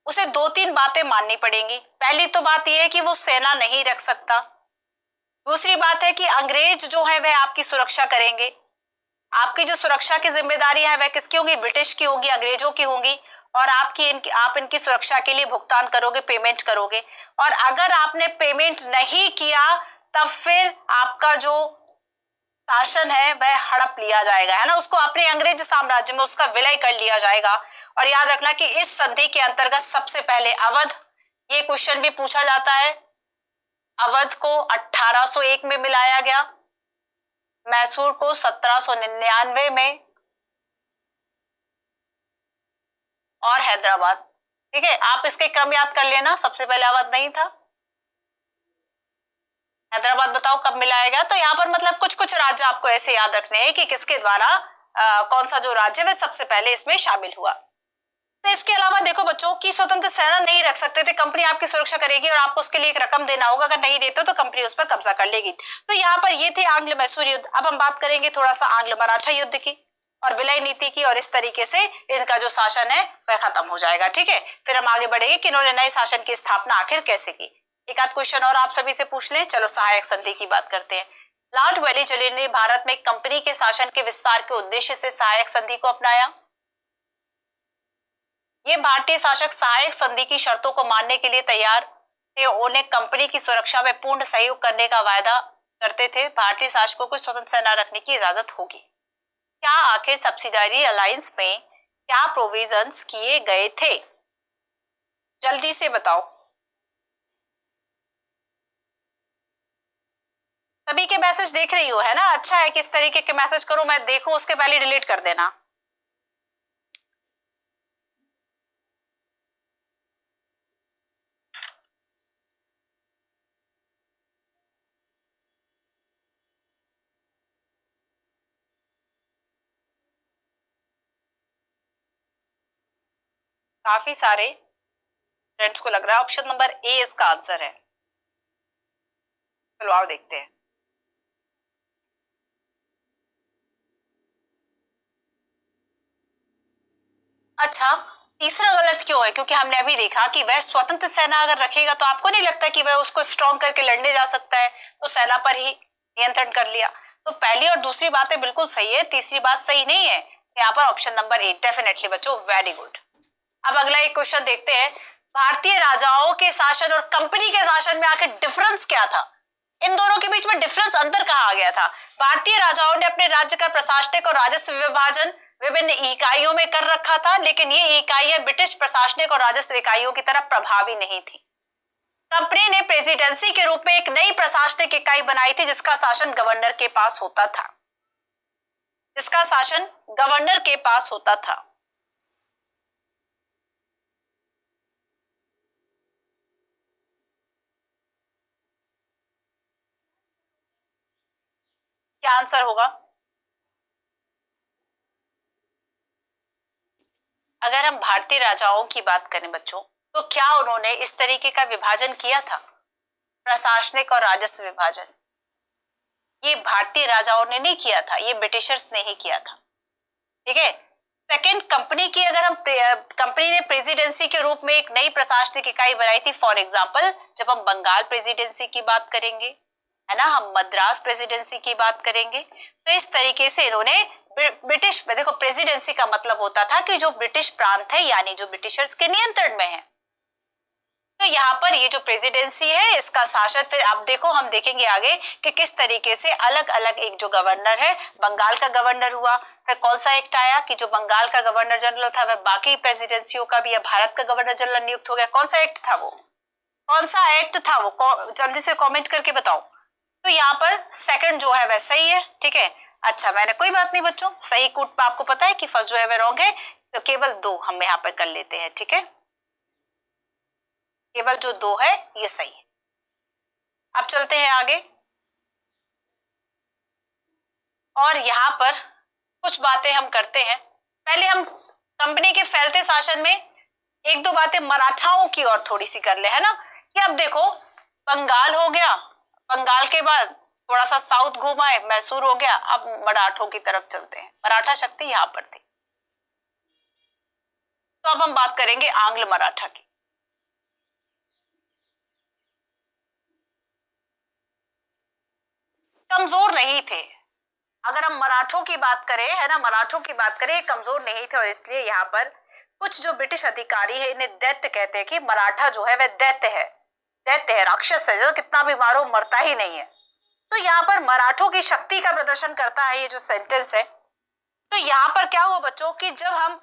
उसे 2-3 बातें माननी पड़ेंगी। पहली तो बात यह है कि वो सेना नहीं रख सकता। दूसरी बात है कि अंग्रेज जो है वह आपकी सुरक्षा करेंगे। आपकी जो सुरक्षा की जिम्मेदारी है वह किसकी होगी, ब्रिटिश की होगी, अंग्रेजों की होगी। और आप इनकी सुरक्षा के लिए भुगतान करोगे, पेमेंट करोगे। और अगर आपने पेमेंट नहीं किया तब फिर आपका जो शासन है वह हड़प लिया जाएगा, है ना, उसको अपने अंग्रेज साम्राज्य में उसका विलय कर लिया जाएगा। और याद रखना कि इस संधि के अंतर्गत सबसे पहले अवध, ये क्वेश्चन भी पूछा जाता है, अवध को 1801 में मिलाया गया, मैसूर को 1799 में, और हैदराबाद। ठीक है, आप इसके क्रम याद कर लेना, सबसे पहले अवध नहीं था, हैदराबाद बताओ कब मिलाया गया। तो यहाँ पर मतलब कुछ कुछ राज्य आपको ऐसे याद रखने हैं कि किसके द्वारा कौन सा जो राज्य वह सबसे पहले इसमें शामिल हुआ। तो इसके अलावा देखो बच्चों की स्वतंत्र सेना नहीं रख सकते थे, कंपनी आपकी सुरक्षा करेगी और आपको उसके लिए एक रकम देना होगा, अगर नहीं देते तो कंपनी उस पर कब्जा कर लेगी। तो यहाँ पर ये थे आंग्ल मैसूर युद्ध। अब हम बात करेंगे थोड़ा सा आंग्ल मराठा युद्ध की और विलय नीति की, और इस तरीके से इनका जो शासन है वह खत्म हो जाएगा। ठीक है, फिर हम आगे बढ़ेंगे कि इन्होंने नए शासन की स्थापना आखिर कैसे की। एक आध क्वेश्चन और आप सभी से पूछ लें। चलो सहायक संधि की बात करते हैं। लॉर्ड वेलिचली ने भारत में कंपनी के शासन के विस्तार के उद्देश्य से सहायक संधि को अपनाया। ये भारतीय शासक सहायक संधि की शर्तों को मानने के लिए तैयार थे, उन्हें कंपनी की सुरक्षा में पूर्ण सहयोग करने का वायदा करते थे। भारतीय शासकों को स्वतंत्र सेना रखने की इजाजत होगी। क्या आखिर सब्सिडायरी अलायंस में क्या प्रोविजंस किए गए थे, जल्दी से बताओ। सभी के मैसेज देख रही हो, है ना, अच्छा है, किस तरीके के मैसेज करो मैं देखूं, उसके पहले डिलीट कर देना। काफी सारे फ्रेंड्स को लग रहा है ऑप्शन नंबर ए इसका आंसर है। चलो आओ देखते हैं। अच्छा, तीसरा गलत क्यों है, क्योंकि हमने अभी देखा कि वह स्वतंत्र सेना अगर रखेगा तो आपको नहीं लगता कि वह उसको स्ट्रॉन्ग करके लड़ने जा सकता है, तो सेना पर ही नियंत्रण कर लिया। तो पहली और दूसरी बातें बिल्कुल सही है, तीसरी बात सही नहीं है। यहाँ पर ऑप्शन नंबर ए डेफिनेटली बच्चों, वेरी गुड। अब अगला एक क्वेश्चन देखते हैं। भारतीय राजाओं के शासन और कंपनी के शासन में आखिर डिफरेंस क्या था, इन दोनों के बीच में डिफरेंस, अंतर कहाँ आ गया था। भारतीय राजाओं ने अपने राज्य का प्रशासनिक और राजस्व विभाजन विभिन्न इकाइयों में कर रखा था, लेकिन ये इकाइयां ब्रिटिश प्रशासनिक और राजस्व इकाइयों की तरह प्रभावी नहीं थी। कंपनी ने प्रेसिडेंसी के रूप में एक नई प्रशासनिक इकाई बनाई थी जिसका शासन गवर्नर के पास होता था, जिसका शासन गवर्नर के पास होता था। क्या आंसर होगा। अगर हम भारतीय राजाओं की बात करें बच्चों, तो क्या उन्होंने इस तरीके का विभाजन किया था, प्रशासनिक और राजस्व विभाजन। ये भारतीय राजाओं ने नहीं किया था, ये ब्रिटिशर्स ने ही किया था। ठीक है। सेकेंड, कंपनी की अगर हम कंपनी ने प्रेसिडेंसी के रूप में एक नई प्रशासनिक इकाई बनाई थी। फॉर एग्जांपल जब हम बंगाल प्रेसिडेंसी की बात करेंगे, है ना, हम मद्रास प्रेसिडेंसी की बात करेंगे, तो इस तरीके से इन्होंने ब्रिटिश, देखो प्रेसिडेंसी का मतलब होता था कि जो ब्रिटिश प्रांत है, यानी जो ब्रिटिशर्स के नियंत्रण में है, तो यहाँ पर ये जो प्रेसिडेंसी है इसका शासन, फिर अब देखो हम देखेंगे आगे कि किस तरीके से अलग अलग एक जो गवर्नर है, बंगाल का गवर्नर हुआ, फिर कौन सा एक्ट आया कि जो बंगाल का गवर्नर जनरल था वह बाकी प्रेसिडेंसियों का भी या भारत का गवर्नर जनरल नियुक्त हो गया। कौन सा एक्ट था वो, कौन सा एक्ट था वो, जल्दी से कमेंट करके बताओ। तो यहाँ पर सेकंड जो है वह सही है, ठीक है। अच्छा, मैंने कोई बात नहीं बच्चों, सही कूट आपको पता है कि फर्स्ट जो है वह रॉन्ग है, तो केवल 2 हम यहाँ पर कर लेते हैं, ठीक है। केवल जो 2 है ये सही है। अब चलते हैं आगे, और यहाँ पर कुछ बातें हम करते हैं। पहले हम कंपनी के फैलते शासन में एक दो बातें मराठाओं की और थोड़ी सी कर ले, है ना। कि अब देखो, बंगाल हो गया, बंगाल के बाद थोड़ा सा साउथ घूमा है, मैसूर हो गया, अब मराठों की तरफ चलते हैं। मराठा शक्ति यहाँ पर थी। तो अब हम बात करेंगे आंग्ल मराठा की। कमजोर नहीं थे, अगर हम मराठों की बात करें, है ना, मराठों की बात करें, कमजोर नहीं थे, और इसलिए यहाँ पर कुछ जो ब्रिटिश अधिकारी है इन्हें दैत्य कहते हैं कि मराठा जो है वह दैत्य है, दैत्य है, राक्षस है, जो कितना भी मारो मरता ही नहीं है। तो यहाँ पर मराठों की शक्ति का प्रदर्शन करता है ये जो सेंटेंस है। तो यहाँ पर क्या हुआ बच्चों कि जब हम